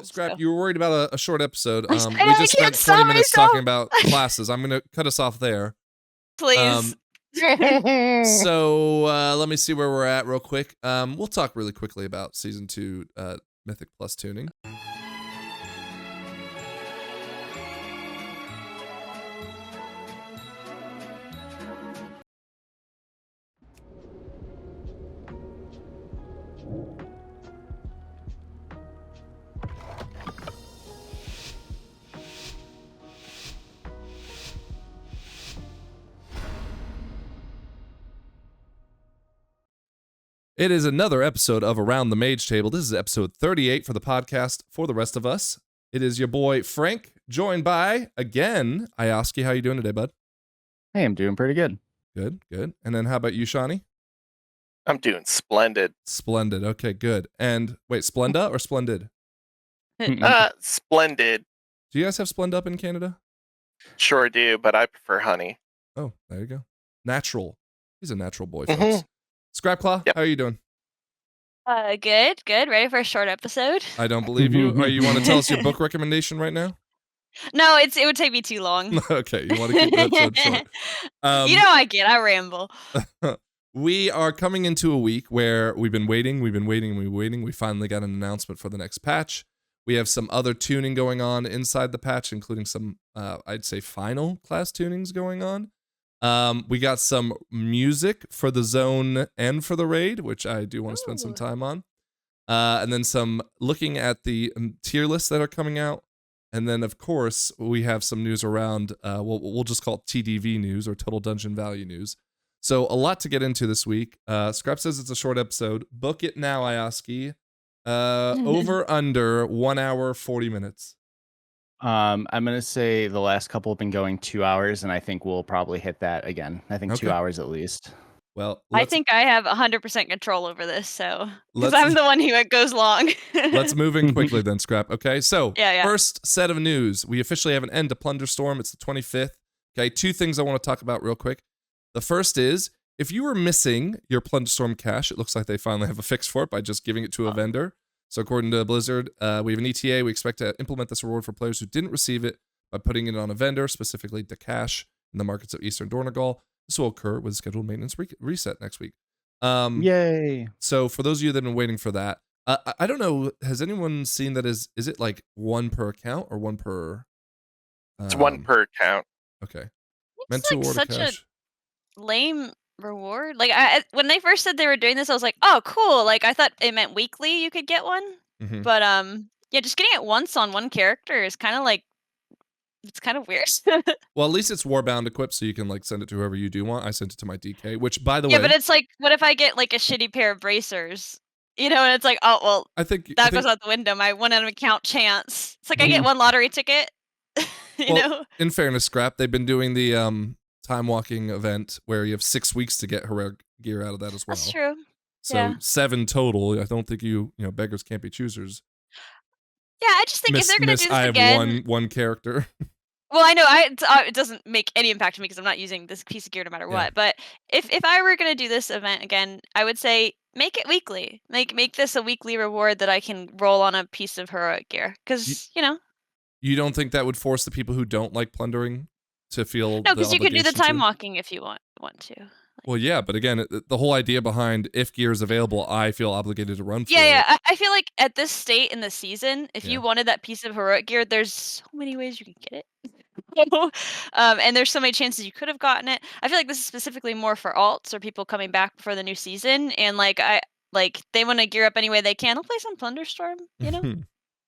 world. Scrap, So. you were worried about a short episode. I know, We I just can't spent 20 stop minutes myself. talking about classes. I'm going to cut us off there. Please. So let me see where we're at real quick. We'll talk really quickly about Season 2 Mythic Plus tuning. It is another episode of Around the Mage Table. This is episode 38 for the podcast. For the rest of us, it is your boy Frank, joined by, again, Ioski. How you doing today, bud? Hey, I'm doing pretty good. Good, good. And then how about you, Shawnee? I'm doing splendid. Splendid. Okay, good. And wait, Splenda or Splendid? Splendid. Do you guys have Splenda up in Canada? Sure do, but I prefer honey. Oh, there you go. Natural. He's a natural boy, Mhm. folks. Scrapclaw, Yep. how are you doing? Good. Ready for a short episode? I don't believe you. Or you want to tell us your book recommendation right now? No, it would take me too long. Okay, you want to keep the episode short. I ramble. We are coming into a week where we've been waiting. We finally got an announcement for the next patch. We have some other tuning going on inside the patch, including some, I'd say, final class tunings going on. We got some music for the zone and for the raid, which I do want to spend some time on. And then some looking at the tier lists that are coming out. And then, of course, we have some news around, we'll just call it TDV news or Total Dungeon Value news. So a lot to get into this week. Scrap says it's a short episode. Book it now, Ioski. Over, under 1 hour, 40 minutes. I'm going to say the last couple have been going 2 hours, and I think we'll probably hit that again. I think 2 hours at least. Well, I think I have 100% control over this, so because Let's- I'm the one who goes long. Let's move in quickly then, Scrap. Okay, so Yeah. first set of news. We officially have an end to Plunderstorm. It's the 25th. Okay, two things I want to talk about real quick. The first is, if you were missing your Plunderstorm cache, it looks like they finally have a fix for it by just giving it to a vendor. So according to Blizzard, we have an ETA. We expect to implement this reward for players who didn't receive it by putting it on a vendor, specifically Dakash, in the markets of Eastern Dornegal. This will occur with scheduled maintenance reset next week. Yay. So for those of you that have been waiting for that, I don't know, has anyone seen that is it like one per account or one per... It's one per account. Okay. It's like award such cash. a lame reward. Like when they first said they were doing this, I was like, oh, cool. Like I thought it meant weekly you could get one. Mhm. But yeah, just getting it once on one character is kind of like, it's kind of weird. Well, at least it's Warbound equipped, so you can like send it to whoever you do want. I sent it to my DK, which by the way... Yeah, but it's like, what if I get like a shitty pair of bracers? You know, and it's like, oh, well, I think that goes out the window. My one in account chance. It's like I get one lottery ticket. you know? In fairness, Scrap, they've been doing the time walking event where you have 6 weeks to get heroic gear out of that as well. That's true. So Yeah. 7 total. I don't think you know, beggars can't be choosers. Yeah, I just think if they're gonna do this I have again, one character. well, I know it doesn't make any impact to me because I'm not using this piece of gear no matter what. But if I were gonna do this event again, I would say make it weekly. Make this a weekly reward that I can roll on a piece of heroic gear. Because you know. You don't think that would force the people who don't like plundering to feel? No, because you could do the obligation time to? walking if you want to. Well, yeah, but again, the whole idea behind if gear is available, I feel obligated to run for it. Yeah. I feel like at this state in the season, if Yeah. you wanted that piece of heroic gear, there's so many ways you can get it. And there's so many chances you could have gotten it. I feel like this is specifically more for alts or people coming back for the new season, and they want to gear up any way they can. They'll play some Plunderstorm, you know.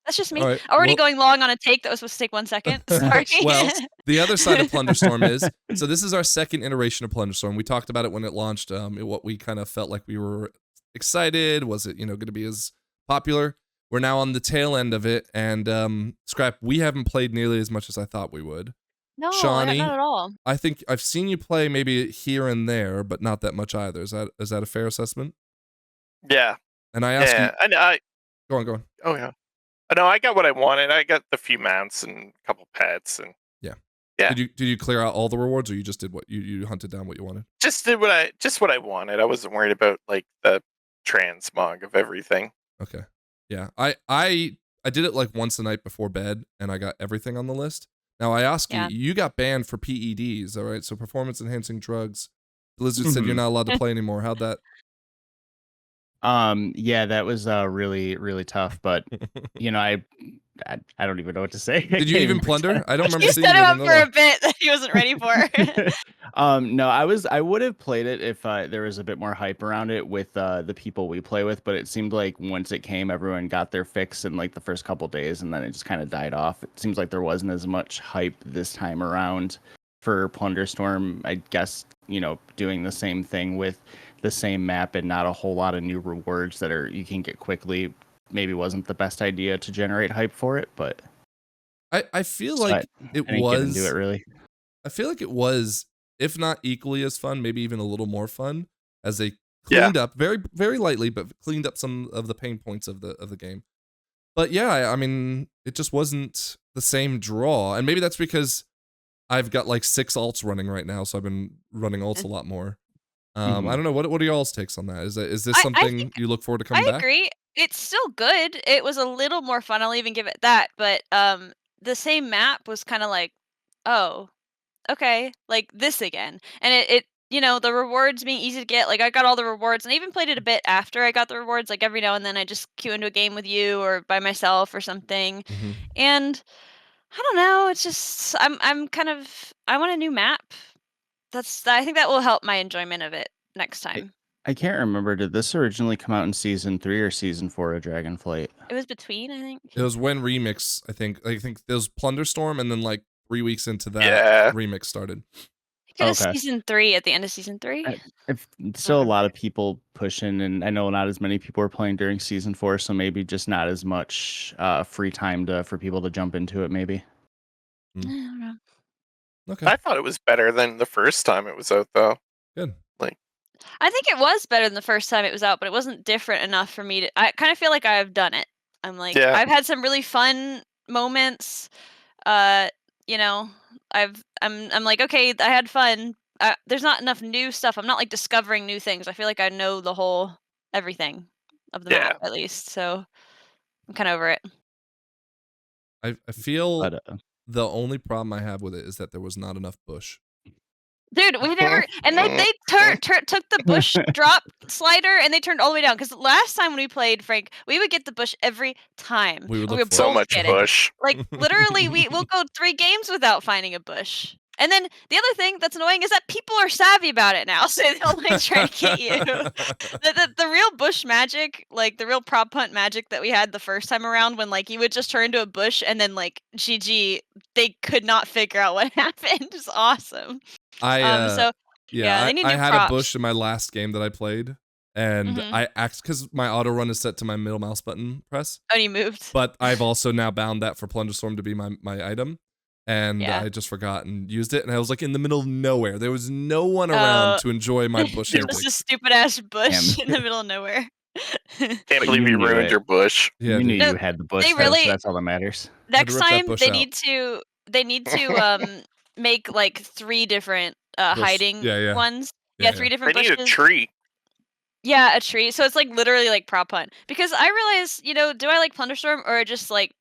That's just me. All right, Already going long on a take that was supposed to take 1 second. Sorry. Well, the other side of Plunderstorm is, so this is our second iteration of Plunderstorm. We talked about it when it launched, what we kind of felt like we were excited. Was it, going to be as popular? We're now on the tail end of it, and Scrap, we haven't played nearly as much as I thought we would. No, Shawnee, not at all. I think I've seen you play maybe here and there, but not that much either. Is that a fair assessment? Yeah. And I asked you... and Go on. Oh, yeah. No, I got what I wanted. I got the few mounts and a couple pets, and yeah. Yeah. Did you clear out all the rewards, or you just did what you hunted down what you wanted? just did what I wanted. I wasn't worried about like the transmog of everything. Okay. Yeah. I I did it like once a night before bed, and I got everything on the list. Now I ask you, Yeah. you got banned for PEDs, all right? So performance enhancing drugs. Blizzard said you're not allowed to play anymore. How'd that? Yeah, that was really really tough. But you know, I don't even know what to say. Did you even plunder? I don't remember You seeing set you him in up for vanilla. a bit that he wasn't ready for. No, I would have played it if there was a bit more hype around it with the people we play with, but it seemed like once it came, everyone got their fix in like the first couple days, and then it just kind of died off. It seems like there wasn't as much hype this time around for Plunderstorm. I guess, you know, doing the same thing with the same map and not a whole lot of new rewards that you can get quickly maybe wasn't the best idea to generate hype for it, but I feel so like I it didn't get into was. it really. I feel like it was, if not equally as fun, maybe even a little more fun, as they Yeah. cleaned up very, very lightly, but cleaned up some of the pain points of the game. But yeah, I mean, it just wasn't the same draw, and maybe that's because I've got like 6 alts running right now, so I've been running alts a lot more. I don't know. What are y'all's takes on that? Is this I something think you look forward to coming I back? agree. It's still good. It was a little more fun. I'll even give it that. But the same map was kind of like, oh, okay, like this again. And it you know, the rewards being easy to get. Like I got all the rewards, and I even played it a bit after I got the rewards. Like every now and then, I just queue into a game with you or by myself or something. Mm-hmm. And I don't know. It's just I'm kind of I want a new map. I think that will help my enjoyment of it next time. I can't remember. Did this originally come out in season 3 or season 4 of Dragonflight? It was between, I think. It was when Remix, I think there was Plunderstorm, and then like 3 weeks into that, Yeah. Remix started. It was Okay. season 3 at the end of season 3. If still a lot of people pushing, and I know not as many people were playing during season 4, so maybe just not as much free time for people to jump into it. Maybe. I don't know. Okay, I thought it was better than the first time it was out, though. good. I think it was better than the first time it was out, but it wasn't different enough for me to. I kind of feel like I've done it. I'm like, Yeah. I've had some really fun moments. You know, I'm like, okay, I had fun. There's not enough new stuff. I'm not like discovering new things. I feel like I know the whole everything of the map at least. So I'm kind of over it. I feel But the only problem I have with it is that there was not enough bush. Dude, we never, and they took the bush drop slider and they turned all the way down. Because last time when we played, Frank, we would get the bush every time. We would and look for So both much get it. bush. Like literally, we'll go 3 games without finding a bush. And then the other thing that's annoying is that people are savvy about it now, so they'll like try to get you. The real bush magic, like the real prop hunt magic that we had the first time around, when like you would just turn into a bush and then like GG, they could not figure out what happened. It's awesome. So yeah, they need I new had props. a bush in my last game that I played, and I because my auto run is set to my middle mouse button press. Oh, you moved. But I've also now bound that for Plunderstorm to be my item, and Yeah. I just forgot and used it, and I was like in the middle of nowhere. There was no one around to enjoy my bush It was antics. a stupid ass bush in the middle of nowhere. Can't But believe you you knew ruined it. your bush. Yeah, you knew dude. you had the bush, They though, really- so that's all that matters. Next rip that time bush they out. need to make like 3 different hiding ones. Yeah, 3 They different need bushes. a tree. Yeah, a tree. So it's like literally like prop hunt. Because I realize, you know, do I like Plunderstorm or do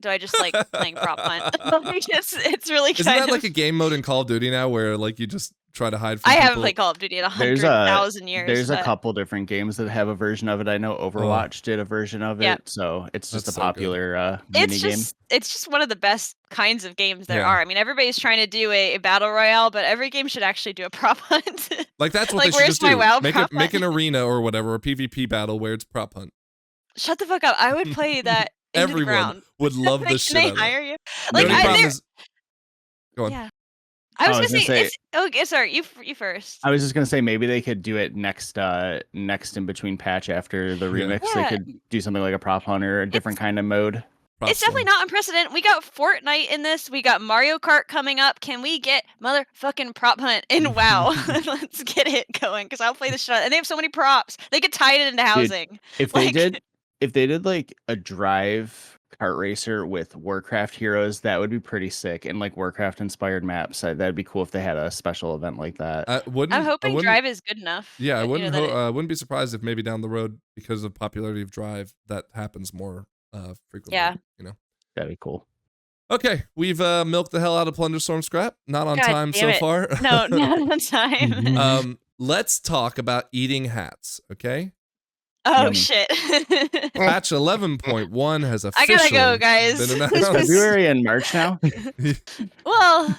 I just like playing prop hunt? Like, it's really Isn't kind that of. like a game mode in Call of Duty now, where like you just try to hide from I people? haven't played Call of Duty in There's 100,000 years. There's a but- couple different games that have a version of it. I know Overwatch did a version of it, Yeah. so it's just That's a so good. popular mini game. It's just one of the best kinds of games there Yeah. are. I mean, everybody's trying to do a battle royale, but every game should actually do a prop hunt. Like that's what Like, they should where's just my do. WoW Make prop an hunt? arena or whatever, a PvP battle where it's prop hunt. Shut the fuck up! I would play that into the Everyone ground. would love Like, the can shit they out of that. hire you? The Like, only I problem there- is, go on. Yeah. I was I gonna was gonna say. say- Okay, sorry. You first. I was just gonna say maybe they could do it next in between patch after the remix. Yeah. They could do something like a prop hunter, a different kind of mode. It's definitely not unprecedented. We got Fortnite in this. We got Mario Kart coming up. Can we get motherfucking prop hunt in WoW? Let's get it going, because I'll play the shit. And they have so many props. They could tie it into housing. If they did like a drive kart racer with Warcraft heroes, that would be pretty sick. And like Warcraft inspired maps, that'd be cool if they had a special event like that. I'm hoping Drive is good enough. Yeah, I you wouldn't. know, that Wouldn't be surprised if maybe down the road, because of popularity of Drive, that happens more frequently. Yeah. You know. That'd be cool. Okay, we've milked the hell out of Plunderstorm scrap. Not on God time damn so it. far. No, not on time. Let's talk about eating hats, okay? Oh Yummy. shit. Patch 11.1 has I officially gotta go, guys. been Is announced. February and March now? Well,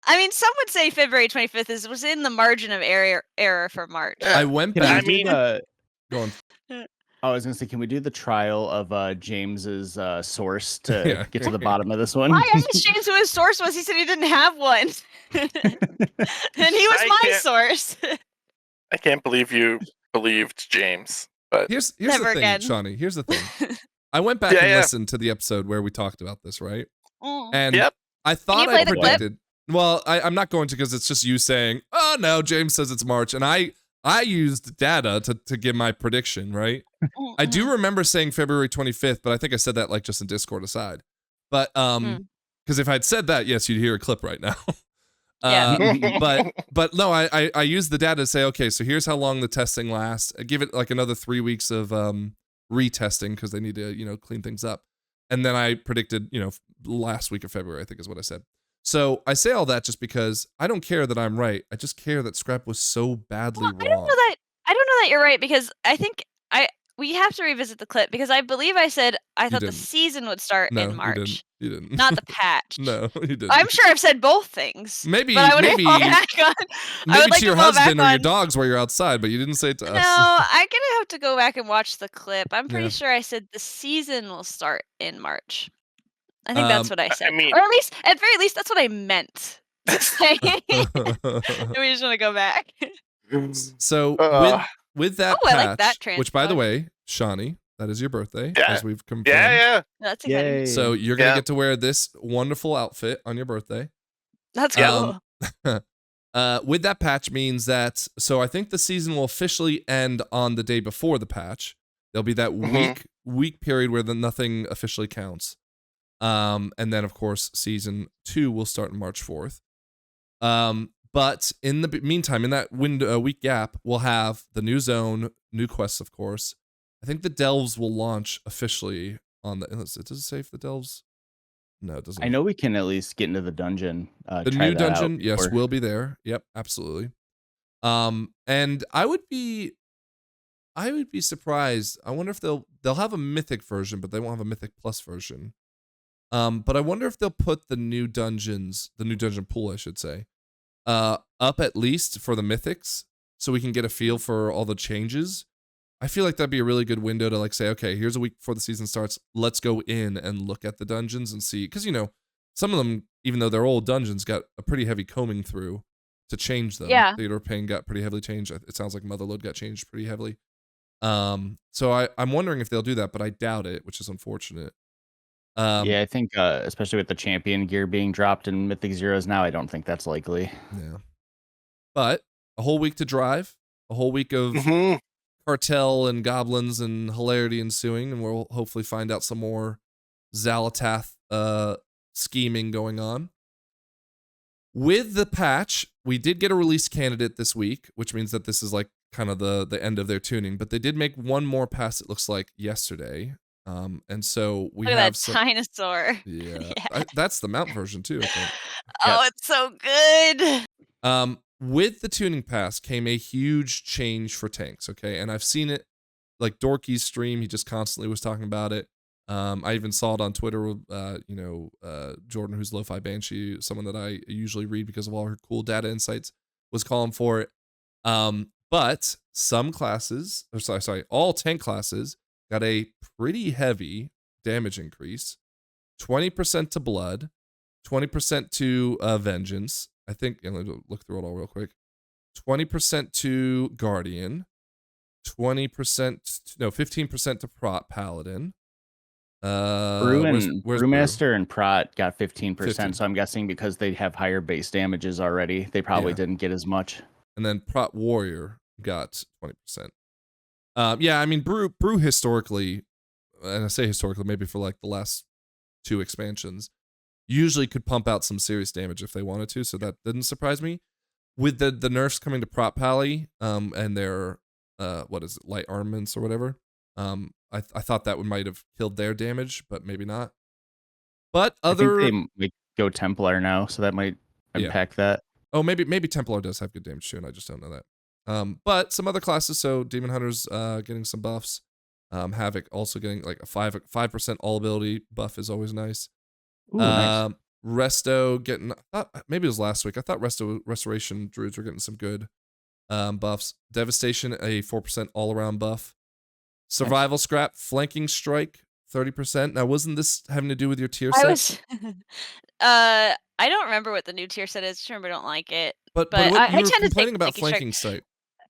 I mean, some would say February 25th was in the margin of error for March. I went Can we back. do the? Go on. I was gonna say, can we do the trial of James's source to Yeah. get to the bottom of this one? I asked James who his source was. He said he didn't have one. And he was my source. I can't believe you believed James. But Here's Never the thing, again. Shawnee. Here's the thing. I went back and listened to the episode where we talked about this, right? And Yep. I thought play I the clip? predicted. Well, I'm not going to because it's just you saying, "Oh no, James says it's March," and I used data to give my prediction, right? I do remember saying February 25th, but I think I said that like just in Discord aside. But because if I'd said that, yes, you'd hear a clip right now. But no, I used the data to say, okay, so here's how long the testing lasts. I give it like another 3 weeks of retesting because they need to clean things up, and then I predicted last week of February, I think is what I said. So I say all that just because I don't care that I'm right. I just care that Scrap was so badly wrong. I don't know that you're right because I think we have to revisit the clip because I believe I said I thought the didn't. season would start No, in March. You didn't. Not the patch. No, you didn't. I'm sure I've said both things. Maybe but I would maybe fall back on, I would like to your fall husband back or your on- dogs while you're outside, but you didn't say it to us. No, I'm gonna have to go back and watch the clip. I'm pretty Yeah. sure I said the season will start in March. I think that's what I said. mean- or at very least, that's what I meant to say. We just want to go back. So with that Oh, I patch, like that which by the transpog. way, Shawnee, that is your birthday, Yeah. as we've confirmed. Yeah. That's exciting. Yay. So you're gonna Yeah. get to wear this wonderful outfit on your birthday. Let's Um, go. With that patch means that I think the season will officially end on the day before the patch. There'll be that week period where nothing officially counts. And then of course season 2 will start on March 4th. But in the meantime, in that week gap, we'll have the new zone, new quests, of course. I think the delves will launch officially on the. Does it say if the delves? No, it doesn't. I know we can at least get into the dungeon. The try new that out dungeon, yes, before- will be there. Yep, absolutely. And I would be surprised. I wonder if they'll have a mythic version, but they won't have a mythic plus version. But I wonder if they'll put the new dungeon pool, I should say, up at least for the mythics, so we can get a feel for all the changes. I feel like that'd be a really good window to like say, okay, here's a week before the season starts. Let's go in and look at the dungeons and see, because some of them, even though they're old dungeons, got a pretty heavy combing through to change them. Yeah. Theodore Payne got pretty heavily changed. It sounds like Motherlode got changed pretty heavily. So I'm wondering if they'll do that, but I doubt it, which is unfortunate. Yeah, I think especially with the champion gear being dropped in Mythic Zeros now, I don't think that's likely. Yeah. But a whole week to drive, a whole week of cartel and goblins and hilarity ensuing, and we'll hopefully find out some more Xalatath scheming going on. With the patch, we did get a release candidate this week, which means that this is like kind of the end of their tuning, but they did make one more pass, it looks like, yesterday. And so we Look have at that dinosaur. Yeah. That's the mount version too, I think. Oh, it's so good. With the tuning pass came a huge change for tanks, okay? And I've seen it, like Dorky's stream, he just constantly was talking about it. I even saw it on Twitter with, Jordan, who's Lo-Fi Banshee, someone that I usually read because of all her cool data insights, was calling for it. But some classes, all tank classes got a pretty heavy damage increase. 20% to blood, 20% to vengeance. I think, let me look through it all real quick. 20% to guardian, 15% to paladin. Where's Brewmaster and Prot got 15%, 15. so I'm guessing because they have higher base damages already, they probably didn't get as much. And then Prot Warrior got 20%. Yeah, I mean, Brew historically, and I say historically, maybe for like the last 2 expansions, usually could pump out some serious damage if they wanted to, so that didn't surprise me. With the nerfs coming to Prot Pally, and their light armaments or whatever, I thought that might have killed their damage, but maybe not. But I other think they go Templar now, so that might impact that. Oh, maybe Templar does have good damage too, and I just don't know that. But some other classes, so Demon Hunter's getting some buffs. Havoc also getting like a 5% all ability buff is always nice. Ooh, nice. Resto getting, maybe it was last week. I thought Restoration Druids were getting some good buffs. Devastation, a 4% all around buff. Survival Scrap, Flanking Strike, 30%. Now, wasn't this having to do with your tier set? I don't remember what the new tier set is. I remember I don't like it. But I you were tend to take complaining about Flanking Flanking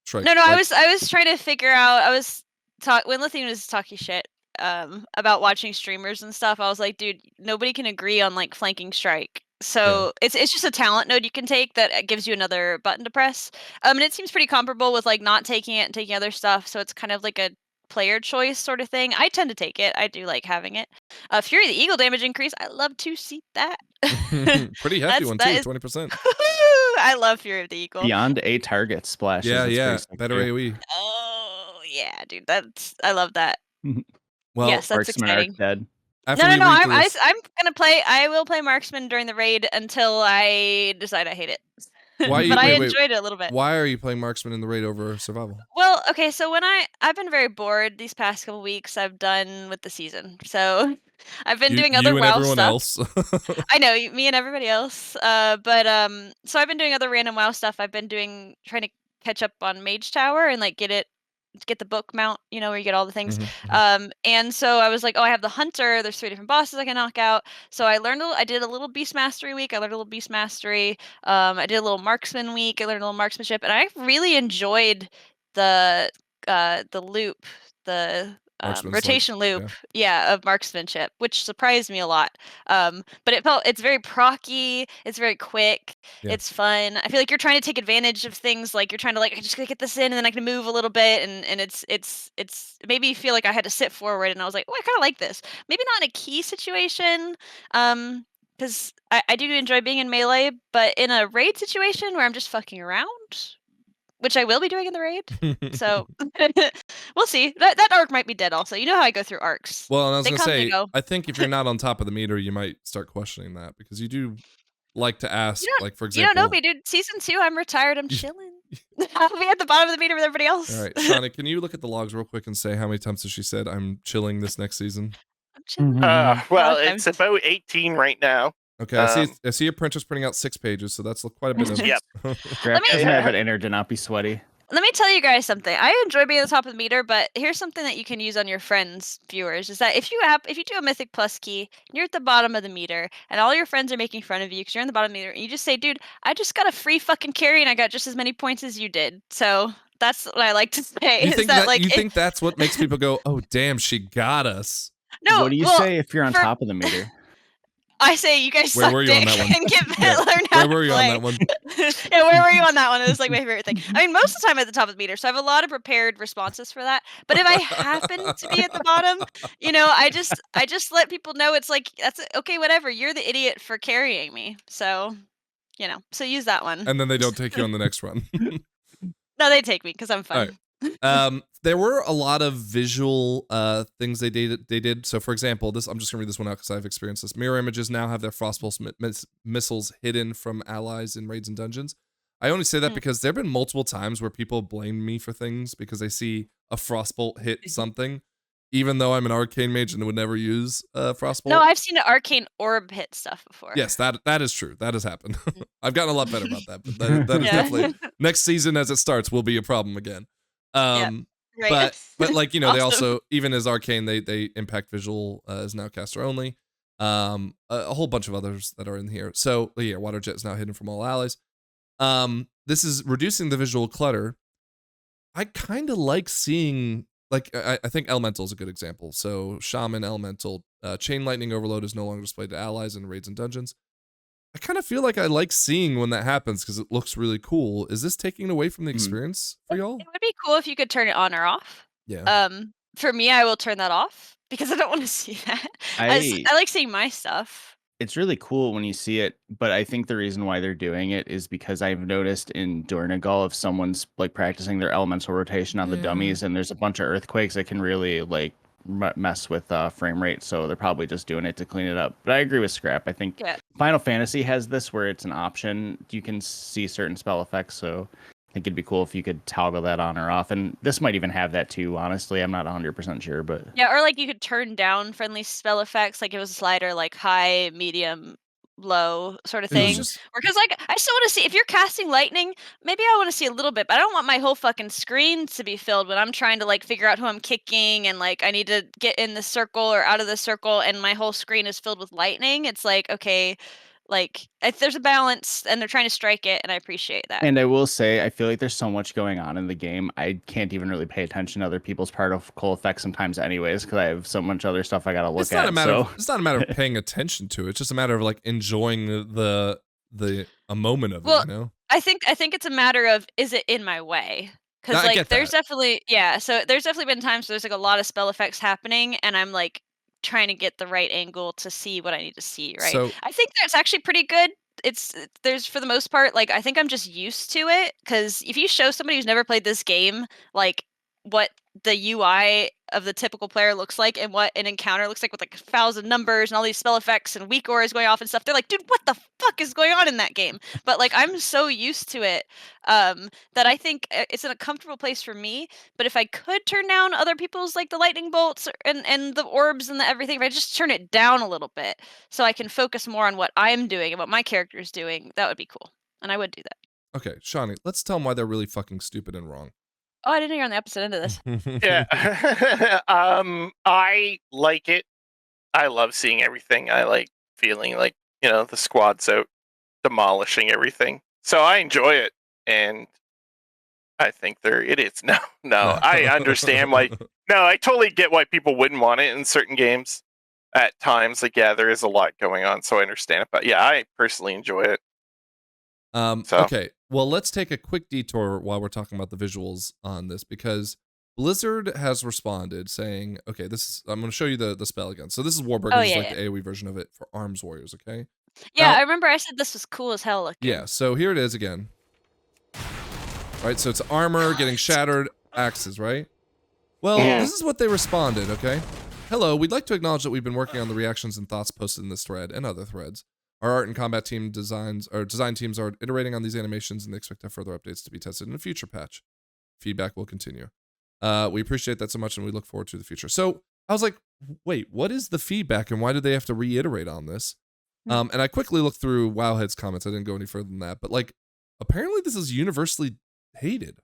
Strike. No, I was trying to figure out. When Lithium was talking shit about watching streamers and stuff. I was like, dude, nobody can agree on like Flanking Strike. So it's just a talent node you can take that gives you another button to press. And it seems pretty comparable with like not taking it and taking other stuff. So it's kind of like a player choice sort of thing. I tend to take it. I do like having it. Fury the Eagle damage increase. I love to see that. Pretty hefty one too, 20%. I love Fury of the Eagle. Beyond a target splash. Yeah, better AoE. Oh yeah, dude, I love that. Well, yes, that's exciting. Dead. No, I'm gonna play. I will play Marksman during the raid until I decide I hate it. But I enjoyed it a little bit. Why are you playing Marksman in the raid over Survival? Well, okay, so when I've been very bored these past couple weeks. I've done with the season, so I've been doing other WoW everyone stuff. Else. I know, me and everybody else. But so I've been doing other random WoW stuff. I've been trying to catch up on Mage Tower and like get the book mount, where you get all the things. And so I was like, oh, I have the Hunter. There's 3 different bosses I can knock out. So I did a little Beast Mastery week. I learned a little Beast Mastery. I did a little Marksman week. I learned a little Marksmanship, and I really enjoyed the loop, the rotation loop, of marksmanship, which surprised me a lot. But it's very procy, it's very quick, it's fun. I feel like you're trying to take advantage of things, like you're trying to like, I just gotta get this in and then I can move a little bit, and it's it made me feel like I had to sit forward, and I was like, oh, I kind of like this. Maybe not in a key situation, because I do enjoy being in melee, but in a raid situation where I'm just fucking around, which I will be doing in the raid. So we'll see. That arc might be dead also. You know how I go through arcs. Well, and I was going to say, I think if you're not on top of the meter, you might start questioning that, because you do like to ask, like, for example. You don't know me, dude. Season 2, I'm retired. I'm chilling. I'll be at the bottom of the meter with everybody else. All right, Shauna, can you look at the logs real quick and say how many times has she said I'm chilling this next season? I'm chilling. Well, it's about 18 right now. Okay, I see your printer's printing out 6 pages, so that's quite a bit of. Yep. Doesn't have it in her to not be sweaty. Let me tell you guys something. I enjoy being at the top of the meter, but here's something that you can use on your friends' viewers, is that if you do a Mythic Plus key, and you're at the bottom of the meter, and all your friends are making fun of you because you're in the bottom of the meter, and you just say, dude, I just got a free fucking carry and I got just as many points as you did. So that's what I like to say. You think that's what makes people go, oh damn, she got us? No. What do you say if you're on top of the meter? I say you guys suck dick and learn how to play. Where were you on that one? Yeah, where were you on that one? It was like my favorite thing. I mean, most of the time at the top of the meter, so I have a lot of prepared responses for that. But if I happen to be at the bottom, I just let people know it's like, that's okay, whatever. You're the idiot for carrying me. So, so use that one. And then they don't take you on the next run. No, they take me because I'm fun. There were a lot of visual things they did. So for example, I'm just gonna read this one out because I've experienced this. Mirror images now have their Frostpulse missiles hidden from allies in raids and dungeons. I only say that because there have been multiple times where people blame me for things because they see a Frostbolt hit something, even though I'm an arcane mage and would never use Frostbolt. No, I've seen an arcane orb hit stuff before. Yes, that is true. That has happened. I've gotten a lot better about that, but that is definitely, next season as it starts will be a problem again. Right. But like, awesome. They also, even as arcane, they impact visual is now caster only. A whole bunch of others that are in here. So yeah, Waterjet is now hidden from all allies. This is reducing the visual clutter. I kind of like seeing, like, I think Elemental is a good example. So Shaman Elemental, Chain Lightning Overload is no longer displayed to allies in raids and dungeons. I kind of feel like I like seeing when that happens because it looks really cool. Is this taking away from the experience for y'all? It would be cool if you could turn it on or off. Yeah. For me, I will turn that off because I don't want to see that. I like seeing my stuff. It's really cool when you see it, but I think the reason why they're doing it is because I've noticed in Dournagal, if someone's like practicing their elemental rotation on the dummies and there's a bunch of earthquakes, it can really like mess with frame rate, so they're probably just doing it to clean it up. But I agree with Scrap. I think Yeah. Final Fantasy has this where it's an option. You can see certain spell effects, so I think it'd be cool if you could toggle that on or off. And this might even have that too, honestly. I'm not 100% sure, but... Yeah, or like you could turn down friendly spell effects, like it was a slider like high, medium, low sort of It was thing. just Or because like I still want to see if you're casting lightning, maybe I want to see a little bit, but I don't want my whole fucking screen to be filled when I'm trying to like figure out who I'm kicking and like I need to get in the circle or out of the circle and my whole screen is filled with lightning. It's like, okay, like if there's a balance and they're trying to strike it, and I appreciate that. And I will say, I feel like there's so much going on in the game. I can't even really pay attention to other people's particle effects sometimes, anyways, because I have so much other stuff I gotta look it's not at. a matter. So It's not a matter of paying attention to it. It's just a matter of like enjoying a moment of Well, it. You know. I think it's a matter of, is it in my way? No, Because I like get there's that. definitely so there's definitely been times where there's like a lot of spell effects happening, and I'm like trying to get the right angle to see what I need to see. Right. So I think that's actually pretty good. There's for the most part, like I think I'm just used to it, because if you show somebody who's never played this game like what the UI of the typical player looks like and what an encounter looks like with like 1,000 numbers and all these spell effects and weak auras going off and stuff, they're like, dude, what the fuck is going on in that game? But like I'm so used to it that I think it's in a comfortable place for me. But if I could turn down other people's like the lightning bolts and the orbs and the everything, if I just turn it down a little bit so I can focus more on what I'm doing and what my character is doing, that would be cool. And I would do that. okay, Shawnee, let's tell them why they're really fucking stupid and wrong. Oh, I didn't know you're on the opposite end of this. Yeah. I like it. I love seeing everything. I like feeling like, the squad's out demolishing everything. So I enjoy it. And I think they're idiots. No, I understand why. No, I totally get why people wouldn't want it in certain games at times. Like, yeah, there is a lot going on. So I understand it. But yeah, I personally enjoy it. Okay, well, let's take a quick detour while we're talking about the visuals on this, because Blizzard has responded saying, okay, I'm going to show you the spell again. So this is Warbreaker. Oh, This is yeah, like the AoE version of it for Arms Warriors, okay? Yeah, Now- I remember I said this was cool as hell looking. Yeah, so here it is again. Right, so it's armor getting shattered, axes, right? Well, this is what they responded, okay? Hello, we'd like to acknowledge that we've been working on the reactions and thoughts posted in this thread and other threads. Our art and combat team design teams are iterating on these animations and they expect to have further updates to be tested in a future patch. Feedback will continue. We appreciate that so much and we look forward to the future. So I was like, wait, what is the feedback and why did they have to reiterate on this? And I quickly looked through Wowhead's comments. I didn't go any further than that, but like, apparently this is universally hated.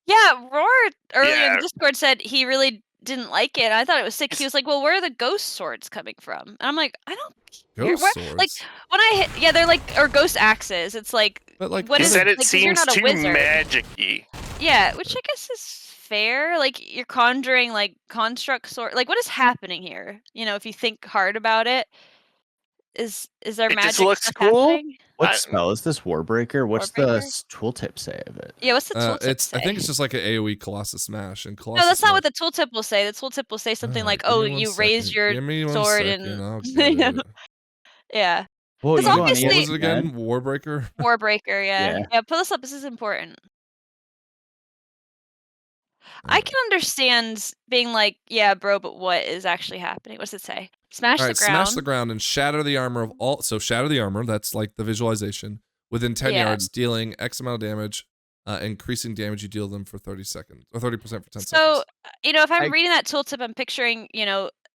Yeah, Roar earlier in Yeah. the Discord said he really didn't like it. I thought it was sick. He was like, well, where are the ghost swords coming from? And I'm like, I don't care. Ghost swords. Like, when I hit, they're like, or ghost axes. It's like, But like, what He is said it? it Like, 'cause you're seems not a too wizard. magic-y. Yeah, which I guess is fair. Like, you're conjuring like construct sword. Like, what is happening here? If you think hard about it, is there It magic just looks stuff cool. happening? what spell is this? Warbreaker? What's the tooltip say of it? Yeah, what's the tooltip say? I think it's just like an AoE Colossus smash, and Colossus. No, that's not what the tooltip will say. The tooltip will say something like, give "Oh, me one you raise second. your Give me one sword second, and I'll get it. yeah." Well, 'Cause you go on obviously- What was it ESPN. again? Warbreaker. Warbreaker, yeah. Yeah. Yeah, pull this up. This is important. I can understand being like, yeah, bro, but what is actually happening? What's it say? Smash All the right, ground. smash the ground and shatter the armor of all. So shatter the armor. That's like the visualization within 10 Yeah. yards, dealing X amount of damage, increasing damage you deal them for 30 seconds or 30% for 10 So, seconds. if I'm I- reading that tooltip, I'm picturing,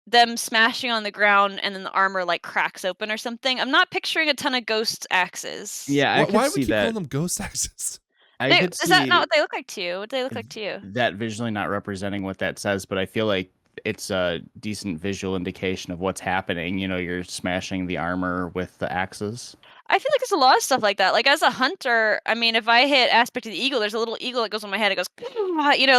them smashing on the ground and then the armor like cracks open or something. I'm not picturing a ton of ghost axes. Yeah, I could Why would see we keep that. calling them ghost axes? I They, could is see that not what they look like to you? What do they look like to you? that visually not representing what that says, but I feel like it's a decent visual indication of what's happening. You're smashing the armor with the axes. I feel like there's a lot of stuff like that. Like as a hunter, I mean, if I hit aspect of the eagle, there's a little eagle that goes on my head. It goes,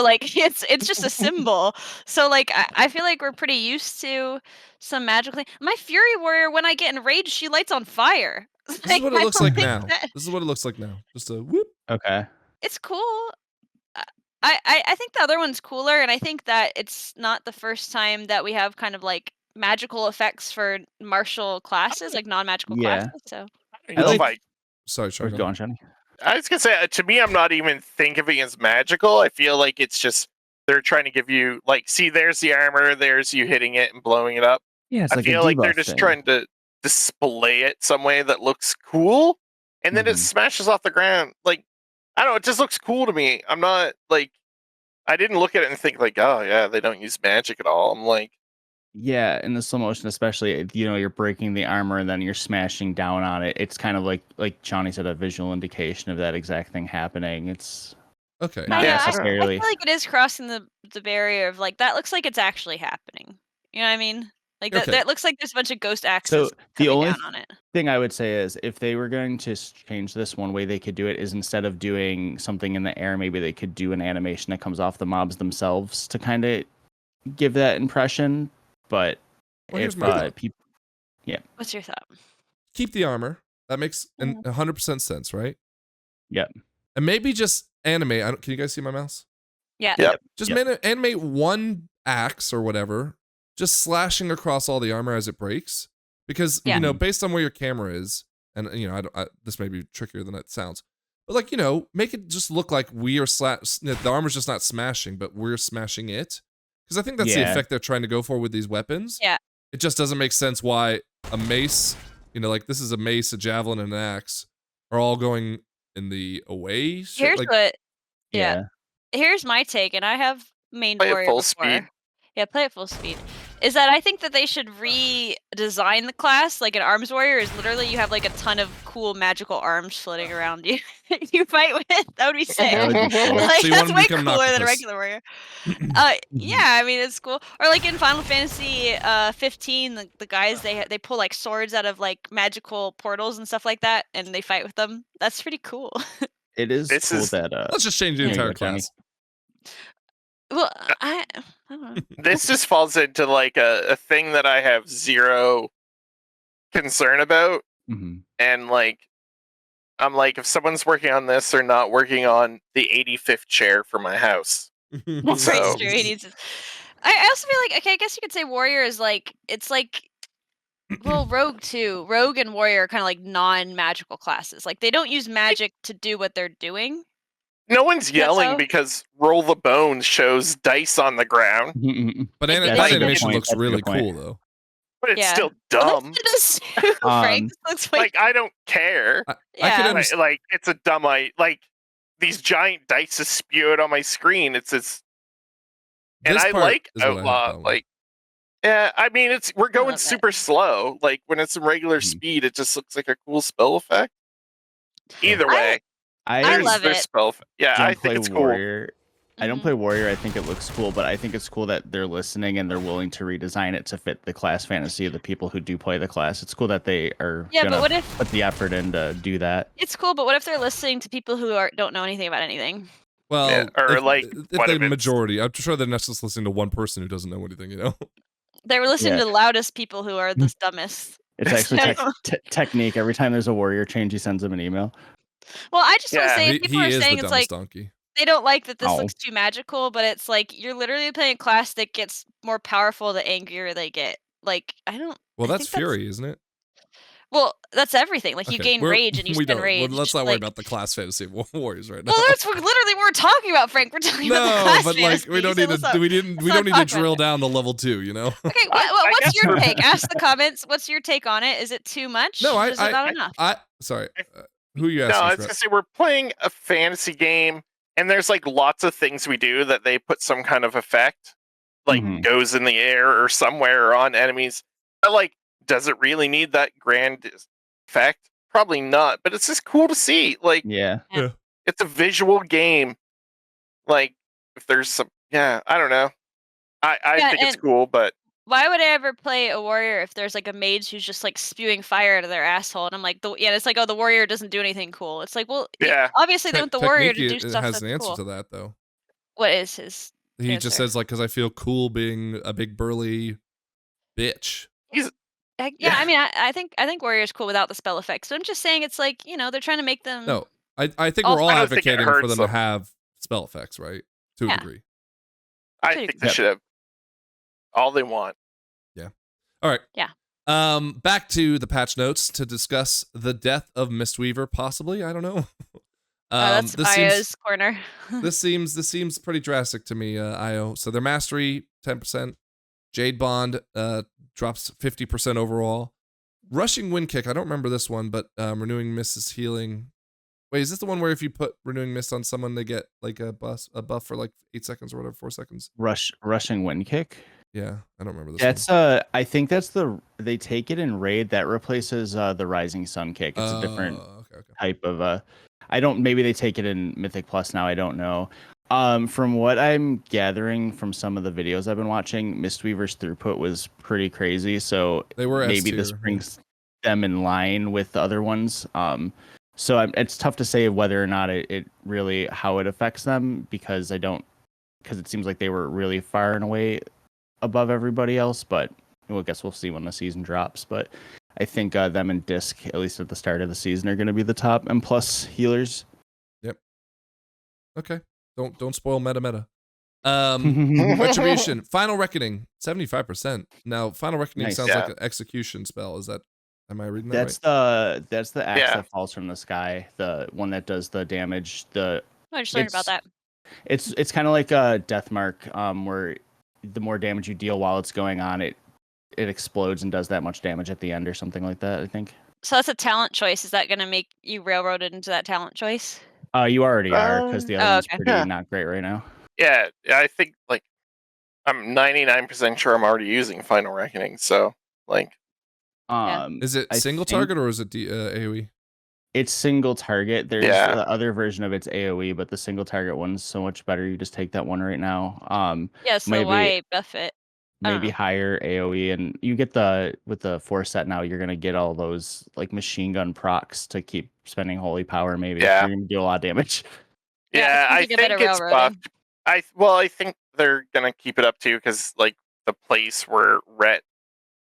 like it's just a symbol. So like I feel like we're pretty used to some magical thing. My fury warrior, when I get enraged, she lights on fire. This is what it I looks don't like think now. that- This is what it looks like now. Just a whoop. Okay. It's cool. I think the other one's cooler, and I think that it's not the first time that we have kind of like magical effects for martial classes, like non-magical Yeah. classes. So I don't know if like- Sorry, Sorry, Sean. go on, Johnny. I was gonna say, to me, I'm not even thinking of it as magical. I feel like it's just they're trying to give you like, see, there's the armor, there's you hitting it and blowing it up. Yeah, it's I like feel a like they're debuff just thing. trying to display it some way that looks cool, and then it Mhm. smashes off the ground. Like, I don't know, it just looks cool to me. I'm not like, I didn't look at it and think like, oh yeah, they don't use magic at all. I'm like, Yeah, in the slow motion, especially, you're breaking the armor and then you're smashing down on it. It's kind of like Johnny said, a visual indication of that exact thing happening. It's Okay. not Yeah, I I necessarily. feel like it is crossing the barrier of like that looks like it's actually happening. You know what I mean? Like Okay. that looks like there's a bunch of ghost axes the coming only down on it. thing I would say is if they were going to change this, one way they could do it is instead of doing something in the air, maybe they could do an animation that comes off the mobs themselves to kind of give that impression. But Well, here's if my thought. people, What's your thought? Keep the armor. That makes Mhm. 100% sense, right? Yep. And maybe just animate. Can you guys see my mouse? Yeah. Yep. Just Yep. animate one axe or whatever, just slashing across all the armor as it breaks. Because Yeah. you know, based on where your camera is, and you know, this may be trickier than it sounds, but like, you know, make it just look like we are the armor's just not smashing, but we're smashing it. Because I think that's the Yeah. effect they're trying to go for with these weapons. Yeah. It just doesn't make sense why a mace, you know, like this is a mace, a javelin, and an axe are all going in the away. Here's Like, what Yeah. here's my take, and I have mained play at warrior full before. speed. Yeah, play at full speed. Is that I think that they should redesign the class. Like an arms warrior is literally you have like a ton of cool magical arms floating around you. You fight with. That would be sick. That would be cool. Like, So you that's want 'em to way become an cooler than a octopus. regular warrior. Mm-hmm. Yeah, I mean it's cool. Or like in Final Fantasy 15, the guys they pull like swords out of like magical portals and stuff like that, and they fight with them. That's pretty cool. It is This cool is- that let's just change the Yeah. entire Johnny. class. Well, I don't know. This just falls into like a thing that I have zero concern about, Mhm. and like, I'm like, if someone's working on this, they're not working on the 85th chair for my house. That's So- right, true. He needs to. I also feel like okay, I guess you could say warrior is like it's like well, rogue too. Rogue and warrior are kind of like non-magical classes. Like they don't use magic to do what they're doing. No one's yelling so? because Roll the Bones shows dice on the ground, But That's a that good animation point. looks That's a really good point. cool though. but it's Yeah. still Well, dumb. that's what it is too, Frank. This looks way. Like, I don't care. I could Yeah. understand. Like, it's a dumb like these giant dice is spewed on my screen. It's and This I part like is what I have a Outlaw. problem with. Like, yeah, I mean, we're going love that. super slow. Like when it's in regular Mhm. speed, it just looks like a cool spell effect. Either I- way, I there's love there's it. spell. Yeah, don't I play think it's cool. warrior. I don't Mhm. play warrior. I think it looks cool, but I think it's cool that they're listening and they're willing to redesign it to fit the class fantasy of the people who do play the class. It's cool that they are Yeah, but gonna what if put the effort in to do that. it's cool? But what if they're listening to people who don't know anything about anything? Well, Yeah, or, if, like, if what the if it's- majority, I'm sure they're not just listening to one person who doesn't know anything, you know. They were listening Yeah. to the loudest people who are the dumbest. It's actually So- technique. Every time there's a warrior change, he sends them an email. Well, I just want to Yeah. say He, if people he are is the saying it's dumbest like donkey. they don't like that this Oh. looks too magical, but it's like you're literally playing a class that gets more powerful the angrier they get. Like I don't. Well, I that's think Fury, isn't it? Well, that's everything. Like you Okay, gain we're- rage and you we spend don't. rage. Well, let's not worry like- about the class fantasy of warriors right now. Well, that's literally what we're talking about, Frank. We're talking about the No, class but like fantasy, we don't so need let's to. not- We don't not need to talk about drill it. down to level 2. You know. Okay, I what's guess your we're- take? Ask the comments. What's your take on it? Is it too much? No, Is it not enough? Sorry. Who are you No, asking? I was for? gonna say we're playing a fantasy game, and there's like lots of things we do that they put some kind of effect, like Mhm. goes in the air or somewhere or on enemies. But like, does it really need that grand effect? Probably not. But it's just cool to see. Like, Yeah. it's a visual game. Like, if there's some, I don't know. I Yeah, think it's and- cool, but Why would I ever play a warrior if there's like a mage who's just like spewing fire out of their asshole? And I'm like, it's like, oh, the warrior doesn't do anything cool. It's like, well, Yeah. obviously they want the warrior to do Technique stuff has that's an answer cool. to that though. What is his? He answer? just says like, because I feel cool being a big burly bitch. Yeah, I mean, I think warrior is cool without the spell effects. So I'm just saying, it's like they're trying to make them. No, I think All- we're all I don't think it advocating for hurts them to them. have spell effects, right? To a Yeah. degree. I Pretty think they Yep. should have all they want. All right. Yeah. Back to the patch notes to discuss the death of Mistweaver, possibly. I don't know. That's This Io's corner. seems pretty drastic to me, Io. So their mastery 10%, Jade Bond drops 50% overall. Rushing Wind Kick, I don't remember this one, but Renewing Mist is healing. Wait, is this the one where if you put Renewing Mist on someone, they get like a buff for like 8 seconds or whatever, 4 seconds? Rushing Wind Kick. Yeah, I don't remember this That's one. I think that's they take it in raid that replaces the Rising Sun Kick. It's a different type of maybe they take it in Mythic Plus now, I don't know. From what I'm gathering from some of the videos I've been watching, Mistweaver's throughput was pretty crazy, so They were maybe this brings them in line with the other ones. So it's tough to say whether or not it really how it affects them because it seems like they were really far and away above everybody else, but I guess we'll see when the season drops. But I think them and Disc, at least at the start of the season, are going to be the top and plus healers. Yep. Okay. Don't spoil MetaMeta. Retribution, Final Reckoning, 75%. Now, Final Reckoning sounds like an execution spell. Is that? Am I reading that right? That's the axe that falls from the sky, the one that does the damage. I just learned about that. It's kind of like a death mark, where the more damage you deal while it's going on, it explodes and does that much damage at the end or something like that, I think. So that's a talent choice. Is that going to make you railroaded into that talent choice? You already are, because the other one's pretty not great right now. Yeah, I think like I'm 99% sure I'm already using Final Reckoning, so like is it single target or is it AoE? It's single target. There's the other version of it's AoE, but the single target one's so much better. You just take that one right now. So why buff it? Maybe higher AoE, and you get with the 4 set now, you're gonna get all those like machine gun procs to keep spending holy power. Maybe you're gonna do a lot of damage. Yeah, I think it's buffed. I think they're gonna keep it up too, because like the place where Rhett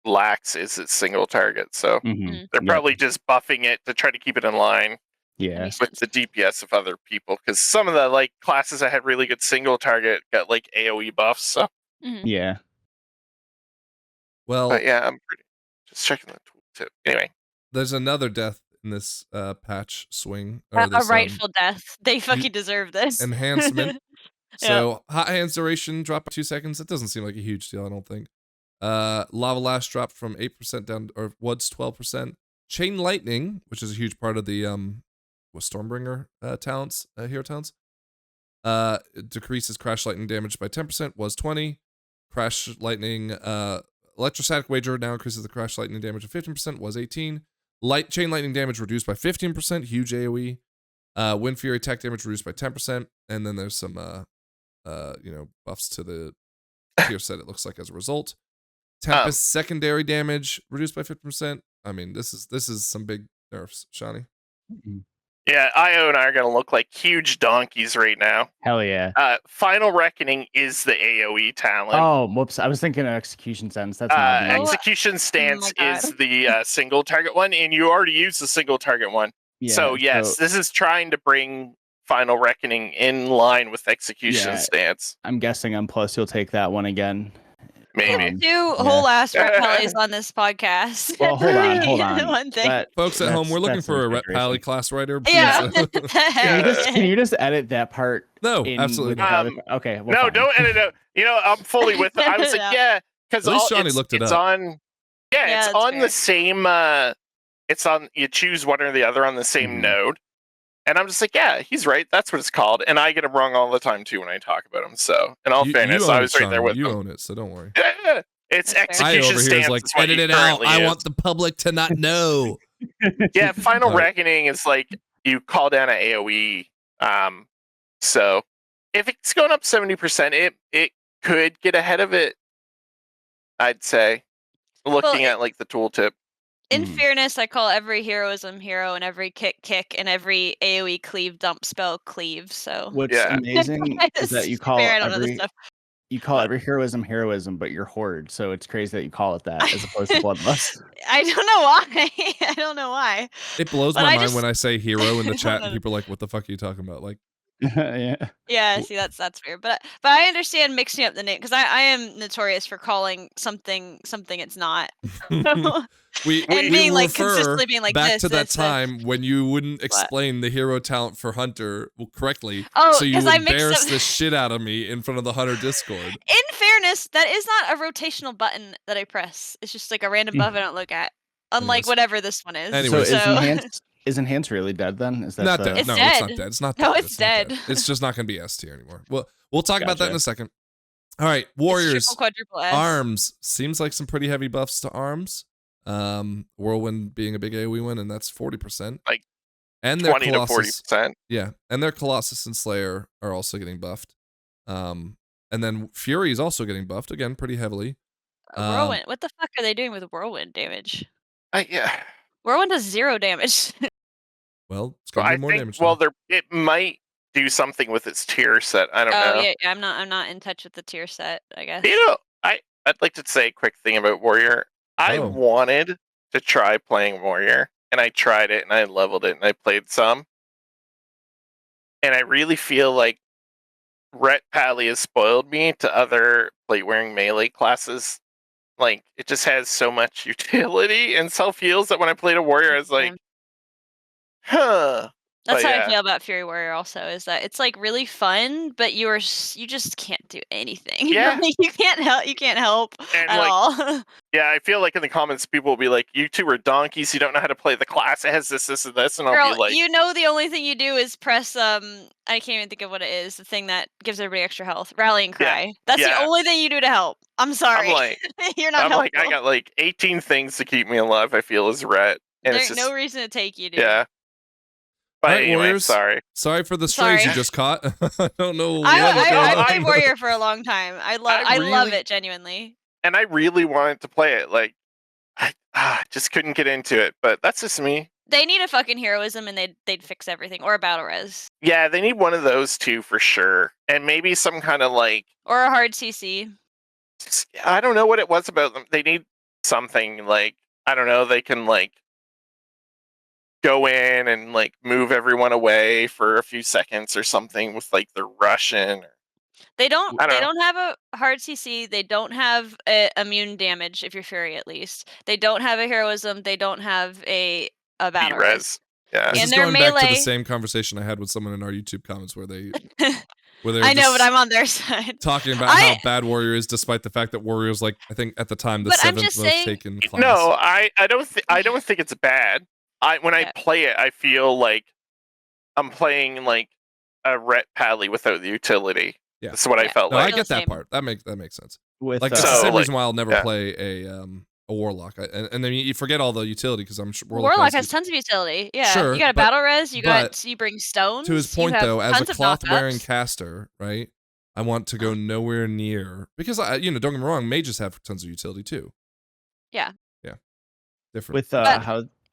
lacks is its single target, so they're probably just buffing it to try to keep it in line. Yeah, with the DPS of other people, because some of the like classes that had really good single target got like AoE buffs. So yeah. Well, but yeah, I'm just checking the tool too. Anyway, there's another death in this patch swing. A rightful death. They fucking deserve this. Enhancement. So hot hands duration dropped 2 seconds. That doesn't seem like a huge deal, I don't think. Lava Lash dropped from 8% down, or was 12%. Chain Lightning, which is a huge part of the Stormbringer talents, hero talents, decreases Crash Lightning damage by 10%, was 20. Crash Lightning, Electrostatic Wager now increases the Crash Lightning damage of 15%, was 18. Chain Lightning damage reduced by 15%, huge AoE. Wind Fury attack damage reduced by 10%, and then there's some buffs to the tier set, it looks like, as a result. Tempest secondary damage reduced by 50%. I mean, this is some big nerfs, Shawnee. Yeah, Io and I are gonna look like huge donkeys right now. Hell yeah. Final Reckoning is the AoE talent. Oh, whoops! I was thinking of Execution Stance. That's Execution Stance is the single target one, and you already used the single target one. Yeah, so yes, this is trying to bring Final Reckoning in line with Execution Stance. I'm guessing on Plus you'll take that one again. Maybe. Do whole ass Ret Pallies on this podcast. Well, hold on. One thing. Folks at home, we're looking for a Ret Pally class writer. Yeah. Can you just edit that part? No, absolutely not. Okay. Well, no, don't edit it. I'm fully with it. I was like, because at least Shawnee looked it up. It's on the same. It's on. You choose one or the other on the same node. And I'm just like, yeah, he's right. That's what it's called. And I get him wrong all the time, too, when I talk about him. So, in all fairness, I was right there with him. You own it, so don't worry. Yeah, it's Execution Stance. Like, edit it out. I want the public to not know. Yeah, Final Reckoning is like, you call down an AoE. So, if it's going up 70%, it could get ahead of it, I'd say. Looking at, like, the tooltip. In fairness, I call every heroism hero and every kick and every AoE cleave dump spell cleave. So what's amazing is that you call every heroism, but you're horde. So it's crazy that you call it that as opposed to bloodlust. I don't know why. I don't know why. It blows my mind when I say hero in the chat and people are like, "What the fuck are you talking about?" Like, Yeah. Yeah, see, that's fair, but I understand mixing up the name because I am notorious for calling something it's not. we And we being, like, refer consistently being like, back "This, to that this, this." time when you wouldn't What? explain the hero talent for Hunter correctly, Oh, so you 'cause would I mixed embarrass up the shit out of me in front of the Hunter Discord. In fairness, that is not a rotational button that I press. It's just, like, a random buff I don't look at, unlike Anyways. whatever this one is. So Anyways. is enhance really dead then? Is that Not the dead. It's No, dead. it's not dead. It's not dead. No, it's not dead. It's just not going to be S tier anymore. We'll talk about that in Gotcha. a second. All right, Warriors. It's triple, quadruple S. Arms seems like some pretty heavy buffs to arms. Whirlwind being a big AoE win, and that's 40%. Like and their 20 to Colossus, 40%. yeah, and their Colossus and Slayer are also getting buffed. And then Fury is also getting buffed again, pretty heavily. Whirlwind. What the fuck are they doing with whirlwind damage? Yeah. Whirlwind does 0 damage. Well, it's gonna do more damage. Well, now. it might do something with its tier set. I don't know. Oh yeah, I'm not in touch with the tier set, I guess. You know, I'd like to say a quick thing about Warrior. I Oh. wanted to try playing Warrior, and I tried it, and I leveled it, and I played some. And I really feel like Rhett Pally has spoiled me to other plate-wearing melee classes. Like, it just has so much utility and self-heals that when I played a Warrior, I was like, huh. That's But how yeah. I feel about Fury Warrior also, is that it's, like, really fun, but you just can't do anything. Yeah. Like, you can't help And, at like, all. Yeah, I feel like in the comments, people will be like, "You two are donkeys. You don't know how to play the class. It has this, and this." And I'll Girl, be like, you know the only thing you do is press, I can't even think of what it is, the thing that gives everybody extra health. Rallying cry. That's the yeah. only thing you do to help. I'm sorry. I'm like, You're not helpful. I got like 18 things to keep me alive. I feel as Rhett, and it's There's just no reason to take you, dude. yeah. But Alright, anyway, Warriors. sorry. For the strays you Sorry. just caught. I don't know. I played Warrior for a long time. I love really- it genuinely. And I really wanted to play it. Like, I just couldn't get into it. But that's just me. They need a fucking heroism and they'd fix everything. Or a battle res. Yeah, they need one of those two for sure, and maybe some kind of like Or a hard CC. I don't know what it was about them. They need something like I don't know. They can like go in and like move everyone away for a few seconds or something with like the Russian. They don't I don't know. have a hard CC, they don't have immune damage if you're Fury at least. They don't have a heroism, they don't have a battle res. res. Yeah. This And is their going back to the melee- same conversation I had with someone in our YouTube comments where they I know, but I'm on their side. talking about how bad Warrior is, despite the fact that Warrior's like I think at the time the But I'm 7th just most saying- taken class. No, I don't think it's bad. When I play it, I feel like I'm playing like a Rhett Pally without the utility. Yeah. That's what I Yeah. felt No, like. I get that Same. part. That makes sense. With Like it's So, the same like, reason why I'll never yeah. play a warlock. And then you forget all the utility because I'm sure Warlock has tons of utility. Yeah. Sure, you got a but- battle res, you bring stones. to his you point have though, as a tons of cloth wearing knockups. caster, right? I want to go nowhere near because don't get me wrong, mages have tons of utility too. Yeah. Different. With But-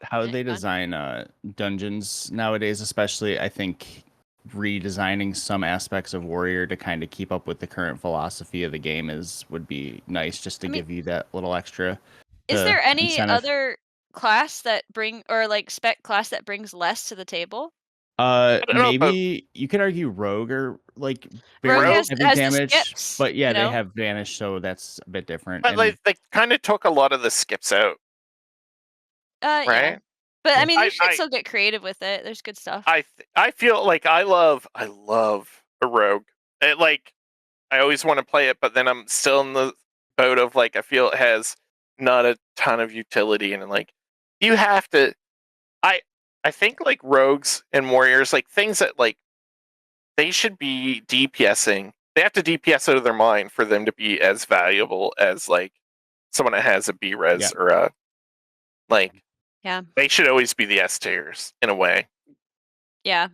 how they go on. design dungeons nowadays, especially, I think redesigning some aspects of Warrior to kind of keep up with the current philosophy of the game would be nice, just to I mean- give you that little extra. Is there any incentive. other class that spec class that brings less to the table? don't know, Maybe you could argue Rogue or like Rogue very has heavy the damage, skips, but yeah, you they know? have Vanish, so that's a bit different. But and- like they kind of took a lot of the skips out, Yeah. right? But I mean, you I- should I- still get creative with it. There's good stuff. I feel like I love a rogue. I always want to play it, but then I'm still in the boat of like I feel it has not a ton of utility, and like you have to. I think like rogues and warriors, like things that like they should be DPSing. They have to DPS out of their mind for them to be as valuable as like someone that has a B res Yeah. or a like. Yeah. They should always be the S tiers in a way. Yeah.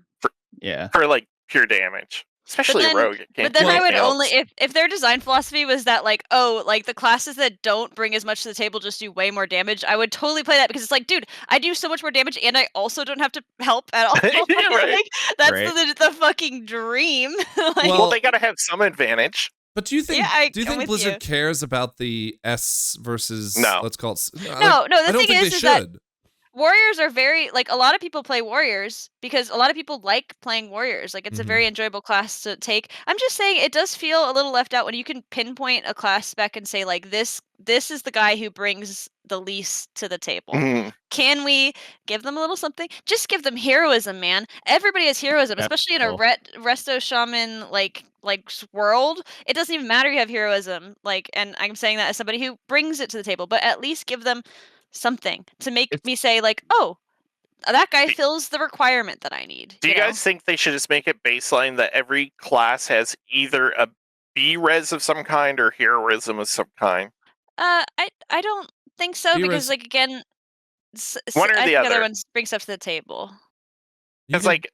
yeah. For like pure damage, especially then- rogue. It can't But then do I would anything only else. if their design philosophy was that like, oh, like the classes that don't bring as much to the table just do way more damage, I would totally play that because it's like, dude, I do so much more damage and I also don't have to help at all. Yeah, right. Like, that's Right. the fucking dream. Like, Well, Well, they gotta have some advantage. But do you think Yeah, do you I'm think with Blizzard you. cares about the S versus No. let's call it no, I the don't thing think is they that should. Warriors are very like a lot of people play warriors because a lot of people like playing warriors. Like it's a very enjoyable class to take. I'm just saying it does feel a little left out when you can pinpoint a class spec and say like this is the guy who brings the least to the table. Mhm. Can we give them a little something? Just give them heroism, man. Everybody has heroism, That's especially in a cool. resto shaman like world. It doesn't even matter you have heroism. Like, and I'm saying that as somebody who brings it to the table, but at least give them something to make It's- me say like, oh, that guy Do- fills the requirement that I need. Do you know? guys think they should just make it baseline that every class has either a B res of some kind or heroism of some kind? I don't think so B-res- because like again, One or I the think other other. ones bring stuff to the table. You It's can, like,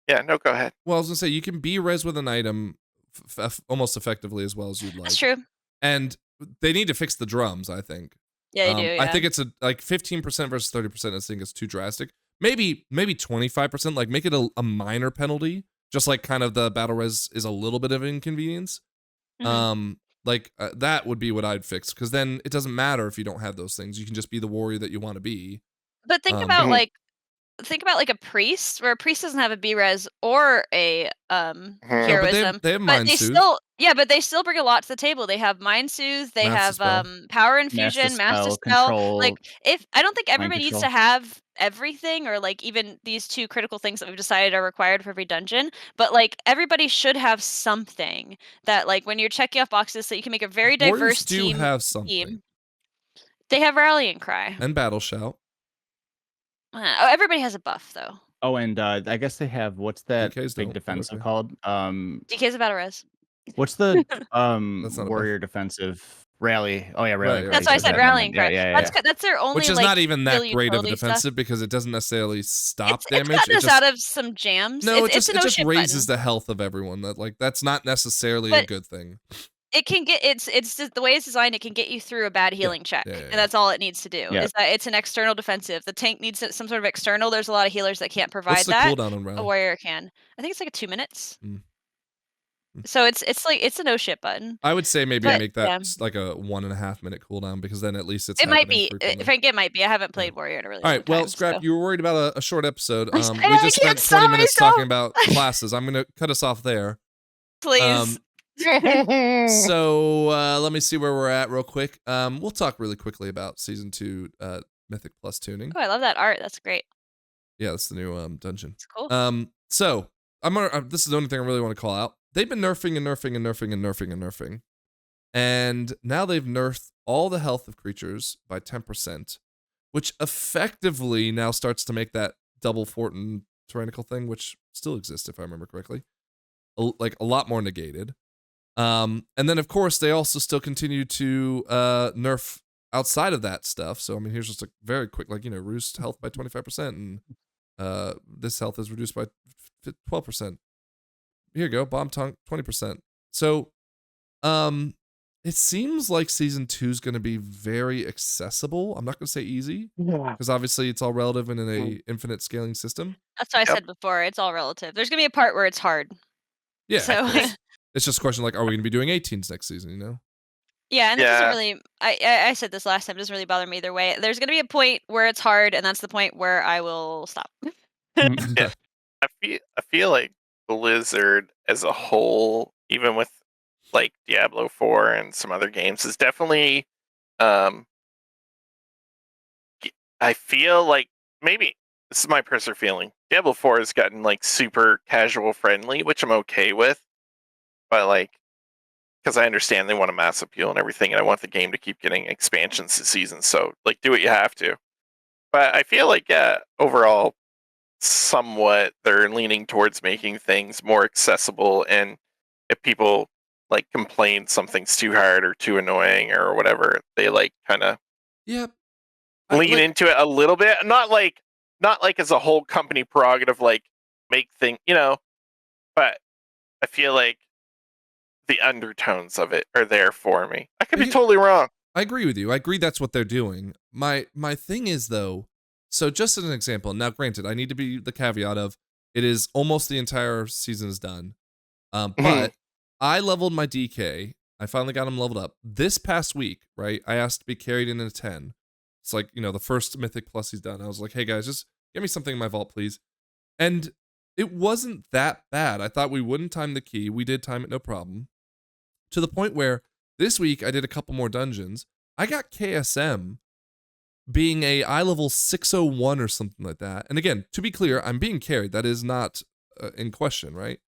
yeah, no, go ahead. well, I was gonna say you can be res with an item almost effectively as well as you'd like. That's true. And they need to fix the drums, I think. Yeah, they do. Yeah. I think it's like 15% versus 30%. I think it's too drastic. Maybe 25%. Like make it a minor penalty, just like kind of the battle res is a little bit of an inconvenience. Mhm. That would be what I'd fix because then it doesn't matter if you don't have those things. You can just be the warrior that you want to be. But think about Mhm. like a priest, where a priest doesn't have a B-res or a Mhm. No, but heroism, they have but mind they soothe. still but they still bring a lot to the table. They have mind soothe, they Master have spell. power Master infusion, master spell, spell. control, Like if I don't think mind everybody needs to control. have everything or like even these two critical things that we've decided are required for every dungeon, but like everybody should have something that like when you're checking off boxes so you can make a very Warriors diverse do have something. team. They have rallying cry. And battle shout. Oh, everybody has a buff though. Oh, and I guess they have what's that DKs big don't, but defensive okay. called? DK's a battle res. What's the That's not a buff. warrior defensive rally? Oh yeah, rallying Right, cry. That's why I you said never mind. rallying cry. Yeah. That's their only Which is like not even that real great of a utility stuff. defensive because it doesn't necessarily stop It's damage. gotten It us just, out of some jams. no, it's it an just ship raises button. the health of everyone. That's not necessarily a But good thing. it can get it's just the way it's designed. It can get you through a bad healing check, yeah. and that's all it needs to do. Yeah. Is that it's an external defensive. The tank needs some sort of external. There's a lot of healers that can't provide What's the that. cooldown on A rally? warrior can. I think it's like 2 minutes. Mm. So it's like it's a no shit button. I would say maybe But, make that yeah. like a 1.5 minute cooldown because then at least it's It might happening be. frequently. Frank, it might be. I haven't played warrior in a really All long right, well, time. Scrap, so. you were worried about a short episode. I We can't just spent 20 stop minutes myself. talking about classes. I'm going to cut us off there. Please. So let me see where we're at real quick. We'll talk really quickly about Season 2 Mythic Plus tuning. Oh, I love that art. That's great. Yeah, that's the new dungeon. It's cool. So I'm gonna. This is the only thing I really want to call out. They've been nerfing and nerfing and nerfing and nerfing and nerfing, and now they've nerfed all the health of creatures by 10%, which effectively now starts to make that double Fortin tyrannical thing, which still exists if I remember correctly, like a lot more negated. And then of course they also still continue to nerf outside of that stuff. So I mean, here's just a very quick, like, reduced health by 25%, and this health is reduced by 12%. Here you go, bomb tongue 20%. So it seems like season 2 is going to be very accessible. I'm not going to say easy because obviously it's all relative in an infinite scaling system. That's what I said before. It's all relative. There's gonna be a part where it's hard. Yeah, So it's just a question like, are we going to be doing 18s next season? yeah, and it doesn't Yeah. really. I said this last time. It doesn't really bother me either way. There's gonna be a point where it's hard, and that's the point where I will stop. Yeah. I feel like Blizzard as a whole, even with like Diablo 4 and some other games, is definitely I feel like maybe this is my personal feeling. Diablo 4 has gotten like super casual friendly, which I'm okay with. But like, because I understand they want a mass appeal and everything, and I want the game to keep getting expansions this season. So like, do what you have to. But I feel like overall, somewhat they're leaning towards making things more accessible, and if people like complain something's too hard or too annoying or whatever, they like kind of lean into it a little bit. Not like as a whole company prerogative, like make thing, but I feel like the undertones of it are there for me. I could be totally wrong. I agree with you. I agree that's what they're doing. My thing is though, so just as an example, now granted, I need to be the caveat of it is almost the entire season is done. But I leveled my DK. I finally got him leveled up this past week, right? I asked to be carried in a 10. It's like, you know, the first Mythic Plus he's done. I was like, hey guys, just get me something in my vault, please. And it wasn't that bad. I thought we wouldn't time the key. We did time it, no problem. To the point where this week I did a couple more dungeons. I got KSM being a eye level 601 or something like that. And again, to be clear, I'm being carried. That is not in question, right?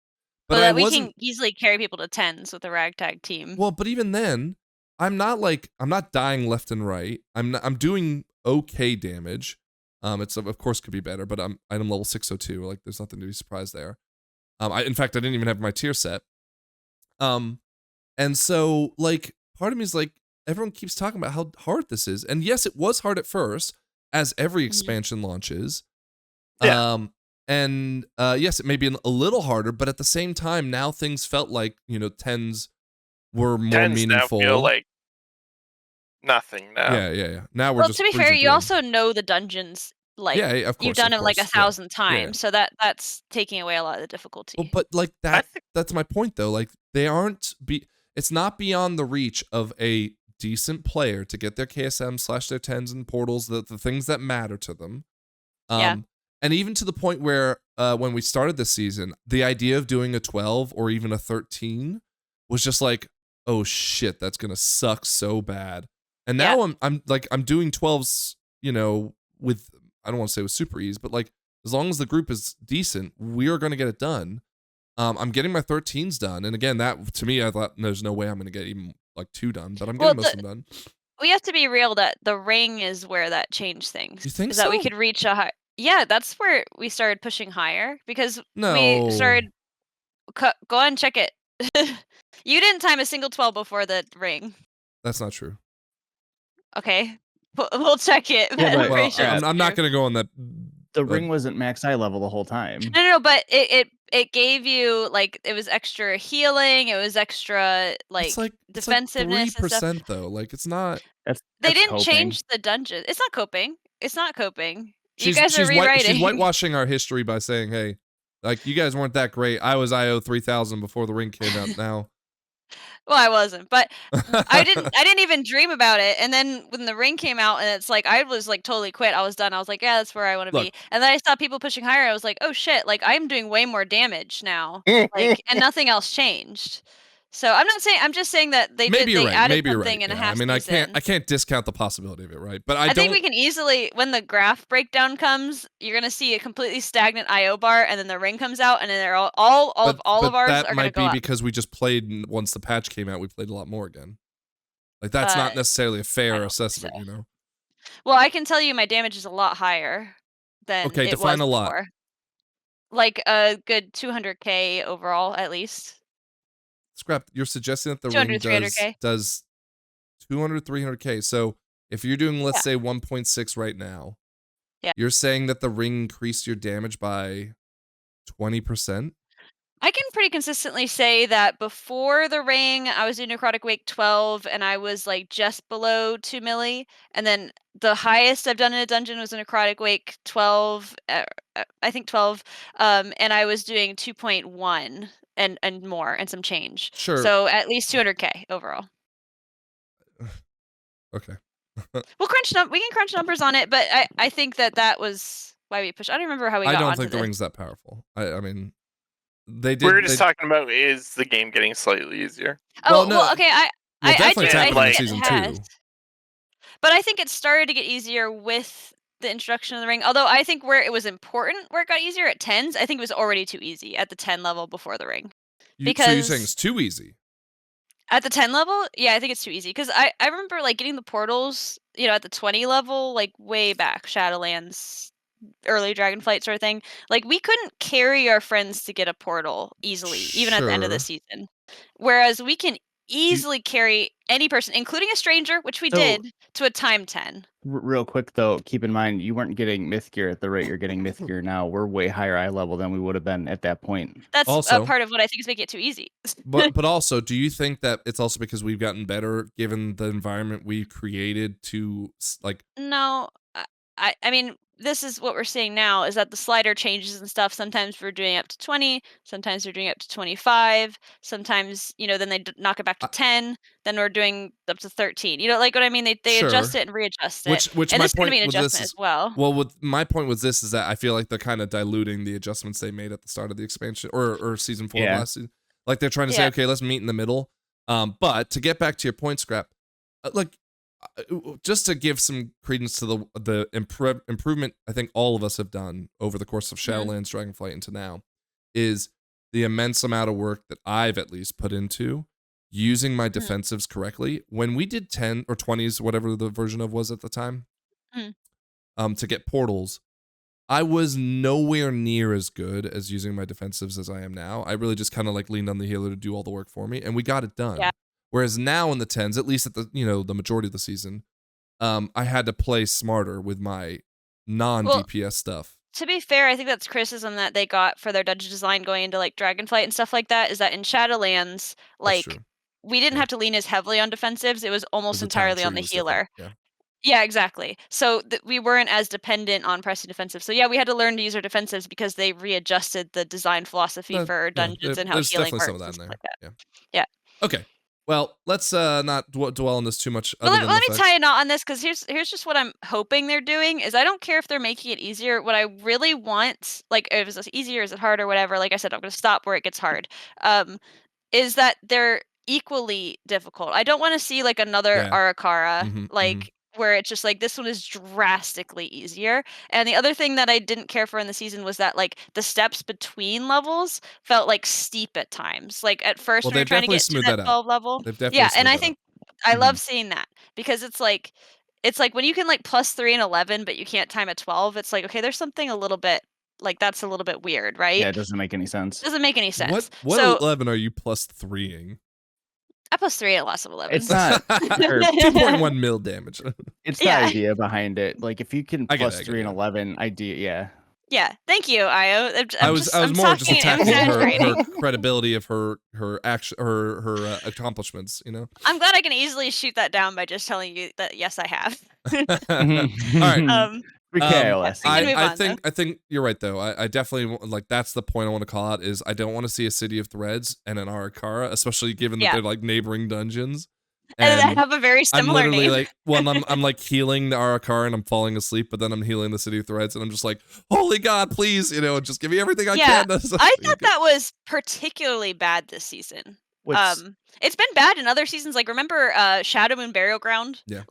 But well, we can easily carry people to 10s with a ragtag team. Well, but even then, I'm not dying left and right. I'm doing okay damage. It's of course could be better, but I'm item level 602. Like there's nothing to be surprised there. In fact, I didn't even have my tier set. And so like part of me is like, everyone keeps talking about how hard this is. And yes, it was hard at first, as every expansion launches. Yeah. And yes, it may be a little harder, but at the same time, now things felt like, you know, 10s were more meaningful. Now feel like nothing now. Yeah. Now we're just. To be fair, you also know the dungeons. Like, yeah, of course, you've done it like 1,000 times, so that's taking away a lot of the difficulty. Well, but like that's my point though. Like they aren't it's not beyond the reach of a decent player to get their KSM / their 10s and portals, the things that matter to them. And even to the point where when we started this season, the idea of doing a 12 or even a 13 was just like, oh shit, that's gonna suck so bad. And now I'm doing 12s, you know, with, I don't want to say with super ease, but like as long as the group is decent, we are gonna get it done. I'm getting my 13s done, and again, that to me, I thought there's no way I'm gonna get even like 2 done, but I'm getting most of them done. We have to be real that the ring is where that changed things. You think is so? that we could reach a high. Yeah, that's where we started pushing higher because No. we started. Go on and check it. You didn't time a single 12 before the ring. That's not true. Okay, we'll check it. Yeah, well, I'm not gonna go on that. The ring wasn't max eye level the whole time. No, but it gave you like it was extra healing. It was extra like defensiveness. It's like 3% though. Like it's not. They didn't change the dungeon. It's not coping. It's not coping. You guys are rewriting. She's whitewashing our history by saying, "Hey, like you guys weren't that great. I was IO 3000 before the ring came out." Now. Well, I wasn't, but I didn't even dream about it. And then when the ring came out, and it's like I was like totally quit. I was done. I was like, yeah, that's where I want to be. And then I saw people pushing higher. I was like, oh shit! Like I'm doing way more damage now. Like, and nothing else changed. So I'm not saying. I'm just saying that they added something in a half season. I can't discount the possibility of it, right? But I think we can easily, when the graph breakdown comes, you're gonna see a completely stagnant IO bar, and then the ring comes out, and then they're all of ours are gonna go up. That might be because we just played once the patch came out. We played a lot more again. Like that's not necessarily a fair assessment, you know. Well, I can tell you my damage is a lot higher than it was define a lot. before. Like a good 200k overall, at least. Scrap, you're suggesting that the ring does 200, 300k. So if you're doing, let's say 1.6 right now, you're saying that the ring increased your damage by 20%? I can pretty consistently say that before the ring, I was doing Necrotic Wake 12, and I was like just below 2 milli. And then the highest I've done in a dungeon was a Necrotic Wake 12, I think 12, and I was doing 2.1 and more and some change. Sure. So at least 200k overall. Okay. We can crunch numbers on it, but I think that was why we pushed. I don't remember how we got onto I don't think this. the ring's that powerful. I mean, they did. We were just talking about is the game getting slightly easier? Oh, well, okay. I definitely happened in season 2. But I think it started to get easier with the introduction of the ring. Although I think where it was important, where it got easier at 10s, I think it was already too easy at the 10 level before the ring. So you're saying it's too easy? At the 10 level, yeah, I think it's too easy. Because I remember like getting the portals, you know, at the 20 level, like way back, Shadowlands, early Dragonflight sort of thing. Like we couldn't carry our friends to get a portal easily, even at the end of the season. Whereas we can easily carry any person, including a stranger, which we did, to a time 10. Real quick though, keep in mind you weren't getting myth gear at the rate you're getting myth gear now. We're way higher eye level than we would have been at that point. That's also a part of what I think is making it too easy. but also, do you think that it's also because we've gotten better given the environment we created to like? No, I mean this is what we're seeing now is that the slider changes and stuff. Sometimes we're doing up to 20, sometimes we're doing up to 25, sometimes, then they knock it back to 10, then we're doing up to 13. You know, like what I mean? They adjust it and readjust it. Which And my this is going to point be an with this adjustment is, as well. well, with my point with this is that I feel like they're kind of diluting the adjustments they made at the start of the expansion or season 4 of last season. Like they're trying to say, okay, let's meet in the middle. But to get back to your point, Scrap, just to give some credence to the improvement I think all of us have done over the course of Shadowlands, Dragonflight into now, is the immense amount of work that I've at least put into using my defensives correctly. When we did 10 or 20s, whatever the version of was at the time, to get portals, I was nowhere near as good as using my defensives as I am now. I really just kind of like leaned on the healer to do all the work for me, and we got it done. Yeah. Whereas now in the 10s, at least at the the majority of the season, I had to play smarter with my non-DPS stuff. To be fair, I think that's criticism that they got for their dungeon design going into like Dragonflight and stuff like that, is that in Shadowlands, like we didn't have to lean as heavily on defensives. It was almost entirely on the healer. Yeah, exactly. So we weren't as dependent on pressing defensive. So yeah, we had to learn to use our defensives because they readjusted the design philosophy for dungeons and how there's healing definitely works. some of that in there. Like that. Yeah. Okay. Well, let's not dwell on this too much. Well, let me tie a knot on this, because here's just what I'm hoping they're doing is I don't care if they're making it easier. What I really want, like if it's easier, is it harder, whatever. Like I said, I'm going to stop where it gets hard. Is that they're equally difficult. I don't want to see like another Arakara, where it's just like this one is drastically easier. And the other thing that I didn't care for in the season was that like the steps between levels felt like steep at times. Like at first when you're trying to get to that 12 level. And I think I love seeing that, because it's like when you can like +3 and 11 but you can't time at 12, it's like, okay, there's something a little bit like that's a little bit weird, right? Yeah, it doesn't make any sense. Doesn't make any sense. What 11 are you +3ing? I +3 at loss of 11. It's not 2.1 mil damage. It's the idea behind it. Like if you can +3 and 11, Yeah, thank you, Io. I was more just attacking her credibility of her action, her accomplishments. I'm glad I can easily shoot that down by just telling you that yes, I have. All right. I think you're right though. I definitely like that's the point I want to call out is I don't want to see a City of Threads and an Arakara, especially given that they're like neighboring dungeons. And I have a very similar I'm literally name. like, well, I'm like healing the Arakara and I'm falling asleep, but then I'm healing the City of Threads and I'm just like, holy God, please, just give me everything I can. I thought that was particularly bad this season. It's been bad in other seasons. Like remember Shadow Moon Burial Ground? Yeah.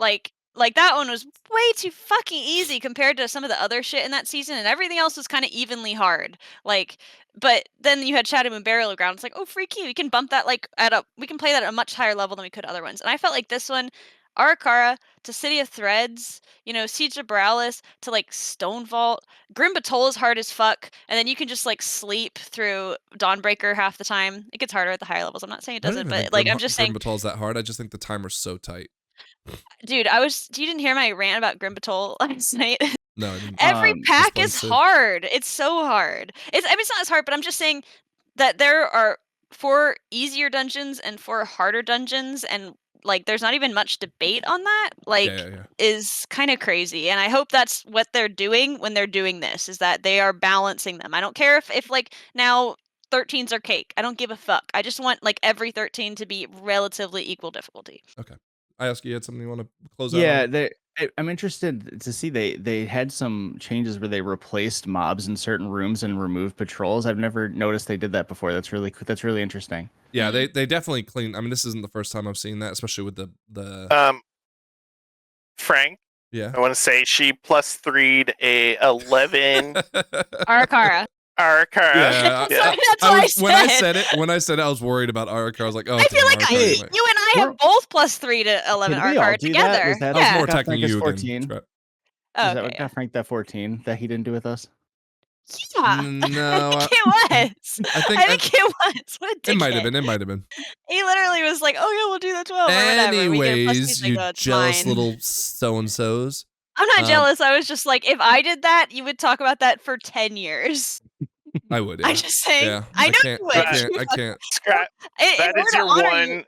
Like that one was way too fucking easy compared to some of the other shit in that season, and everything else was kind of evenly hard. But then you had Shadow Moon Burial Ground. It's like, oh, freaky, we can bump that we can play that at a much higher level than we could other ones. And I felt like this one, Arakara to City of Threads, Siege of Borealis to like Stone Vault, Grim Batol is hard as fuck, and then you can just like sleep through Dawnbreaker half the time. It gets harder at the higher levels. I'm not saying it doesn't, but like I'm just saying Grim Batol is that hard. I just think the timer's so tight. Dude, you didn't hear my rant about Grim Batol last night? No, I didn't. Every pack is hard. It's so hard. It's not as hard, but I'm just saying that there are 4 easier dungeons and 4 harder dungeons, and like there's not even much debate on that. Is kind of crazy. And I hope that's what they're doing when they're doing this, is that they are balancing them. I don't care if like now 13s are cake. I don't give a fuck. I just want like every 13 to be relatively equal difficulty. Okay. I ask you had something you want to close out on? Yeah, I'm interested to see they had some changes where they replaced mobs in certain rooms and removed patrols. I've never noticed they did that before. That's really interesting. Yeah, they definitely clean. I mean, this isn't the first time I've seen that, especially with the Frank. Yeah. I want to say she +3'd a 11 Arakara. Yeah, that's what I said. When I said it, I was worried about Arakara. I was like, oh, I feel like you and I have both +3 to 11 Arakara together. That was more attacking you 14. than Is that what got Frank that 14 that he didn't do with us? Yeah. No, I think it was. I think it was. What a it might have been. He literally was like, "Oh yeah, we'll do the 12 or whatever." Anyways, you jealous little so-and-sos. I'm not jealous. I was just like, if I did that, you would talk about that for 10 years. I would. Yeah. I'm just saying. Yeah. I know you would. I can't. Scrap. That is your one.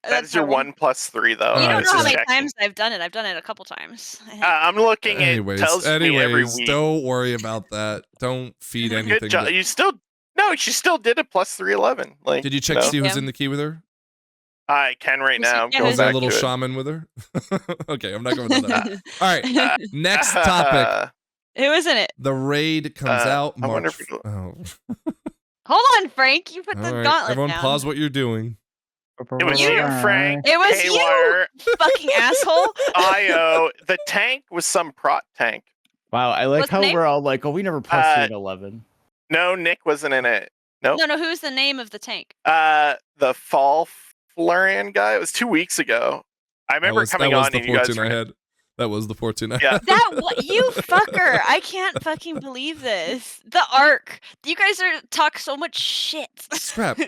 That is your horrible. 1+3 though. You All don't right, know how so- many Checking. times I've done it. I've done it a couple times. I'm looking. Anyways, It tells me every week. don't worry about that. Don't feed Good anything. job. You still she still did a +311. Like, Did you check know? to see who's Yeah. in the queue with her? I can right now. I'm Yeah, going Was there a back little to it. shaman with her? Okay, I'm not going to that. All right, next topic. Who is in it? The raid comes out I wonder March. if it'll- Oh. Hold on, Frank. You put All the right, gauntlet everyone, down. pause what you're doing. It was you, Frank. It was you. Haywire, Fucking asshole. Io. The tank was some prot tank. Wow, I like What's the how name? we're all like, oh, we never posted 11. No, Nick wasn't in it. Nope. No, who's the name of the tank? The Fall Florian guy. It was 2 weeks ago. I remember coming that was on the and you guys fortune were. I had. That was the fortune I Yeah. had. That you fucker! I can't fucking believe this. The arc. You guys talk so much shit. Scrap.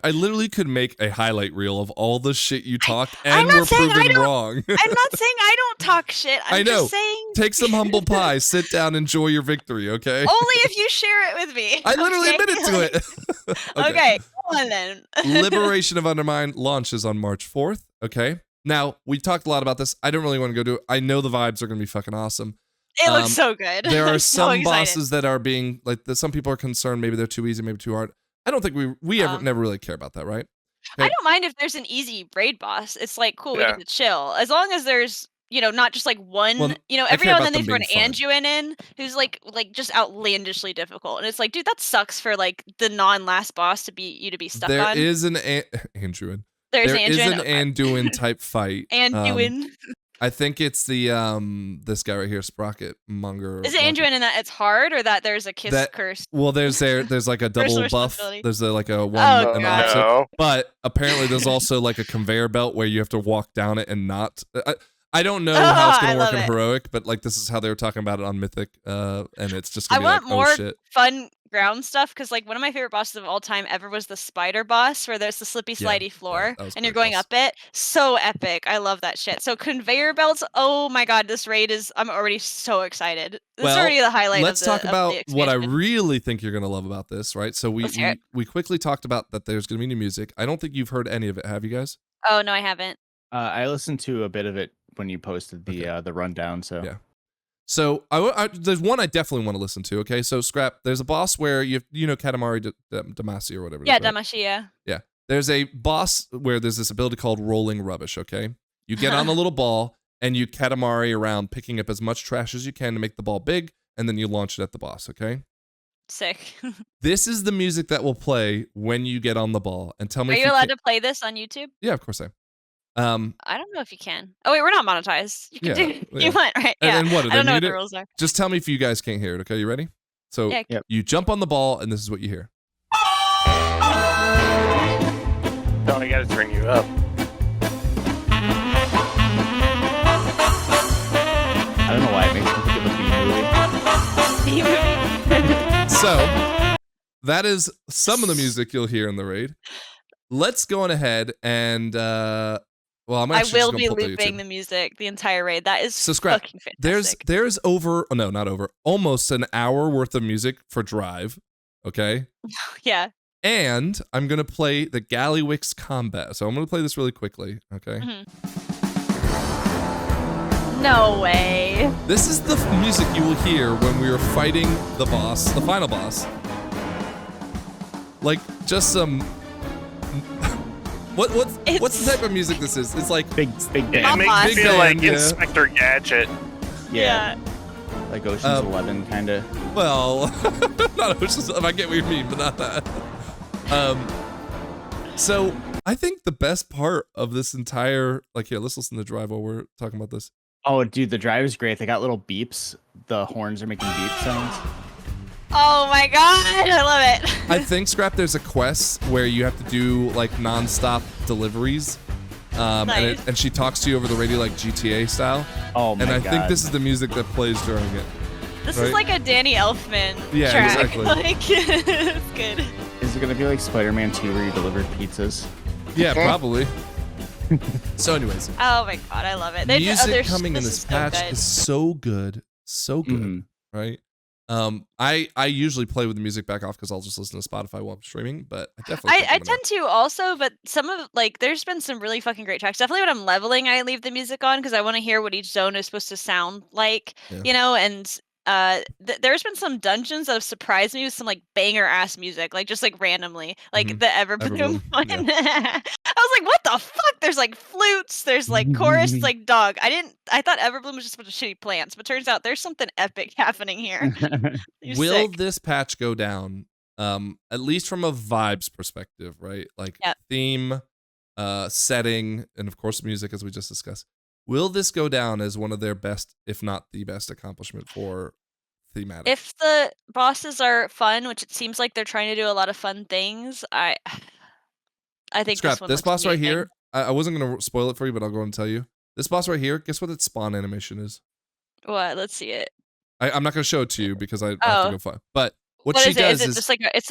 I literally could make a highlight reel of all the shit you talked, I'm and not we're saying I proven don't- wrong. I'm not saying I don't talk shit. I'm I know. just saying Take some humble pie, sit down, enjoy your victory, okay? only if you share it with me. I literally okay? admitted to it. Okay, go on then. Liberation of Undermine launches on March 4th, okay? Now, we talked a lot about this. I don't really want to go do it. I know the vibes are going to be fucking awesome. It looks so good. There are I'm so some excited. bosses that are being, like, some people are concerned maybe they're too easy, maybe too hard. I don't think we ever never really care about that, right? I don't mind if there's an easy raid boss. It's like, cool, we Yeah. get to chill. As long as there's, not just like one, Well, I every care now about and then they them throw an being fun. Anduin in who's like just outlandishly difficult. And it's like, dude, that sucks for like the non-last boss to be stuck There on. is an Anduin. There's There is Anduin. an Okay. Anduin type fight. Anduin. I think it's the this guy right here, Sprocket Monger. Is it Anduin in that it's hard or that there's a kiss That- curse? Well, there's like a double buff. responsibility. There's like a one Oh, and God. opposite. No. But apparently there's also like a conveyor belt where you have to walk down it and not. I don't know Oh, how it's I gonna work love in it. heroic, but like this is how they were talking about it on Mythic, and it's just I gonna be want like, more oh shit. fun ground stuff because like one of my favorite bosses of all time ever was the spider boss where there's the slippy Yeah, slidey floor that was and you're great going boss. up it. So epic. I love that shit. So conveyor belts, oh my god, this raid is I'm already so excited. This is Well, already the highlight Let's of the talk about of the what I expansion. really think you're gonna love about this, right? So Let's hear it. we quickly talked about that there's gonna be new music. I don't think you've heard any of it, have you guys? Oh no, I haven't. I listened to a bit of it when you posted the rundown. So Yeah. So there's one I definitely want to listen to. Okay, so Scrap. There's a boss where you know Katamari Damacy or whatever. it Yeah, is, right? Damashia. There's a boss where there's this ability called rolling rubbish. Okay, you get on a little ball and you Katamari around, picking up as much trash as you can to make the ball big, and then you launch it at the boss. Okay. Sick. This is the music that will play when you get on the ball. And tell me Are if you allowed can- to play this on YouTube? Yeah, of course I am. I don't know if you can. Oh wait, we're not monetized. You can Yeah, do yeah. you want, right? And, Yeah. and what? Do I don't they know what mute the it? rules are. Just tell me if you guys can't hear it. Okay, you ready? So Yeah. Yep. you jump on the ball, and this is what you hear. No, I gotta turn you up. I don't know why it makes me think of a B movie. So that is some of the music you'll hear in the raid. Let's go on ahead and I'm I actually will just be gonna pull looping YouTube. the music the entire raid. That is So Scrap, fucking fantastic. There's almost an hour worth of music for Drive. Okay. Yeah. And I'm gonna play the Gallywix combat. So I'm gonna play this really quickly. Okay. Mhm. No way. This is the music you will hear when we are fighting the boss, the final boss. Like just some. What's the type of music this is? It's like Big Yeah, it bang. makes me Big feel like band, yeah. Inspector Gadget. Yeah, like Ocean's 11 kind of. well, not Ocean's. I get what you mean, but not that. So I think the best part of this entire here, let's listen to Drive while we're talking about this. Oh, dude, the drive is great. They got little beeps. The horns are making beep sounds. Oh my god, I love it. I think Scrap, there's a quest where you have to do like non-stop deliveries. Nice. And she talks to you over the radio like GTA style. Oh my And I god. think this is the music that plays during it. This right? is like a Danny Elfman Yeah, track. exactly. Like, it's good. Is it gonna be like Spider-Man 2 where you deliver pizzas? Yeah, probably. So anyways, Oh my god, I love it. music their coming in this this is so patch good. is so good. So good, Mhm. right? I usually play with the music back off because I'll just listen to Spotify while I'm streaming, but I definitely think I I'm gonna- tend to also, but some of like there's been some really fucking great tracks. Definitely when I'm leveling, I leave the music on because I want to hear what each zone is supposed to sound like, Yeah. you know. And there's been some dungeons that have surprised me with some like banger ass music, like just like randomly, like Mhm. the Everbloom Everbloom, one. yeah. I was like, what the fuck? There's like flutes, there's like chorus, it's like dog. I thought Everbloom was just a bunch of shitty plants, but turns out there's something epic happening here. You're Will sick. this patch go down? At least from a vibes perspective, right? Like Yep. theme, setting, and of course music, as we just discussed. Will this go down as one of their best, if not the best, accomplishment for thematic? If the bosses are fun, which it seems like they're trying to do a lot of fun things, I think Scrap this one this looks boss right amazing. here. I wasn't gonna spoil it for you, but I'll go and tell you. This boss right here. Guess what its spawn animation is? What? Let's see it. I'm not gonna show it to you because I have to Oh. go find. But what What she is it? does Is it just like it's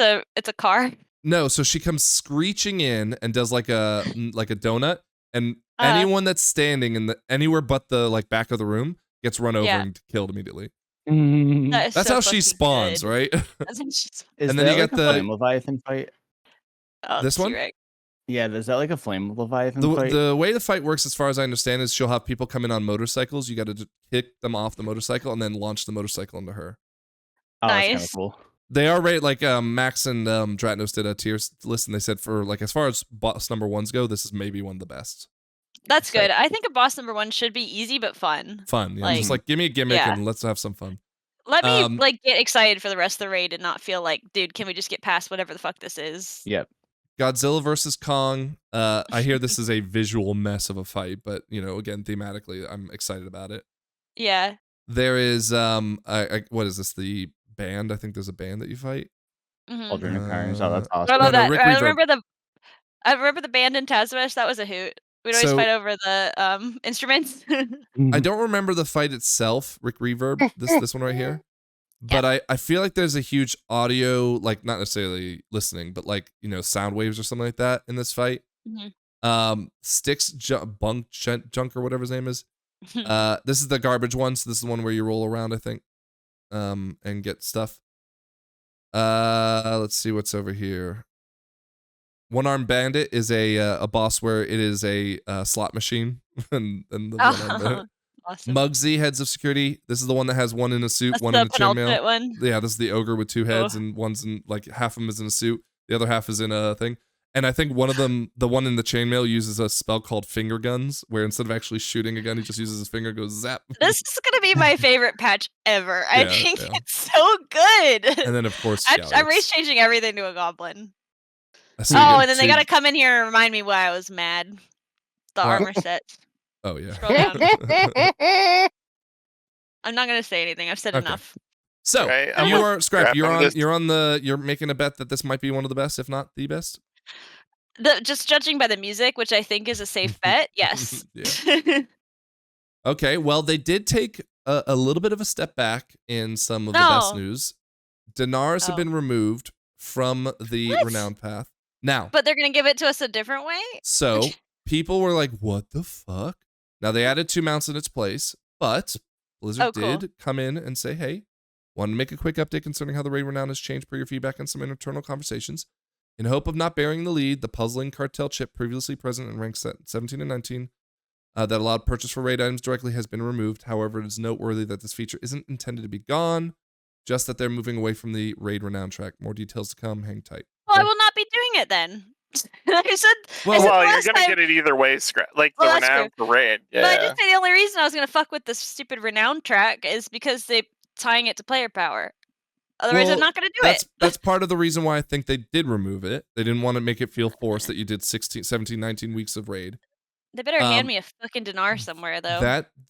a car? no. So she comes screeching in and does like a donut, and anyone that's standing in the anywhere but the like back of the room gets run over Yeah. and killed immediately. That is That's so how she fucking spawns, good. right? That's how she spawns. Is And then that you like got a the- flame Leviathan fight? Oh, This one? T-Rex. Yeah, is that like a flame Leviathan fight? The way the fight works, as far as I understand, is she'll have people come in on motorcycles. You got to kick them off the motorcycle and then launch the motorcycle into her. Oh, that's kind Nice. of cool. They are right. Like Max and Dratnos did a tiers list, and they said for like as far as boss number ones go, this is maybe one of the best. That's Sick. good. I think a boss number 1 should be easy but fun. Fun, yeah. Like- Just like give me a gimmick Yeah. and let's have some fun. Let me like get excited for the rest of the raid and not feel like, dude, can we just get past whatever the fuck this is? Yep. Godzilla versus Kong. I hear this is a visual mess of a fight, but you know, again, thematically, I'm excited about it. Yeah. There is what is this? The band? I think there's a band that you fight. Mhm. Cauldron of Carnage. Oh, that's I awesome. love no, that. Rick I Reverb. remember the band in Tazvesh. That was a hoot. We'd always So- fight over the instruments. I don't remember the fight itself, Rick Reverb, this one right here. But I feel like there's a huge audio, like not necessarily listening, but like, you know, sound waves or something like that in this fight. Mhm. Sticks Junk or whatever his name is. This is the garbage one, so this is the one where you roll around, I think. And get stuff. Let's see what's over here. One-Armed Bandit is a boss where it is a slot machine. and the One-Armed Bandit. Awesome. Muggsy, Heads of Security. This is the one that has one in a suit, That's one the in a chainmail. penultimate one. Yeah, this is the ogre with 2 heads, Oh. and one's in like half of them is in a suit, the other half is in a thing. And I think one of them, the one in the chainmail, uses a spell called finger guns, where instead of actually shooting a gun, he just uses his finger, goes zap. This is gonna be my favorite patch ever. I Yeah, think yeah. it's so good. And then of course, I'm race changing everything to a goblin. I see Oh, you and then they get gotta come in here and remind me why I was mad. The What? armor sets. Oh yeah. Scroll down. I'm not gonna say anything. I've said Okay. enough. So Right, you I'm are Scrap. Scrap, You're making a bet that this might be one of the best, if not the best. Just judging by the music, which I think is a safe bet, yes. Okay, well, they did take a little bit of a step back in some of the best No. news. Dinars have Oh. been removed from the What? renowned path. Now, But they're gonna give it to us a different way? so people were like, what the fuck? Now, they added 2 mounts in its place, but Blizzard Oh, cool. did come in and say, hey, wanted to make a quick update concerning how the raid renown has changed per your feedback and some internal conversations. In hope of not bearing the lead, the puzzling cartel chip previously present in ranks 17 and 19 that allowed purchase for raid items directly has been removed. However, it is noteworthy that this feature isn't intended to be gone, just that they're moving away from the raid renown track. More details to come. Hang tight. Well, I will not be doing it then. I said Well, Well, you're last gonna time- get it either way, like Well, the that's renowned parade. But I Yeah. just say the only reason I was gonna fuck with this stupid renowned track is because they tying it to player power. Otherwise, Well, I'm not gonna do that's, it. That's part of the reason why I think they did remove it. They didn't want to make it feel forced that you did 16, 17, 19 weeks of raid. They better hand um, me a fucking dinar somewhere, though.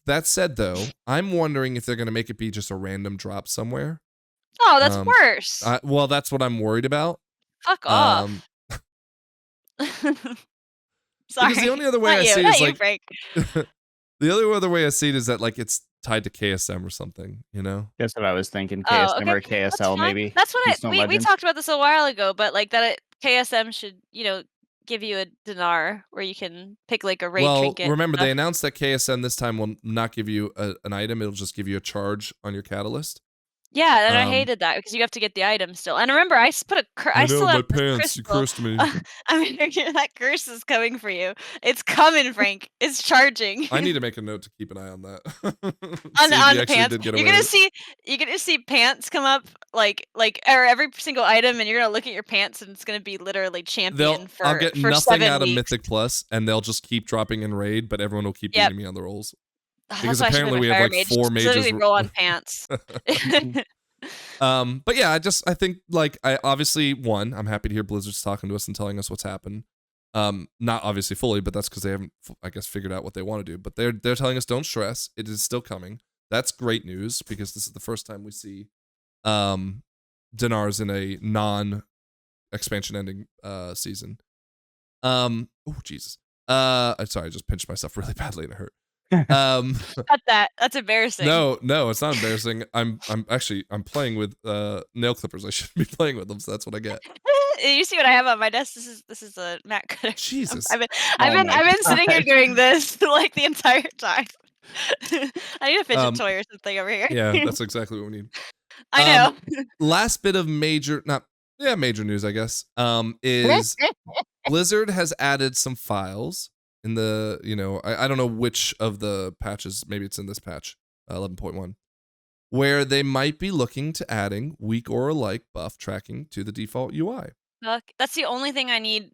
That said, though, I'm wondering if they're going to make it be just a random drop somewhere. Oh, that's um, worse. Well, that's what I'm worried about. Fuck off. Sorry. Because the only other way Not I you, see it not is you, like Frank. the only other way I see it is that like it's tied to KSM or something, you know? That's what I was thinking. Oh, KSM okay. or That's KSL fine. maybe. That's what Keystone we Legends. talked about this a while ago, but like that KSM should, give you a dinar where you can pick like a raid Well, trinket. and remember they stuff. announced that KSM this time will not give you an item; it'll just give you a charge on your catalyst. Yeah, and I Um, hated that because you have to get the item still. And remember, I put a I I know still my have this pants. You crystal. cursed me. I mean, that curse is coming for you. It's coming, Frank. It's charging. I need to make a note to keep an eye on that. on See if he the actually pants. did get You're away gonna with it. see pants come up or every single item, and you're gonna look at your pants, and it's gonna be literally champion I'll for get nothing 7 out of weeks. Mythic Plus, and they'll just keep dropping in raid, but everyone will keep Yep. beating me on the rolls. That's Because why I should apparently play we my have fire like mage. 4 mages. Specifically roll on pants. But yeah, I think like I obviously I'm happy to hear Blizzard's talking to us and telling us what's happened. Not obviously fully, but that's because they haven't, I guess, figured out what they want to do. But they're telling us don't stress. It is still coming. That's great news because this is the first time we see Dinars in a non-expansion ending season. Oh Jesus. I'm sorry, I just pinched myself really badly and it hurt. Cut that. That's embarrassing. No, it's not embarrassing. I'm playing with nail clippers. I shouldn't be playing with them, so that's what I get. You see what I have on my desk? This is a mat cutter. Jesus. I've been sitting here doing this like the entire time. I need a fidget toy or something over here. Yeah, that's exactly what we need. I know. Last bit of major news, I guess, is Blizzard has added some files in the, I don't know which of the patches, maybe it's in this patch, 11.1, where they might be looking to adding weak aura-like buff tracking to the default UI. Fuck. That's the only thing I need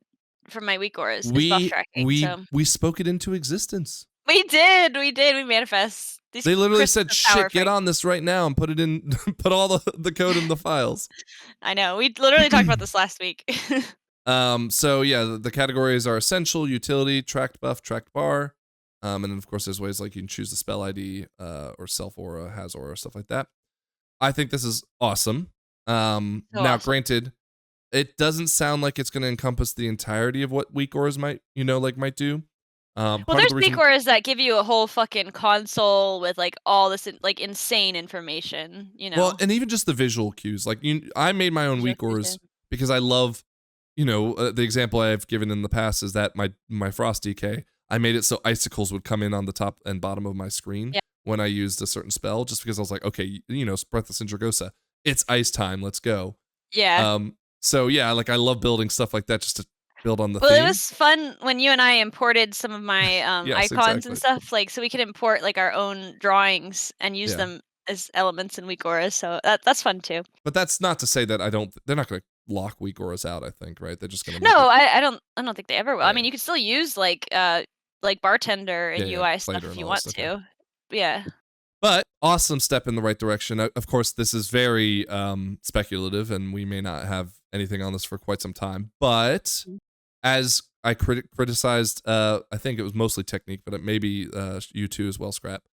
for my weak auras is buff tracking. We spoke it into existence. We did. We manifest. They literally said, "Shit, get on this right now and put it in, put all the code in the files." I know. We literally talked about this last week. So yeah, the categories are essential, utility, tracked buff, tracked bar, and then of course there's ways like you can choose the spell ID, or self aura, has aura, stuff like that. I think this is awesome. Now, granted, it doesn't sound like it's going to encompass the entirety of what weak auras might do. Well, there's weak auras that give you a whole fucking console with like all this like insane information, Well, and even just the visual cues. Like I made my own weak auras because I love, the example I've given in the past is that my Frost DK, I made it so icicles would come in on the top and bottom of my screen when I used a certain spell, just because I was like, okay, Breathless Indragosa, it's ice time, let's go. Yeah. So yeah, like I love building stuff like that just to build on the theme. Well, it was fun when you and I imported some of my Yes, icons exactly. and stuff, like so we could import like our own drawings and use them as elements in weak auras. So that's fun too. But that's not to say that they're not going to lock weak auras out, I think, right? They're just going to I don't think they ever will. I mean, you could still use like bartender and UI stuff if you want to. Yeah. But awesome step in the right direction. Of course, this is very speculative, and we may not have anything on this for quite some time. But as I criticized, I think it was mostly technique, but it may be you too as well, Scrap.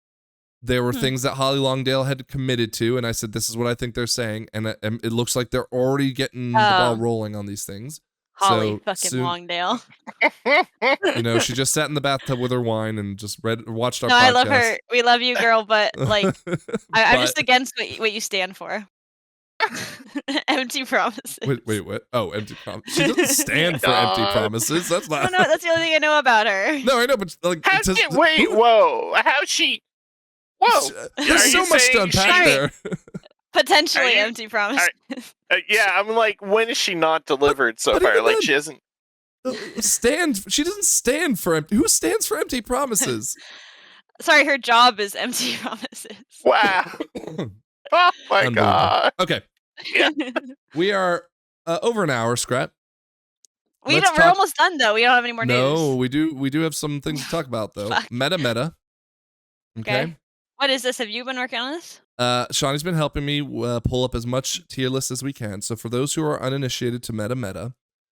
There were things that Holly Longdale had committed to, and I said, this is what I think they're saying. And it looks like they're already getting the ball rolling on these things. Holly Longdale. She just sat in the bathtub with her wine and just watched our podcast. I love her. We love you, girl, but like, I'm just against what you stand for. Empty promises. Wait, what? Oh, empty promises. She doesn't stand for empty promises. That's not. No, that's the only thing I know about her. No, I know, but like, whoa, how's she? Whoa, there's so much to unpack there. Potentially empty promises. Yeah, I'm like, when is she not delivered so far? Like, she hasn't She doesn't stand for empty. Who stands for empty promises? Sorry, her job is empty promises. Wow. Oh my god. Okay. Yeah. We are over an hour, Scrap. We're almost done though. We don't have any more news. No, we do have some things to talk about though. MetaMeta. Okay. What is this? Have you been working on this? Shawnee's been helping me pull up as much tier lists as we can. So for those who are uninitiated to MetaMeta,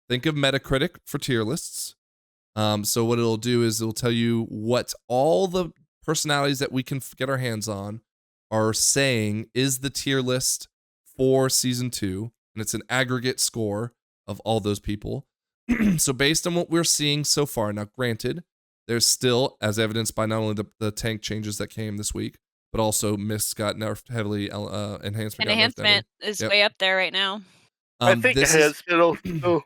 think of Metacritic for tier lists. So what it'll do is it'll tell you what all the personalities that we can get our hands on are saying is the tier list for season 2, and it's an aggregate score of all those people. So based on what we're seeing so far, now granted, there's still, as evidenced by not only the tank changes that came this week, but also Mist got nerfed heavily, enhancement. And enhancement is way up there right now. I think enhancement.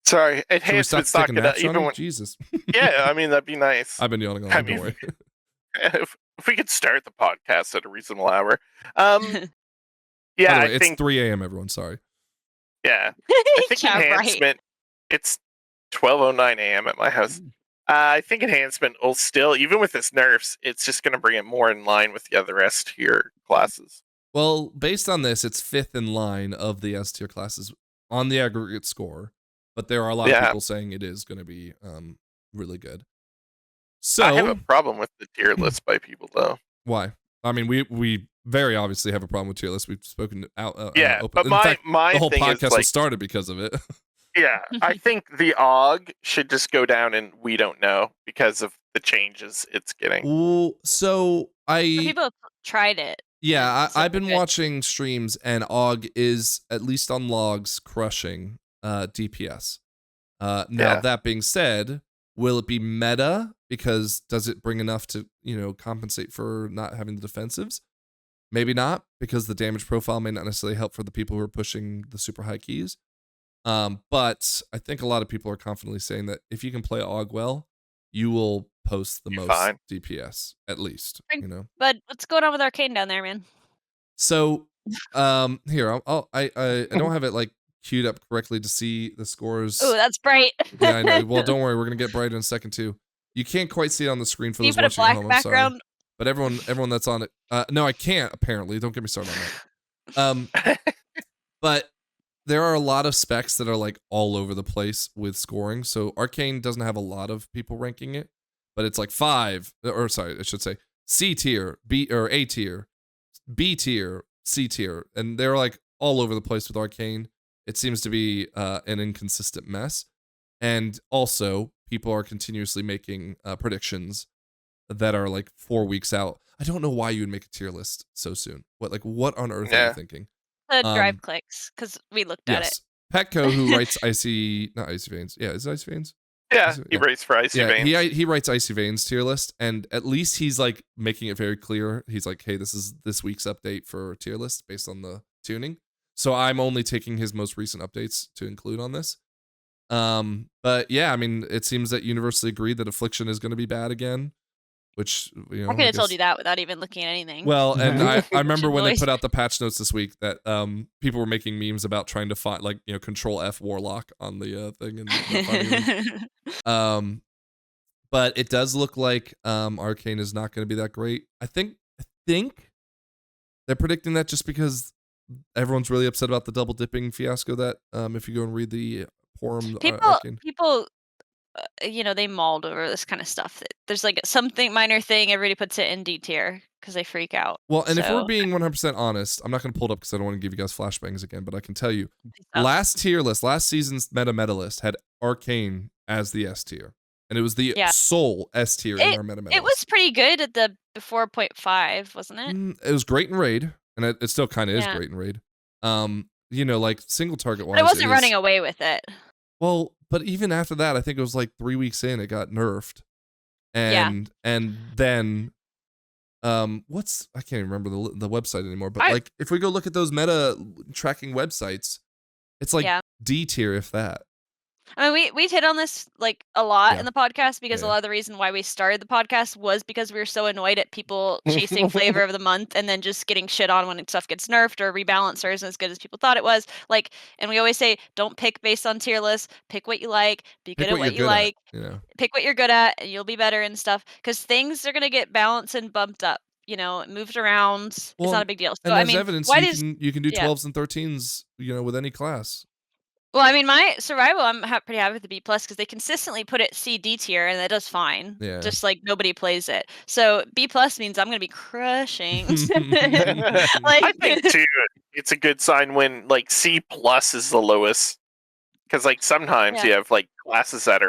Sorry, enhancement's not gonna even when. Jesus. Yeah, I mean that'd be nice. I've been yawning all the way. if we could start the podcast at a reasonable hour. By Yeah, the way, I it's think 3 a.m. Everyone, sorry. yeah. I think Yeah, right. enhancement. It's 12:09 a.m. at my house. I think enhancement will still, even with its nerfs, it's just going to bring it more in line with the other S tier classes. Well, based on this, it's 5th in line of the S tier classes on the aggregate score, but there are a lot of people saying it is going to be really good. So I have a problem with the tier list by people, though. Why? I mean, we very obviously have a problem with tier lists. We've spoken out. Yeah, open. but In fact, my the whole thing podcast is, like, was started because of it. yeah, I think the AUG should just go down, and we don't know because of the changes it's getting. Ooh, so People have tried it. yeah, and so I've been good. watching streams, and AUG is at least on logs crushing DPS. Now Yeah. that being said, will it be meta? Because does it bring enough to compensate for not having the defensives? Maybe not, because the damage profile may not necessarily help for the people who are pushing the super high keys. But I think a lot of people are confidently saying that if you can play AUG well, you will post the You're most fine. DPS, at least. But what's going on with Arcane down there, man? So, here I don't have it like queued up correctly to see the scores. Oh, that's bright. Yeah, I know. Well, don't worry, we're gonna get bright in a second too. You can't quite see it on the screen for Can you those put a watching at black home. I'm sorry. background? But everyone that's on it, no, I can't. Apparently, don't get me started on that. But there are a lot of specs that are like all over the place with scoring. So Arcane doesn't have a lot of people ranking it, but it's like 5, or sorry, I should say C tier, B or A tier, B tier, C tier, and they're like all over the place with Arcane. It seems to be an inconsistent mess, and also people are continuously making predictions that are like 4 weeks out. I don't know why you would make a tier list so soon. What on earth are you thinking? Drive clicks, because we looked at it. Yes. Petco, who writes not Icy Veins. Yeah, is it Icy Veins? Yeah, he writes for Icy Veins. Yeah, he writes Icy Veins tier list, and at least he's like making it very clear. He's like, hey, this is this week's update for tier list based on the tuning. So I'm only taking his most recent updates to include on this. But yeah, I mean, it seems that universally agreed that Affliction is going to be bad again, which I could have told you that without even looking at anything. Well, and I remember when they put out the patch notes this week that people were making memes about trying to find Control F Warlock on the thing and not finding him. But it does look like Arcane is not going to be that great. I think they're predicting that just because everyone's really upset about the double dipping fiasco that if you go and read the forum, people they mauled over this kind of stuff. There's like something minor thing, everybody puts it in D tier because they freak out. Well, and if we're being 100% honest, I'm not going to pull it up because I don't want to give you guys flashbangs again, but I can tell you, last season's MetaMeta list had Arcane as the S tier, and it was the sole S tier in our MetaMeta. It was pretty good at the before 0.5, wasn't it? It was great in raid, and it still kind of is great in raid. Like single target wise, but it wasn't running away with it. Well, but even after that, I think it was like 3 weeks in, it got nerfed, and then I can't even remember the website anymore. But like, if we go look at those meta tracking websites, it's like D tier, if that. I mean, we hit on this like a lot in the podcast because a lot of the reason why we started the podcast was because we were so annoyed at people chasing flavor of the month and then just getting shit on when stuff gets nerfed or rebalanced or isn't as good as people thought it was. Like, and we always say, don't pick based on tier lists. Pick what you like. Be good at what you like. Pick what you're good at, and you'll be better and stuff. Because things are gonna get balanced and bumped up. Moved around. It's not a big deal. So and I as mean, evidence, you can do 12s and 13s, with any class. Well, I mean, my survival, I'm pretty happy with the B+ because they consistently put it C, D tier, and that does fine. Yeah. Just like nobody plays it. So B+ means I'm gonna be crushing. I think too, it's a good sign when like C+ is the lowest, because like sometimes you have like classes that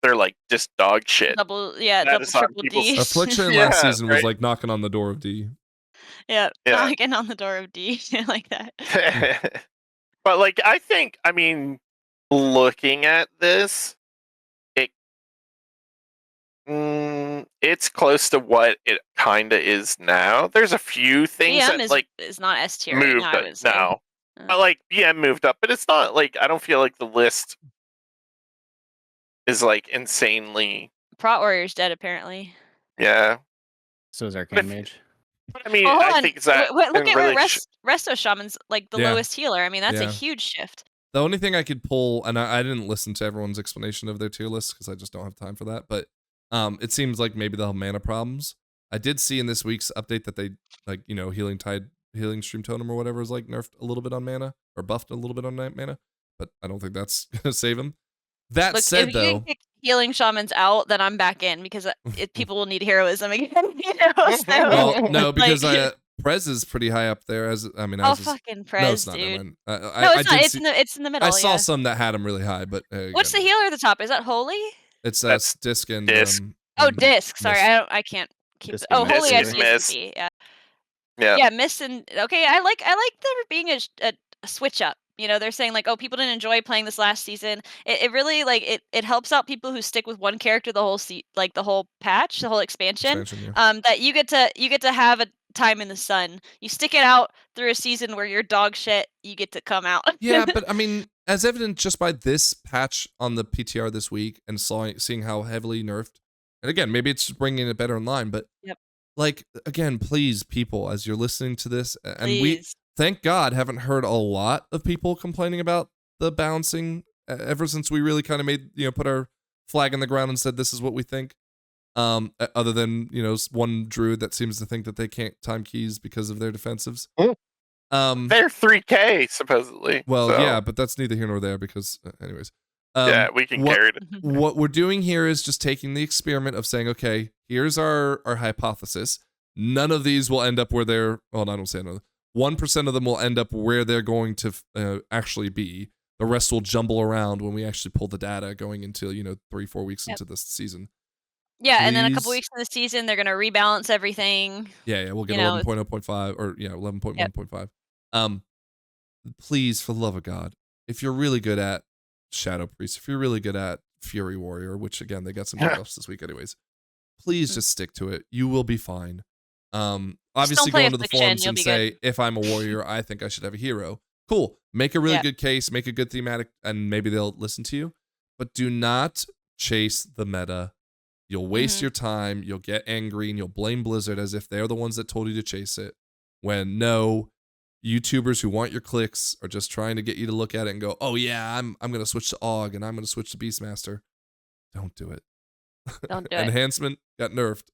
they're like just dog shit. Double, triple D. Affliction last season was like knocking on the door of D. Yeah, knocking on the door of D, like that. But like, I mean, looking at this, it's close to what it kind of is now. There's a few things that is not S tier moved now. But like BM moved up, but it's not like, I don't feel like the list is like insanely. Prot Warrior's dead apparently. Yeah. So is But Arcane if- Mage. But I mean, Well, hold I on. think that Look in at where relation- Resto Shaman's like the Yeah. lowest healer. I mean, that's a Yeah. huge shift. The only thing I could pull, and I didn't listen to everyone's explanation of their tier list because I just don't have time for that, but it seems like maybe they'll have mana problems. I did see in this week's update that they, like, you know, Healing Stream Totem or whatever is like nerfed a little bit on mana, or buffed a little bit on mana, but I don't think that's going to save him. That Look, said, if you though, kick healing shamans out, then I'm back in because people will need heroism again. You know, so, well, no, because like, Prez is pretty high up there. As I mean, oh as is, fucking no, Prez, it's not. dude. Never mind. No, I it's not. did see, It's in the middle. I saw Yeah. some that had him really high, but What's the again, healer at the top? Is that holy? It's That's Disc and Disc. Oh, and disc. Sorry, Mist. I can't keep. Disc Oh, and holy. I Mist. see. Mist. Yeah. Yeah. Yeah, Mist and okay. I like there being a switch up. You know, they're saying like, oh, people didn't enjoy playing this last season. It really like it helps out people who stick with one character the whole like the whole patch, the whole expansion. Yeah. That you get to have a time in the sun. You stick it out through a season where you're dog shit. You get to come out. Yeah, but I mean, as evident just by this patch on the PTR this week and seeing how heavily nerfed, and again, maybe it's just bringing it better in line, but Yep. like, again, please, people, as you're listening to this, and we, Please. thank God, haven't heard a lot of people complaining about the bouncing ever since we really kind of made, you know, put our flag in the ground and said this is what we think. Other than, you know, one druid that seems to think that they can't time keys because of their defensives. They're 3K supposedly. Well, so, yeah, but that's neither here nor there because, anyways. yeah, we can carry it. What we're doing here is just taking the experiment of saying, okay, here's our hypothesis. None of these will end up where they're, well, I don't say another. 1% of them will end up where they're going to actually be. The rest will jumble around when we actually pull the data going into, you know, 3-4 weeks into this season. Yeah, and then a couple Please. weeks in the season, they're gonna rebalance everything. Yeah, we'll get You know, 11.0.5 or 11.1.5. Please, for the love of God, if you're really good at Shadow Priest, if you're really good at Fury Warrior, which again they got some buffs this week anyways, please just stick to it. You will be fine. Obviously go play into the Affliction, forums you'll and be say, good. if I'm a warrior, I think I should have a hero. Cool. Make a really Yeah. good case, make a good thematic, and maybe they'll listen to you. But do not chase the meta. You'll waste your time, you'll get angry, and you'll blame Blizzard as if they're the ones that told you to chase it. When no, YouTubers who want your clicks are just trying to get you to look at it and go, oh yeah, I'm gonna switch to AUG and I'm gonna switch to Beastmaster. Don't do it. Don't do it. Enhancement got nerfed.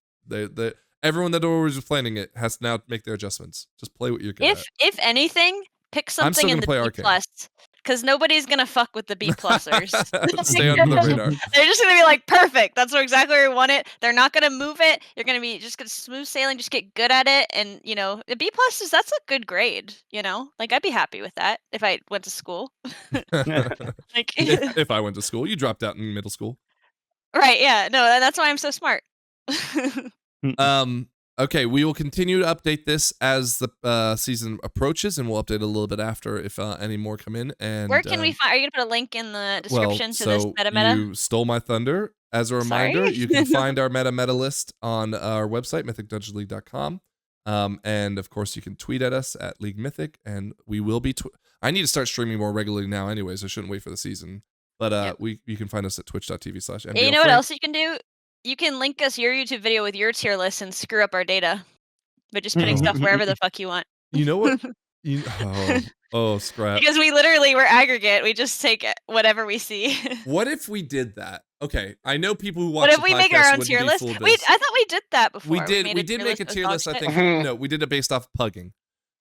Everyone that was playing it has to now make their adjustments. Just play what you're good at. If anything, pick I'm still something in gonna the play B Arcane. plus, because nobody's gonna fuck with the B plusers. Stay under the radar. They're just gonna be like, perfect. That's exactly where we want it. They're not gonna move it. You're gonna be just gonna smooth sailing, just get good at it, and you know, the B pluses. That's a good grade. You know, like I'd be happy with that if I went to school. Like, if I went to school, you dropped out in middle school. right? Yeah. No, that's why I'm so smart. Okay, we will continue to update this as the season approaches, and we'll update a little bit after if any more come in. And Where can we find? Are you gonna put a link in the description to this MetaMeta? You stole my thunder. As a reminder, Sorry? you can find our MetaMeta list on our website, mythicdungeonleague.com. And of course, you can tweet at us at League Mythic, and we will be. I need to start streaming more regularly now, anyways. I shouldn't wait for the season. But you can find us at twitch.tv/MDL. Yeah, you know what else you can do? You can link us your YouTube video with your tier list and screw up our data, but just putting stuff wherever the fuck you want. You know what? Scrap. Because we're aggregate. We just take whatever we see. What if we did that? Okay, I know people who watch. What if the we make podcast our own wouldn't tier be list? fooled Wait, as- I thought we did that before. We did make a of tier dog list. I shit. think no, we did it based off pugging.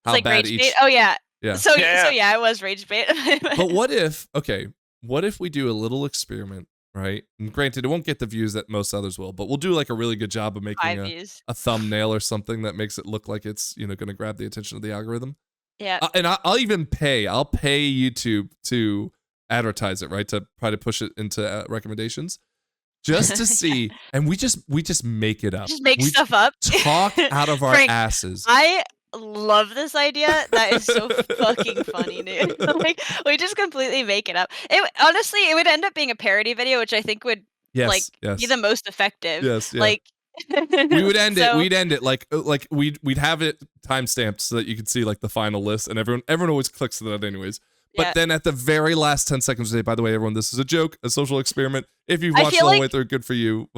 How It's like bad rage each. bait. Oh yeah. Yeah. So Yeah. yeah, it was rage bait. But what if? Okay, what if we do a little experiment, right? And granted, it won't get the views that most others will, but we'll do like a really good job of making 5 a views. thumbnail or something that makes it look like it's going to grab the attention of the algorithm. Yeah. And I'll even pay. I'll pay YouTube to advertise it, right? To try to push it into recommendations, just to see. And we just make it up. Just make We stuff up. Talk out of our Frank, asses. I love this idea. That is so fucking funny, dude. Like we just completely make it up. Honestly, it would end up being a parody video, which I think would Yes. be the most effective. Yes. Yeah. Like we would end it. so- We'd end it like we'd have it timestamped so that you could see like the final list, and everyone always clicks to that anyways. But Yeah. then at the very last 10 seconds, say, by the way, everyone, this is a joke, a social experiment. If you've I watched the feel whole like- way through, good for you.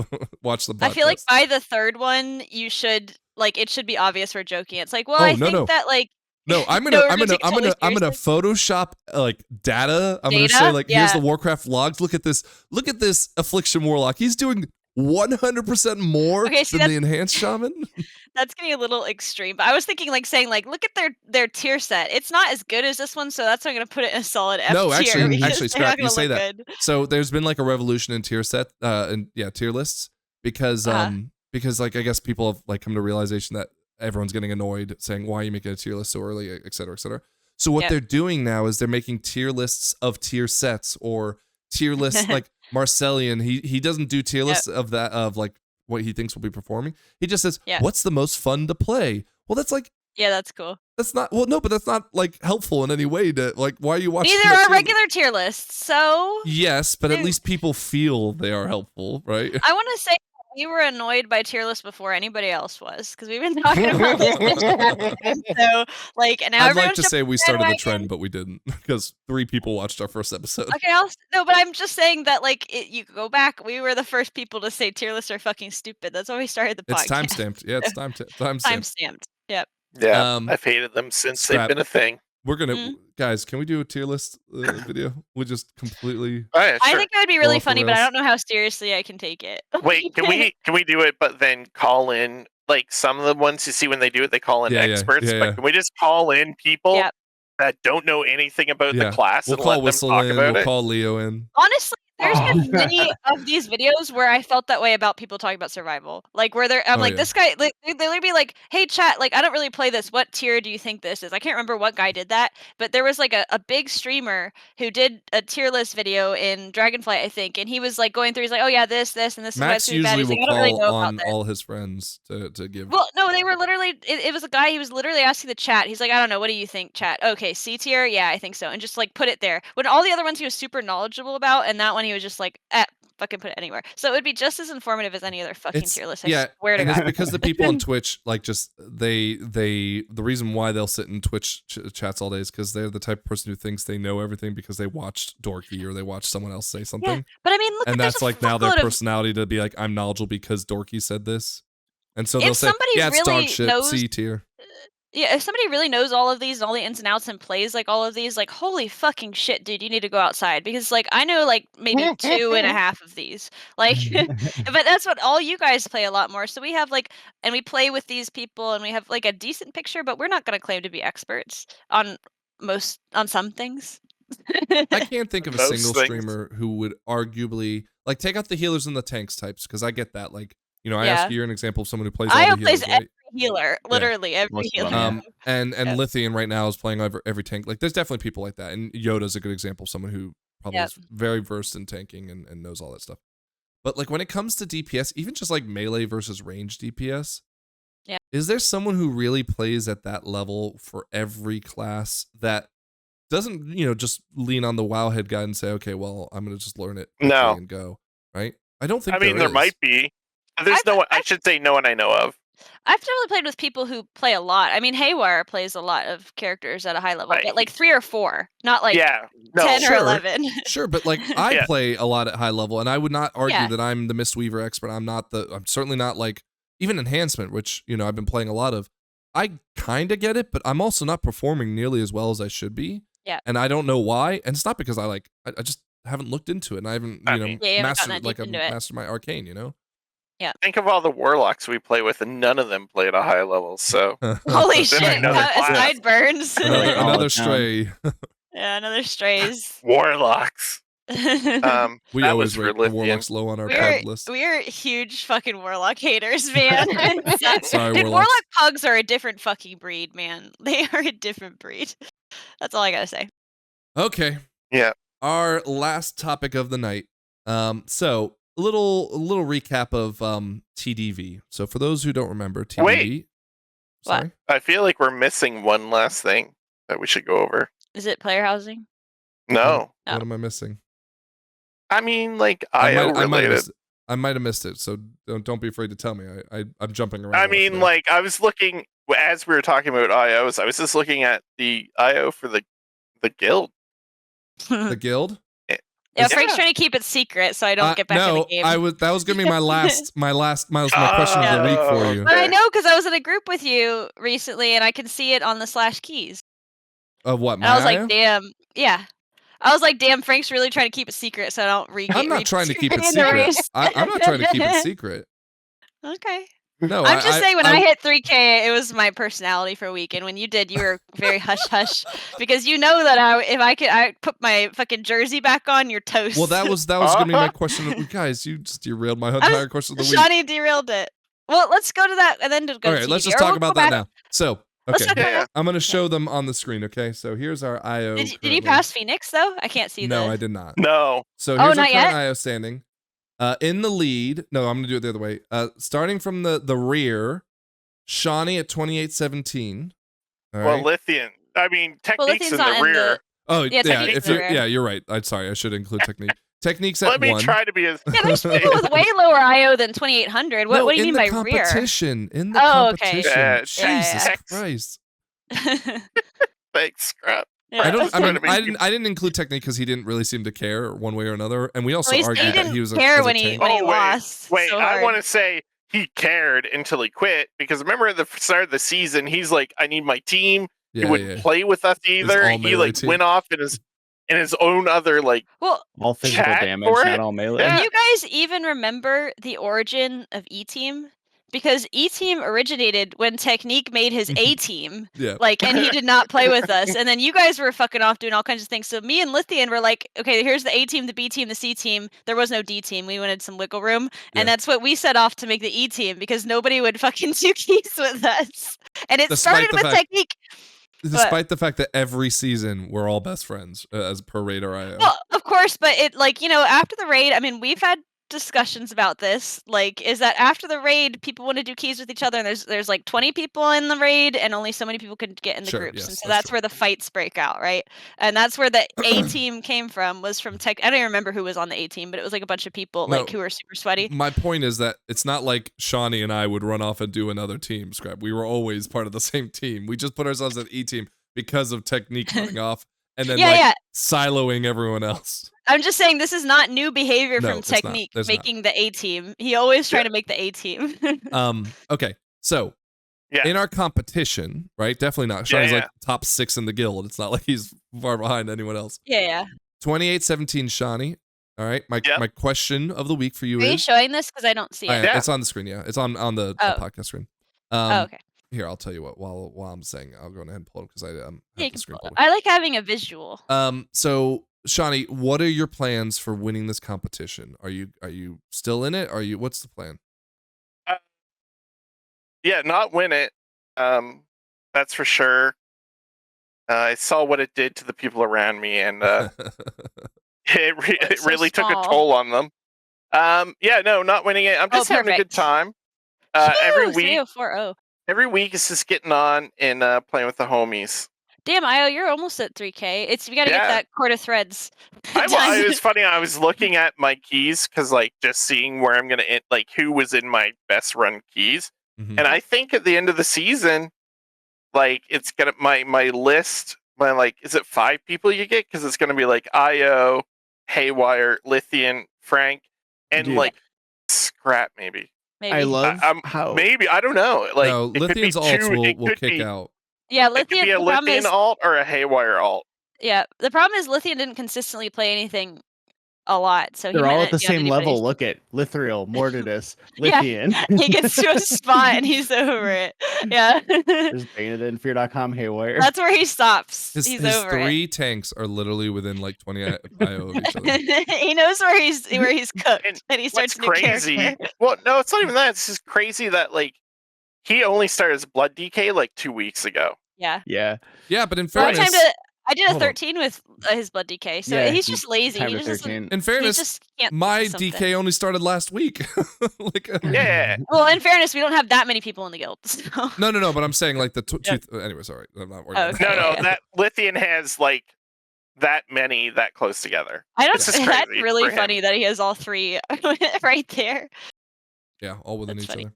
Watch the podcast. I feel like by the third one, you should like it should be obvious we're joking. It's like, well, Oh, I no, think no. that like No, I'm No, gonna we're I'm gonna gonna take it I'm totally gonna I'm gonna seriously. Photoshop like data. I'm gonna say Data? like here's Yeah. the Warcraft logs. Look at this. Look at this Affliction Warlock. He's doing 100% more Okay, see, than the Enhanced Shaman. That's getting a little extreme. But I was thinking like saying like, look at their tier set. It's not as good as this one, so that's why I'm gonna put it in a solid F No, tier. actually, because they're Scrap, not you gonna say look that. good. So there's been like a revolution in tier tier lists because because like I guess people have like come to realization that everyone's getting annoyed saying why are you making a tier list so early, et cetera, et cetera. So what they're doing now is they're making tier lists of tier sets or tier lists like Marcellian. He doesn't do tier lists of that of like what he thinks will be performing. He just says what's the most fun to play. Well, that's like that's cool. that's not well no, but that's not like helpful in any way to like why are you watching? Neither are regular tier lists, so yes, but at least people feel they are helpful, right? I want to say we were annoyed by tier lists before anybody else was because we've been talking about this. So like, and now I'd like everyone's to say we started the bandwagon. trend, but we didn't because 3 people watched our first episode. Okay, no, but I'm just saying that like you go back, we were the first people to say tier lists are fucking stupid. That's why we started the It's podcast. timestamped. Yeah, it's timestamped. Timestamped. Yep. Yeah, I've hated them since they've been a thing. We're gonna guys, can we do a tier list video? We just completely. Oh, yeah, sure. I think it would be really off the funny, but I rails. don't know how seriously I can take it. Wait, can we do it? But then call in like some of the ones you see when they do it, they call in experts. But can we just call in people that don't know anything about the class We'll and call let them Whistle talk in. about We'll it? call Leo in. Honestly, there's been many of these videos where I felt that way about people talking about survival. Like where I'm like, this guy, like, they'll literally be like, hey chat, like I don't really play this. What tier do you think this is? I can't remember what guy did that, but there was like a big streamer who did a tier list video in Dragonflight, I think, and he was like going through, he's like, oh yeah, this, and this Max is why it's bad. usually He's will like, I don't really call know about on this. all his friends to give. Well, no, they were literally. It was a guy. He was literally asking the chat. He's like, I don't know. What do you think, chat? Okay, C tier. Yeah, I think so. And just like put it there. When all the other ones he was super knowledgeable about, and that one he was just like, fucking put it anywhere. So it would be just as informative as any other fucking tier list. I swear to God. It's because the people on Twitch like just the reason why they'll sit in Twitch chats all day is because they're the type of person who thinks they know everything because they watched Dorky or they watched someone else say something. Yeah, but I mean, look, and that's like now their personality to be like, I'm knowledgeable because Dorky said this. And so they'll say, yeah, it's dog shit, C tier. Yeah, if somebody really knows all of these and all the ins and outs and plays like all of these, like holy fucking shit, dude, you need to go outside because like I know like maybe 2.5 of these. Like, but that's what all you guys play a lot more. So we have like, and we play with these people and we have like a decent picture, but we're not going to claim to be experts on some things. I can't think of a single streamer who would arguably like take out the healers and the tanks types because I get that. Like, you know, I ask you, you're an example of someone who plays all the healers, plays right? every healer, literally every healer. And Lithian right now is playing every tank. Like, there's definitely people like that. And Yoda's a good example of someone who probably is very versed in tanking and knows all that stuff. But like when it comes to DPS, even just like melee versus range DPS, is there someone who really plays at that level for every class that doesn't, you know, just lean on the Wowhead guide and say, okay, well, I'm gonna just learn it and go, right? I don't think. I mean, there might be. There's no one. I should say no one I know of. I've totally played with people who play a lot. I mean, Haywire plays a lot of characters at a high level, but like 3 or 4, not like 10 or 11. Sure, but like I play a lot at high level, and I would not argue that I'm the Mistweaver expert. I'm certainly not like even Enhancement, which, you know, I've been playing a lot of. I kind of get it, but I'm also not performing nearly as well as I should be. Yeah. And I don't know why. And it's not because I just haven't looked into it, and I haven't, you know, mastered my arcane, you know? Yeah. Think of all the warlocks we play with, and none of them play at a high level. So holy shit! Sideburns. Another stray. Yeah, another strays. Warlocks. We always rate the warlocks low on our pug list. We're huge fucking warlock haters, man. Sorry, dude, warlock pugs are a different fucking breed, man. They are a different breed. That's all I gotta say. Okay. Yeah. Our last topic of the night. So a little recap of TDV. So for those who don't remember, TDV. Wait. Sorry. I feel like we're missing one last thing that we should go over. Is it player housing? No. What am I missing? I mean, like IO related. I might have missed it, so don't be afraid to tell me. I'm jumping around. I mean, like I was looking as we were talking about IOs. I was just looking at the IO for the guild. The guild? Yeah, Is- Frank's trying to keep it secret so I don't get back in the no, game. that was gonna be my question of the week for you. But I know because I was in a group with you recently, and I can see it on the /keys. Of what? And I was My like, damn, yeah. I was like, damn, Frank's really trying to keep it secret so I don't I'm not trying to keep it in the secret. race. I'm not trying to keep it secret. Okay. No, I'm just saying when I hit 3K, it was my personality for a week, and when you did, you were very hush hush because you know that if I put my fucking jersey back on, you're toast. Well, that was gonna be my question. Guys, you just derailed my entire question of the week. Shawnee derailed it. Well, let's go to that and then go to Okay, let's TBD, just or talk we'll about go that back. now. So, Let's okay, talk about I'm gonna show them on the screen. Okay, so here's our IO. Did you currently. pass Phoenix though? I can't see. No, I did not. No. So Oh, here's our not current yet? IO standing. In the lead. No, I'm gonna do it the other way. Starting from the rear, Shawnee at 28-17. All Well, right. Lithian. I mean, Technique's Lithian's in not the in rear. the- Oh Yeah, yeah, Technique's if the you're rear. yeah, you're right. I'm sorry, I should include Technique. Technique's at Let me 1. try to be as. Yeah, there's people with way lower IO than 2800. What No, do you in mean the by rear? competition. In the Oh, okay. competition. Yeah, Jesus yeah. Christ. Thanks, scrap. I trying to make I didn't include Technique because he didn't really seem to care one way or another, and we also Well, he argued that didn't he was care as a when he tank. when he Oh, wait, lost. Wait, so I hard. want to say he cared until he quit because remember at the start of the season, he's like, "I need my team." Yeah, he wouldn't yeah. play with us either. all He melee like team. went off in his own other like. Well, All physical Chat damage, for it? not all melee. Yeah. do you guys even remember the origin of E-Team? Because E-Team originated when Technique made his A-Team, Yeah. and he did not play with us. And then you guys were fucking off doing all kinds of things. So me and Lithian were like, okay, here's the A-Team, the B-Team, the C-Team. There was no D-Team. We wanted some wiggle room. Yeah. And that's what we set off to make the E-Team because nobody would fucking do keys with us. And it Despite started the with fact- Technique. Despite the fact that every season we're all best friends as per Radar IO. Well, of course, but it after the raid, I mean, we've had discussions about this. Is that after the raid, people want to do keys with each other, and there's like 20 people in the raid, and only so many people can get in the Sure, groups, yes, and so that's that's where the fights break out, right? And that's where the A team came from. Was from Tech. I don't even remember who was on the A team, but it was like a bunch of people No. who were super sweaty. My point is that it's not like Shawnee and I would run off and do another team, Scrap. We were always part of the same team. We just put ourselves at E team because of Technique running off and then siloing everyone else. I'm just saying this is not new behavior No, from it's not. Technique There's not. making the A team. He always tried to make the A team. Okay, so Yeah. in our competition, right? Definitely not. Shawnee's Yeah. like top 6 in the guild. It's not like he's far behind anyone else. Yeah. 28-17 Shawnee. All right. My question of the week for you Are you is showing this? Because I don't see it. it's on the screen, yeah. It's on the podcast screen. Okay. Here, I'll tell you what. While I'm saying, I'll go ahead and pull it because I Yeah, have you the can screen pull it pulled. up. I like having a visual. So Shawnee, what are your plans for winning this competition? Are you still in it? What's the plan? Yeah, not win it. That's for sure. I saw what it did to the people around me, and it so really took a small. toll on them. Yeah, no, not winning it. I'm just having a good perfect. time. Every week, 304. every week is just getting on and playing with the homies. Damn, Io, you're almost at 3K. We gotta get that quarter threads. It was funny. I was looking at my keys because, just seeing where I'm gonna who was in my best run keys, Mhm. and I think at the end of the season, it's gonna my list. Is it 5 people you get? Because it's gonna be Io, Haywire, Lithian, Frank, and Dude. Scrap maybe. Maybe. I love Oh. how Maybe I don't know. No, it could be Lithian's alts 2, will it could kick be, out. Yeah, It could Lithian. be a The problem Lithian is, alt or a Haywire alt. yeah, the problem is Lithian didn't consistently play anything a lot, so he they're might all not at the be on same level. anybody's- Look at Lithril, Mortitus, Yeah. Lithian. He gets to a spot and he's over it. Yeah, There's Banned in Fear.com Haywire. that's where he stops. His He's over 3 tanks are literally within 20 IO of each other. it. He knows where he's cooked, and he starts What's a new crazy? character. Well, no, it's not even that. It's just crazy that he only started as Blood DK 2 weeks ago. Yeah. Yeah. Yeah, but in Well, fairness, I did a Hold on. 13 with his blood DK, so Yeah, he's just lazy. time He to just doesn't. 13. in He fairness, just can't. my think of something. DK only started last week. Yeah. Well, in fairness, we don't have that many people in the guild. So. No, but I'm saying the Yeah. anyways, all right. I'm not worried. Oh, about okay. that. No, Yeah. that Lithian has that many that close together. I don't. It's just That's crazy really for him. funny that he has all 3 right there. Yeah, all within That's each funny.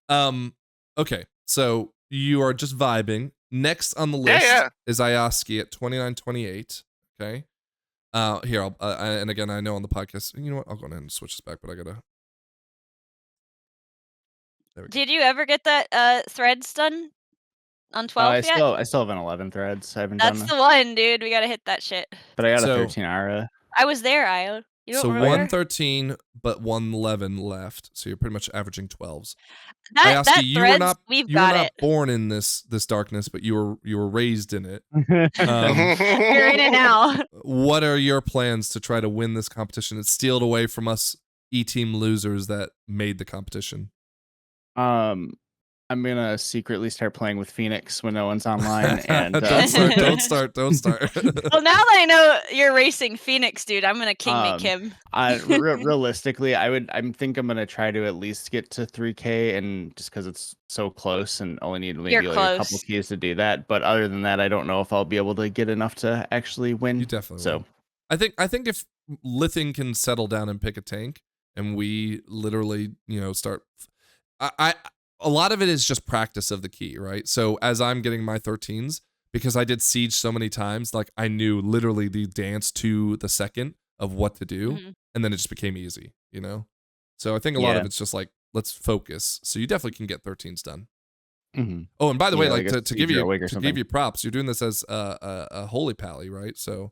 other. Okay, so you are just vibing. Next on the list Yeah. is Ioski at 29-28. Okay. Here, and again, I know on the podcast, you know what? I'll go ahead and switch this back, but I gotta. There we go. Did you ever get that threads done on 12 yet? I still have an 11 threads. I haven't That's done the one, dude. We gotta hit that shit. but I got a So- 13 Ara. I was there, Io. You don't So remember? 113, but 111 left. So you're pretty much averaging 12s. That Ayaski, threads, we've you were got not it. born in this darkness, but you were raised in it. You're in it now. What are your plans to try to win this competition and steal it away from us E-team losers that made the competition? I'm gonna secretly start playing with Phoenix when no one's online, and don't start. Well, now that I know you're racing Phoenix, dude, I'm gonna king make him. Realistically, I'm gonna try to at least get to 3K, and just because it's so close and only need maybe like a couple keys to do that. But other than that, I don't know if I'll be able to get enough to actually win. You definitely will. I think if Lithing can settle down and pick a tank, and we literally, start. A lot of it is just practice of the key, right? So as I'm getting my 13s, because I did Siege so many times, like I knew literally the dance to the second of what to do, and then it just became easy, So I think a lot of it's just like, let's focus. So you definitely can get 13s done. Oh, and by the way, like to give you props, you're doing this as a holy pally, right? So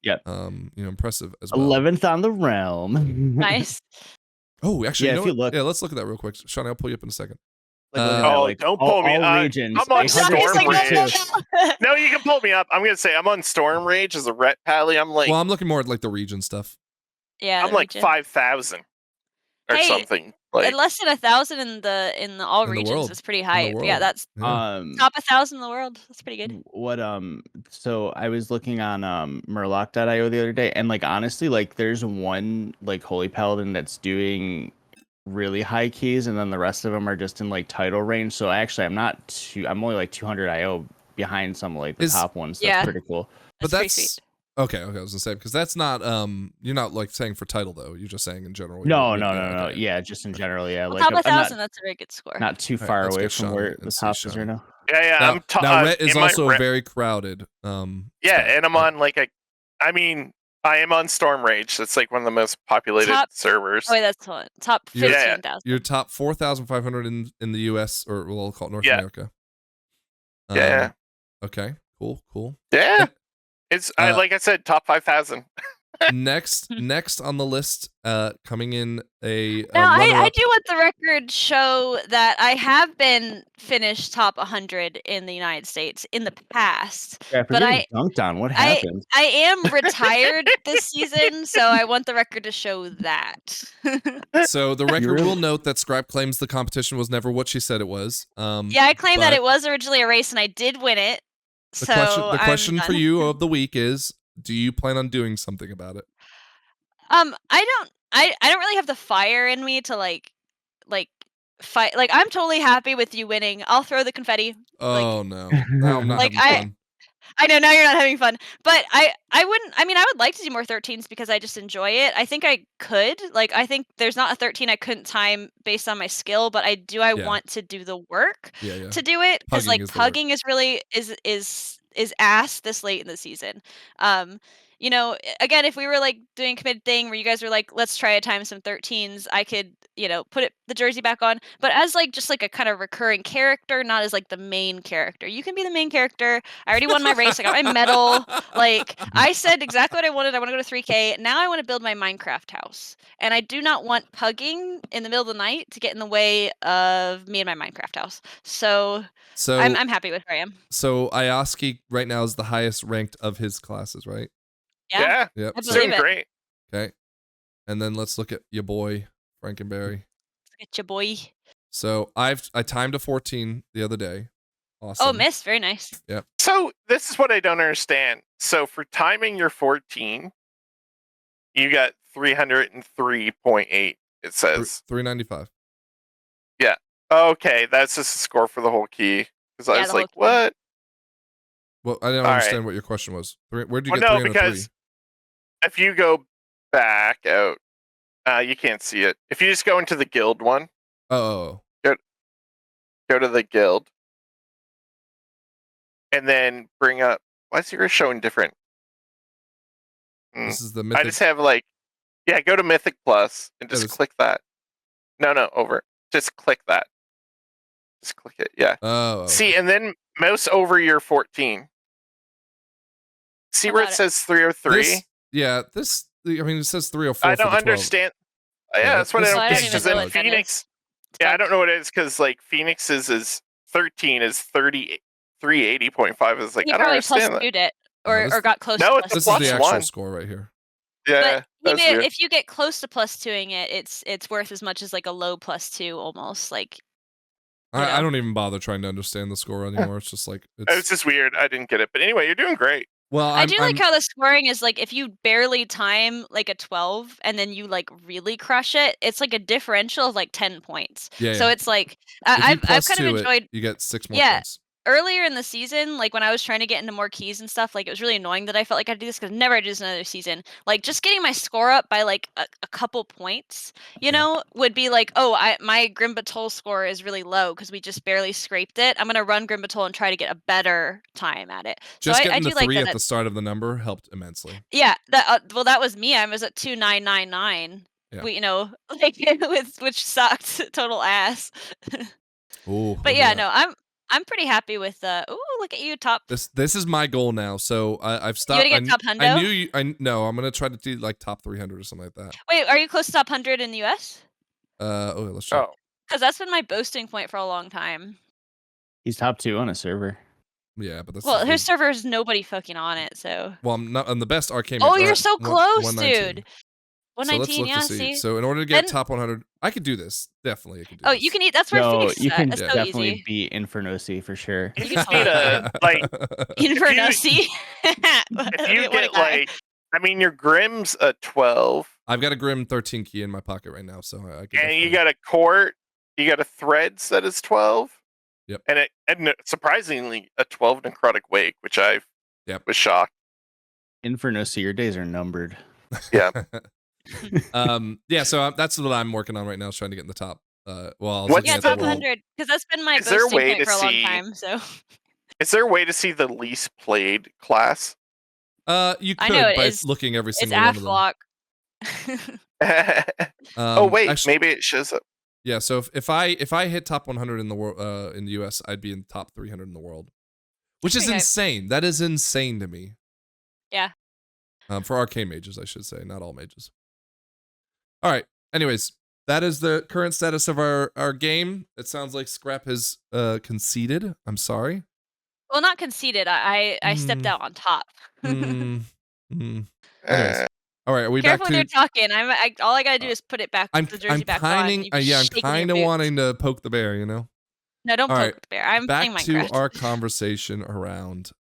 impressive as well. 11th on the realm. Nice. Oh, actually, if you look, let's look at that real quick. Shawnee, I'll pull you up in a second. Don't pull me up. Regions, I'm on Storm Rage. No. No, you can pull me up. I'm gonna say I'm on Storm Rage as a Ret Pally. I'm like, well, I'm looking more at like the region stuff. Yeah, I'm like 5,000 or something. Like less than 1,000 in the all regions is pretty high. Yeah, that's top 1,000 in the world. That's pretty good. So I was looking on Murloc.io the other day, and like honestly, like there's one like Holy Paladin that's doing really high keys, and then the rest of them are just in like title range. So I'm only like 200 IO behind some like the top ones. That's pretty cool. But that's okay. I was gonna say, because that's not you're not like saying for title though. You're just saying in general. No. Yeah, just in general. Yeah, well, like top 1,000. That's a very good score. Not too far away from where the top is right now. Yeah. Now Ret is also very crowded. And I'm on like I am on Storm Rage. That's like one of the most populated servers. Oh, wait, that's one. Top 15,000. You're top 4,500 in the US, or we'll call it North America. Okay. Cool. Yeah. It's like I said, top 5,000. next on the list, coming in now I do want the record show that I have been finished top 100 in the United States in the past. Yeah, but I dunked on. What happened? I am retired this season, so I want the record to show that. So the record will note that Scribe claims the competition was never what she said it was. Yeah, I claim that it was originally a race and I did win it. The question for you of the week is, do you plan on doing something about it? I don't really have the fire in me to like fight. Like I'm totally happy with you winning. I'll throw the confetti. Oh no. Now I'm not like having fun. I know now you're not having fun, but I wouldn't. I mean, I would like to do more 13s because I just enjoy it. I think I could. Like I think there's not a 13 I couldn't time based on my skill, but I want to do the work to do it, because like pugging is really is ass this late in the season. Again, if we were like doing a committed thing where you guys were like, let's try to time some 13s, I could, put the jersey back on. But as like just like a kind of recurring character, not as like the main character. You can be the main character. I already won my race. I got my medal. Like I said exactly what I wanted. I want to go to 3K. Now I want to build my Minecraft house. And I do not want pugging in the middle of the night to get in the way of me and my Minecraft house. So I'm happy with where I am. So Ayaski right now is the highest ranked of his classes, right? Yeah. Yep. I believe it. Great. Okay. And then let's look at your boy, Frankenberry. Look at your boy. So I timed a 14 the other day. Awesome. Oh, missed. Very nice. Yep. So this is what I don't understand. So for timing your 14, you got 303.8, it says. 395. Yeah. Okay, that's just a score for the whole key. Because I was like, what? Well, I didn't understand what your question was. Where did you get 303? Because if you go back out, you can't see it. If you just go into the guild one. Oh. Go to the guild. And then bring up. Why is yours showing different? This is the I Mythic. just have like, yeah, go to Mythic Plus and just this- click that. No, over. Just click that. Just click it. Yeah. Oh. Okay. See, and then mouse over your 14. See How where it about it? says 303? This. I mean, it says 304. I for don't the 12. understand. Yeah, Yeah, that's what I this- don't I get. don't even Because know then what that is. Phoenix. Yeah, I don't know what it is because like Phoenix's is 13 is 380.5 is like He I don't probably plus understand that. two'd it No, or, this- or got close No, to it's plus This plus is the two. actual one. score right here. Yeah, But that's weird. if you get close to plus twoing it, it's worth as much as like a low plus two almost. Like You I know. don't even bother trying to understand the score anymore. It's just like It's just weird. I didn't get it. But anyway, you're doing great. well, I do like how the scoring is like if you barely time like a 12 and then you like really crush it, it's like a differential of like 10 points. Yeah, So yeah. it's like if you I've plus kind of two enjoyed you get 6 more Yeah. points. earlier in the season, like when I was trying to get into more keys and stuff, like it was really annoying that I felt like I had to do this because never I do this another season. Like just getting my score up by like a couple points, you Yeah. know, would be like, oh, my Grimbatol score is really low because we just barely scraped it. I'm gonna run Grimbatol and try to get a better time at it. Just so I getting do the like 3 that. at the start of the number helped immensely. Yeah, that well, that was me. I was at 2999. Yeah. We, like which sucked total ass. Ooh, But yeah, no, I'm pretty happy with ooh, look at you, top. This is my goal now. So I've stopped. You gonna get top I hundo? knew you. No, I'm gonna try to do like top 300 or something like that. Wait, are you close to top 100 in the US? Let's check. Oh, Because that's been my boasting point for a long time. He's top 2 on a server. Yeah, but that's Well, his server is nobody fucking on it, so. well, I'm not on the best arcade. Oh, Mage, you're at so close, 119. dude. So let's 119, look yeah, to see. see. So in order to get Then- top 100, I could do this. Definitely, I could do Oh, this. you can eat. That's where No, Phoenix is you at. can That's so definitely easy. beat Infernosi for sure. you You just can need a like. Infernosi. If you get like, I mean, your Grim's a 12, I've got a Grim 13 key in my pocket right now, so I can. and you definitely- got a Court, you got a Threads that is 12. Yep. And surprisingly a 12 Necrotic Wake, which I was shocked. Infernosi, your days are numbered. Yeah. Yeah. So that's what I'm working on right now, is trying to get in the top. Well, I was What's looking Yeah, at the top the- world. 100. Because that's been my Is there a boasting way point to for a long see- time, so. Is there a way to see the least played class? You I could know it by is- looking every It's single one of them. Aflock. Oh wait, actually, maybe it shows up. yeah. So if I hit top 100 in the world, in the US, I'd be in top 300 in the world, which is Pretty hype. insane. That is insane to me. Yeah. For arcane mages, I should say, not all mages. All right. Anyways, that is the current status of our game. It sounds like Scrap has conceded. I'm sorry. Well, not conceded. I stepped out on top. Mm. Anyways. Uh, All right. Are we Careful back when you're to? talking. All I gotta do is put it back. I'm the jersey back kind on. You be yeah, I'm shaking your kind of boots. wanting to poke the bear, you know. No, don't All poke right, the bear. I'm playing Back to Minecraft. our conversation around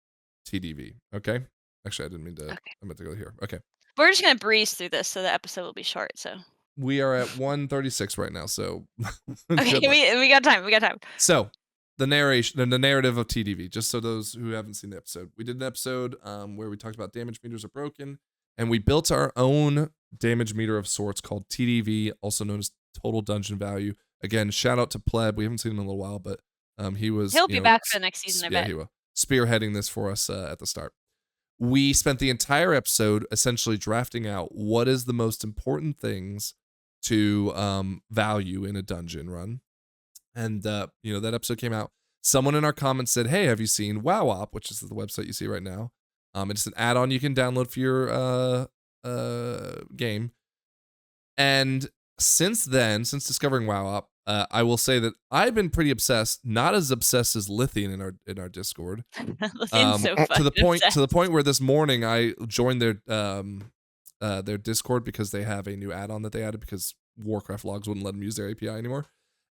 TDV. Okay. Actually, I didn't mean to. Okay. I meant to go here. Okay. We're just gonna breeze through this, so the episode will be short. So We are at 136 right now, so. okay, good luck. we got time. We got time. So, the narration, the narrative of TDV, just so those who haven't seen the episode, we did an episode where we talked about damage meters are broken, and we built our own damage meter of sorts called TDV, also known as Total Dungeon Value. Again, shout out to Pleb. We haven't seen him in a little while, but he was. He'll be back for the next season, I Yeah, bet. he will. Spearheading this for us at the start. We spent the entire episode essentially drafting out what is the most important things to value in a dungeon run. And that episode came out. Someone in our comments said, "Hey, have you seen WoWop?" Which is the website you see right now. It's an add-on you can download for your game. And since discovering WoWop, I will say that I've been pretty obsessed. Not as obsessed as Lithian in our Discord. Lithian's so To the fucking point where this morning I joined their Discord because they have a new add-on that they added because Warcraft logs wouldn't let them use their API anymore.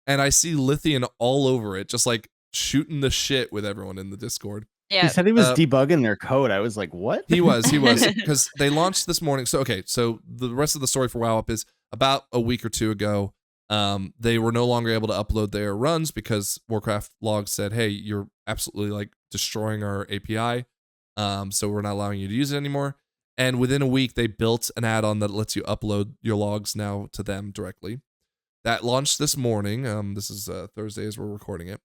And I see Lithian all over it, just like shooting the shit with everyone in the Discord. Yeah. He said he was debugging their code. I was like, what? He was because they launched this morning. So the rest of the story for WoWup is about a week or two ago. They were no longer able to upload their runs because Warcraft logs said, "Hey, you're absolutely like destroying our API. So we're not allowing you to use it anymore." And within a week, they built an add-on that lets you upload your logs now to them directly. That launched this morning. This is Thursday as we're recording it.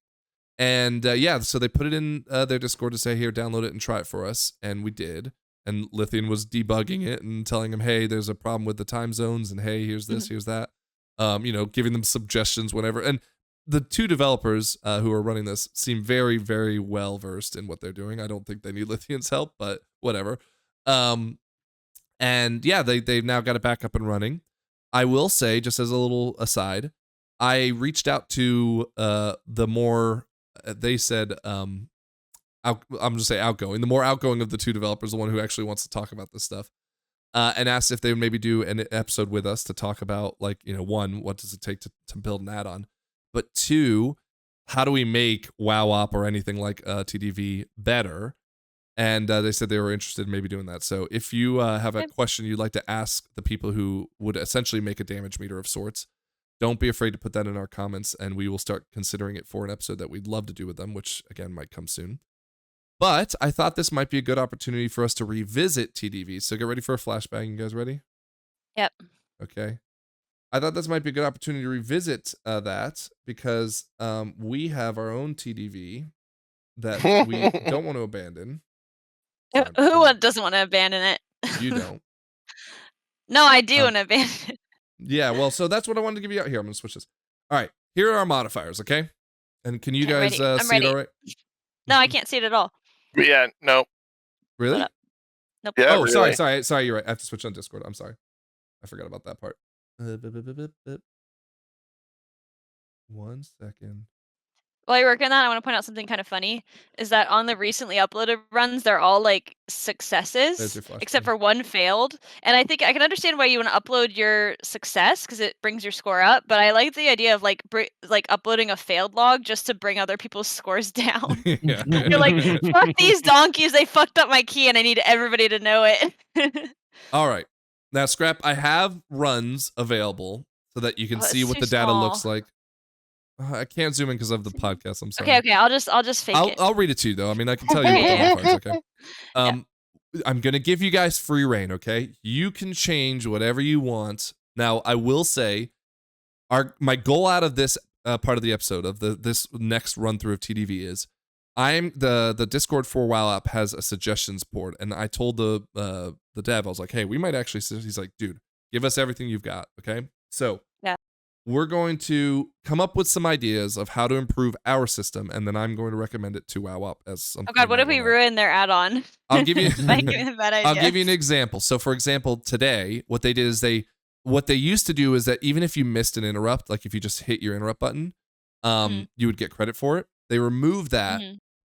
And so they put it in their Discord to say, "Here, download it and try it for us." And we did. and Lithian was debugging it and telling him, hey, there's a problem with the time zones, and hey, here's this, here's that. Giving them suggestions whenever. And the two developers who are running this seem very, very well versed in what they're doing. I don't think they need Lithian's help, but whatever. And yeah, they've now got it back up and running. I will say, just as a little aside, I reached out to the more, they said, I'm just say outgoing, the more outgoing of the two developers, the one who actually wants to talk about this stuff, and asked if they would maybe do an episode with us to talk about, like, one, what does it take to build an add-on, but two, how do we make WoW-Op or anything like TDV better? And they said they were interested in maybe doing that. So if you have a question you'd like to ask the people who would essentially make a damage meter of sorts, don't be afraid to put that in our comments, and we will start considering it for an episode that we'd love to do with them, which, again, might come soon. But I thought this might be a good opportunity for us to revisit TDV. So get ready for a flashbang. You guys ready? Yep. Okay. I thought this might be a good opportunity to revisit that because we have our own TDV that we don't want to abandon. Who doesn't want to abandon it? You don't. No, I do want to abandon it. Yeah, well, so that's what I wanted to give you out here. I'm going to switch this. All right, here are our modifiers, okay? And can you guys see it all right? No, I can't see it at all. Yeah, no. Really? Nope. Yeah, Oh, really. sorry, you're right. I have to switch on Discord. I'm sorry. I forgot about that part. 1 second. While you're working on that, I want to point out something kind of funny, is that on the recently uploaded runs, they're all like successes, except for one failed. And I think I can understand why you want to upload your success because it brings your score up. But I like the idea of like uploading a failed log just to bring other people's scores down. Yeah. You're like, fuck these donkeys, they fucked up my key and I need everybody to know it. All right. Now, Scrap, I have runs available so that you can see what the data small. looks like. I can't zoom in because of the podcast. I'm sorry. Okay, I'll just fake it. I'll read it to you though. I mean, I can tell you what the modifiers, okay? I'm gonna give you guys free reign, okay? You can change whatever you want. Now, I will say, my goal out of this part of the episode of this next run through of TDV is, the Discord for WoW-Op has a suggestions board, and I told the dev, I was like, hey, we might actually. He's like, dude, give us everything you've got, okay? So yeah. We're going to come up with some ideas of how to improve our system, and then I'm going to recommend it to WoW-Op as something. Oh God, what if we ruin their add-on? I'll give you. I'll give you an example. So, for example, today, what they did is what they used to do is that even if you missed an interrupt, like if you just hit your interrupt button, you would get credit for it. They removed that,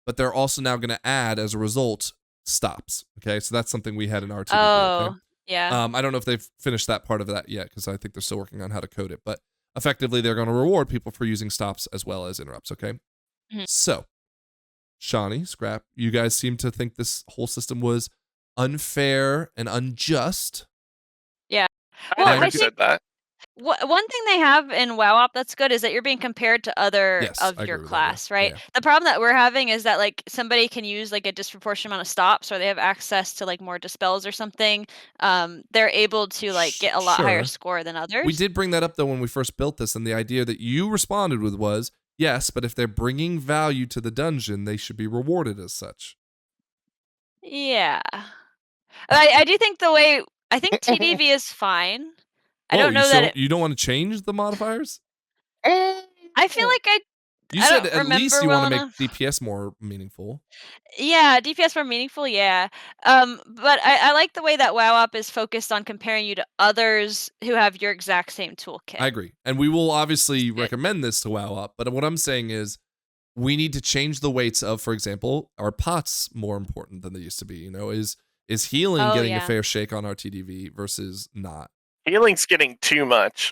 but they're also now going to add, as a result, stops. Okay, so that's something we had in our TDV. Oh, okay? yeah. I don't know if they've finished that part of that yet because I think they're still working on how to code it, but effectively, they're going to reward people for using stops as well as interrupts, okay? So, Shawnee, Scrap, you guys seem to think this whole system was unfair and unjust. Yeah. Well, I never said that. One thing they have in WoW-Op that's good is that you're being compared to other of your class, right? Yeah. The problem that we're having is that like somebody can use like a disproportionate amount of stops, or they have access to like more dispels or something. They're able to like get a lot higher score than others. We did bring that up though when we first built this, and the idea that you responded with was, yes, but if they're bringing value to the dungeon, they should be rewarded as such. Yeah. I do think I think TDV is fine. I don't know that you don't want to change the modifiers? I feel like you said at least you want to make DPS more meaningful. Yeah, DPS more meaningful, yeah. But I like the way that WoW-Op is focused on comparing you to others who have your exact same toolkit. I agree. And we will obviously recommend this to WoW-Op, but what I'm saying is we need to change the weights of, for example, are pots more important than they used to be? You know, is healing getting a fair shake on our TDV versus not? Healing's getting too much.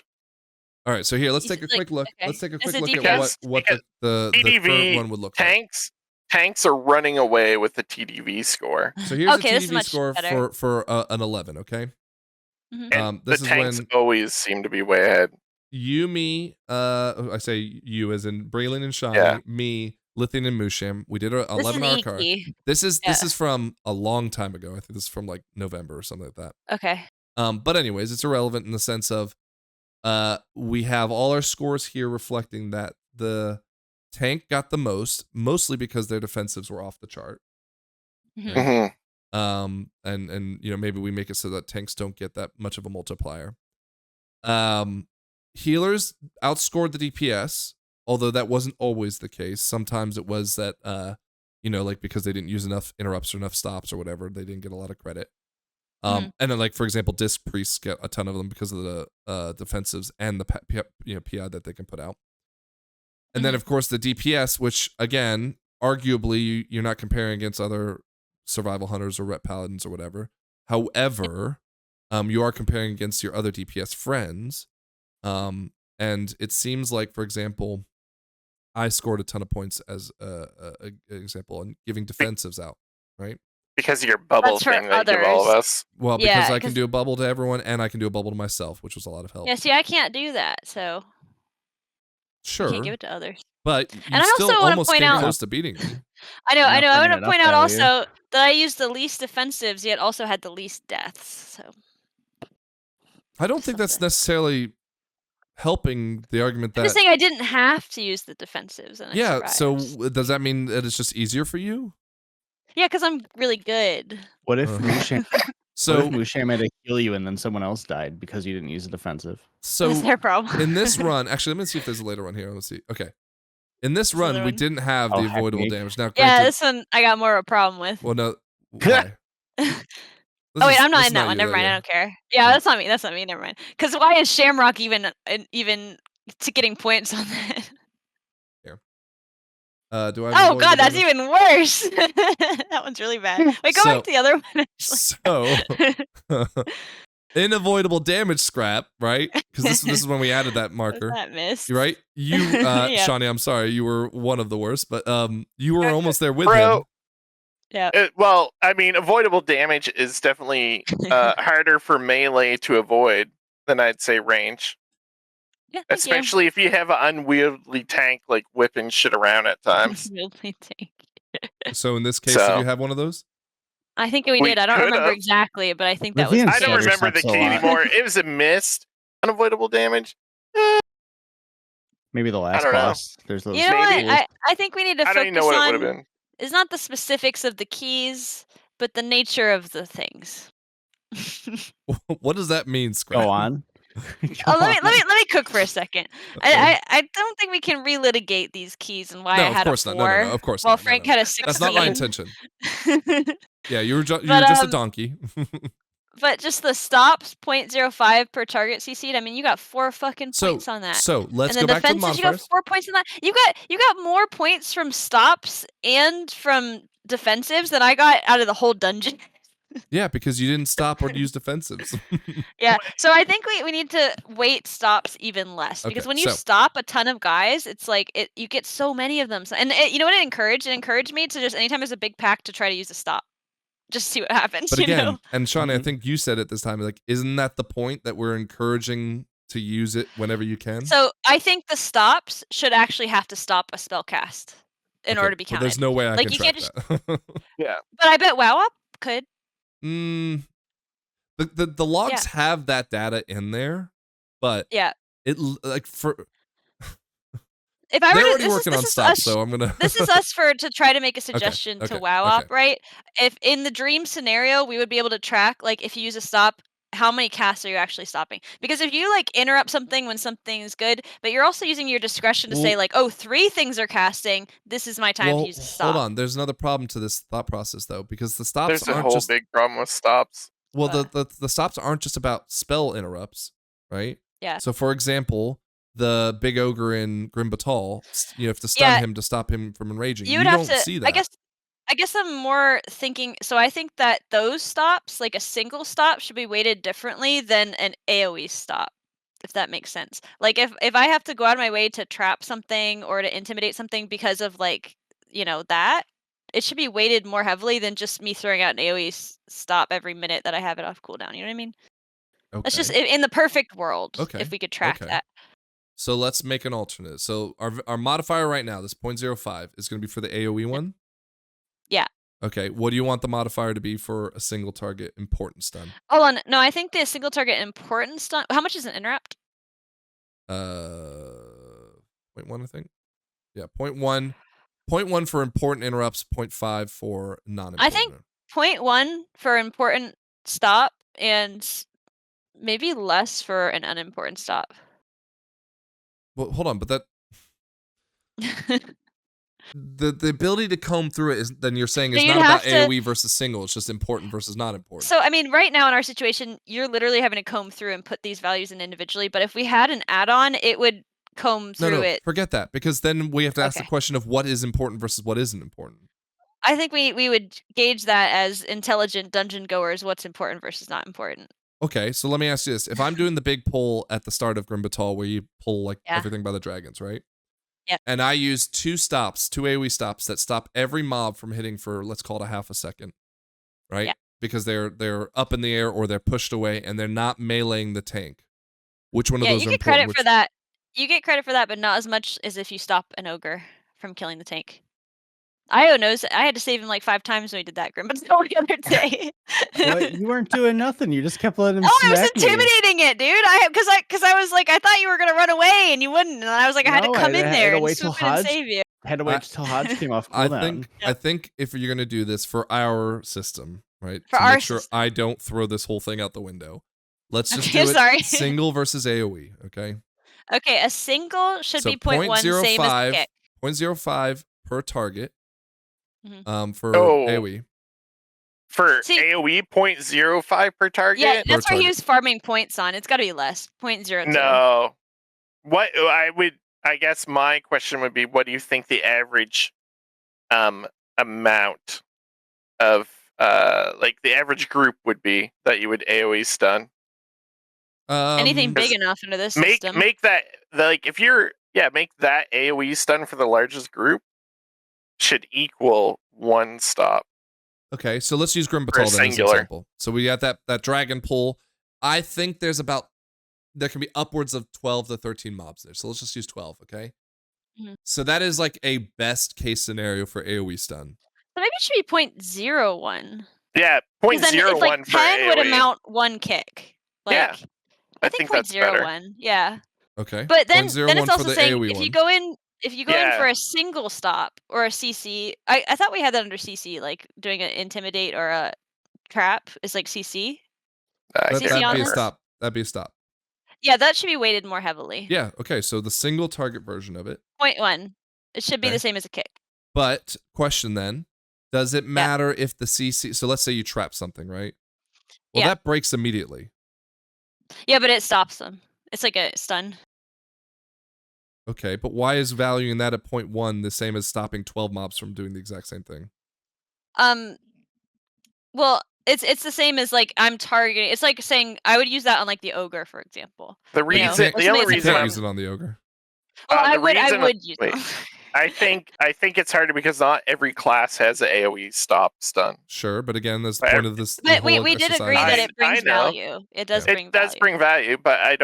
All right, so here, let's take a quick look. Okay. Let's take a quick look at what the current one would look like. Tanks are running away with the TDV score. So here's the TDV score for an 11, okay? And the tanks always seem to be way ahead. You, me, I say you as in Braylon and Shawnee, me, Lithian and Musham. We did an 11-hour card. This is from a long time ago. I think this is from like November or something like that. Okay. But anyways, it's irrelevant in the sense of we have all our scores here reflecting that the tank got the most, mostly because their defensives were off the chart. Okay. and maybe we make it so that tanks don't get that much of a multiplier. Healers outscored the DPS, although that wasn't always the case. Sometimes it was that like because they didn't use enough interrupts or enough stops or whatever, they didn't get a lot of credit. And then, like, for example, disc priests get a ton of them because of the defensives and the PI that they can put out. And then, of course, the DPS, which, again, arguably, you're not comparing against other survival hunters or rep paladins or whatever. However, you are comparing against your other DPS friends. And it seems like, for example, I scored a ton of points as an example on giving defensives out, right? Because of your bubble thing that you give all of us. Well, because I can do a bubble to everyone and I can do a bubble to myself, which was a lot of help. Yeah, see, I can't do that, so sure, I can't give it to others. But you and I still also almost point came out, close to beating me. I know. I want to point out value. also that I used the least defensives, yet also had the least deaths. So I don't think that's necessarily helping the argument that. I'm just saying I didn't have to use the defensives. And I so survived. does that mean that it's just easier for you? Yeah, because I'm really good. What if Mushan had to heal you and then someone else died because you didn't use a defensive? So that's their problem. In this run, actually, let me see if there's a later one here. Let's see. Okay. In this run, we didn't have the avoidable damage. Now, yeah, this one I got more of a problem with. Well, no. Why? Oh wait, I'm not in that one. Never mind. I don't care. Yeah, that's not me. That's not me. Never mind. Because why is Shamrock even to getting points on that? Here. Do I? Have God, that's even worse. That one's really bad. Wait, go back to the other one. So, unavoidable damage scrap, right? Because this is when we added that marker. That missed. Right? You, Shawnee, I'm sorry, you were one of the worst, but you were almost there with him. Yeah. Well, I mean, avoidable damage is definitely harder for melee to avoid than I'd say range. Yeah, especially if you have an unwieldy tank like whipping shit around at times. Unwieldy tank. So in this case, did you have one of those? I think we did. I don't remember exactly, but I think that was. I don't remember the key anymore. It was a missed unavoidable damage. Maybe the last boss. There's those. You know what? I think we need to focus on. I don't even know what it would have been. It's not the specifics of the keys, but the nature of the things. What does that mean, Scrap? Go on. Let me cook for a second. Okay. I don't think we can relitigate these keys and why I had a 4. No, of course not. Well, Frank had a 16. That's not my intention. Yeah, you were just a donkey. But just the stops 0.05 per target CC'd. I mean, you got 4 fucking points on that. So let's go back to the modifiers. You got 4 points on that. You got more points from stops and from defensives than I got out of the whole dungeon. Yeah, because you didn't stop or use defensives. Yeah, so I think we need to weight stops even less because when you stop a ton of guys, it's like you get so many of them. And you know what it encouraged? It encouraged me to just anytime there's a big pack to try to use a stop. Just see what happens. But again, and Shawnee, I think you said it this time, like, isn't that the point that we're encouraging to use it whenever you can? So I think the stops should actually have to stop a spell cast in order to be counted. Well, there's no way I can track that. Yeah. But I bet WoW Up could. The logs have that data in there, but it like for. If I They're were already working on stops, so I'm gonna. This is us to try to make a suggestion to WoW Op, right? If in the dream scenario, we would be able to track, like, if you use a stop, how many casts are you actually stopping? Because if you like interrupt something when something is good, but you're also using your discretion to say like, oh, 3 things are casting, this is my time to use a stop. Hold on, there's another problem to this thought process though, because the stops aren't just. There's a whole big problem with stops. Well, the stops aren't just about spell interrupts, right? Yeah. So for example, the big ogre in Grim Batal, you have to stun him to stop him from enraging. You don't see that. I guess I'm more thinking, so I think that those stops, like a single stop, should be weighted differently than an AoE stop, if that makes sense. Like if I have to go out of my way to trap something or to intimidate something because of like, that, it should be weighted more heavily than just me throwing out an AoE stop every minute that I have it off cooldown. You know what I mean? Okay. That's just in the perfect world, if we could track that. So let's make an alternate. So our modifier right now, this 0.05, is going to be for the AoE one? Yeah. Okay, what do you want the modifier to be for a single target important stun? Hold on. No, I think the single target important stun, how much is an interrupt? 0.1, I think. Yeah, 0.1. 0.1 for important interrupts, 0.5 for non-important. I think 0.1 for important stop and maybe less for an unimportant stop. Well, hold on, but that the ability to comb through it is then you're saying So is you'd not about have to- AoE versus single. It's just important versus not important. So I mean, right now in our situation, you're literally having to comb through and put these values in individually. But if we had an add-on, it would comb through it. Forget that, because then we have to ask the Okay. question of what is important versus what isn't important. I think we would gauge that as intelligent dungeon goers, what's important versus not important. Okay, so let me ask you this. If I'm doing the big pull at the start of Grim Batal where you pull like Yeah. everything by the dragons, right? Yep. And I use two AoE stops that stop every mob from hitting for, let's call it a half a second, right? Yeah. Because they're up in the air or they're pushed away and they're not meleeing the tank. Which one of those you are get important? credit for that. You get credit for that, but not as much as if you stop an ogre from killing the tank. Io knows. I had to save him like 5 times when we did that Grim Batal the other day. But you weren't doing nothing. You just kept letting him Oh, I was smack me. intimidating it, dude. Because I was like, I thought you were gonna run away and you wouldn't, and I was like, I had to No, come I in had there to and wait till swoop in and Hodge- save you. Had to wait till Hodge came off I cooldown. think if you're gonna do this for our system, right? For to our make sure system. I don't throw this whole thing out the window. Let's just Okay, do it sorry. single versus AoE, okay? Okay, a single should So be 0.1, same as the kick. 0.05 per target. Mhm. For Oh. AoE. For See- AoE 0.05 per target? Yeah, that's Per where he target. was farming points on. It's got to be less. 0.02. No. I guess my question would be, what do you think the average amount of like the average group would be that you would AoE stun? Anything big Is- enough into this Make system. make that like if you're make that AoE stun for the largest group should equal 1 stop. Okay, so let's use Grim For a Batal then as an singular. example. So we got that dragon pull. I think there can be upwards of 12 to 13 mobs there. So let's just use 12, okay? Mhm. So that is like a best case scenario for AoE stun. So maybe it should be 0.01. Yeah, 'Cause then if 0.01 like for 10 would AoE. amount 1 kick. Like, Yeah, I I think think that's better. 0.01. Yeah. Okay. But then 0.01 it's for also the saying AoE if you one. go in in Yeah. for a single stop or a CC, I thought we had that under CC, like doing an intimidate or a trap is like CC. I CC can't on That'd be a this? stop. That'd be a stop. Yeah, that should be weighted more heavily. Yeah, okay, so the single target version of it. 0.1. It should be Okay. the same as a kick. But question then, does it matter if the CC, so let's say you trap something, right? Well, Yeah. that breaks immediately. Yeah, but it stops them. It's like a stun. Okay, but why is valuing that at 0.1 the same as stopping 12 mobs from doing the exact same thing? Well, it's the same as like I'm targeting. It's like saying I would use that on like the ogre, for example. The You know, reason, or the only somebody You that's reason can't I'm use it on the ogre. Well, the I reason- would use wait. them. I think it's harder because not every class has an AoE stop stun. Sure, but again, that's the But point of this. the But we whole did exercise agree is- that I- it brings I know. value. It does Yeah. bring It does value. bring value, but I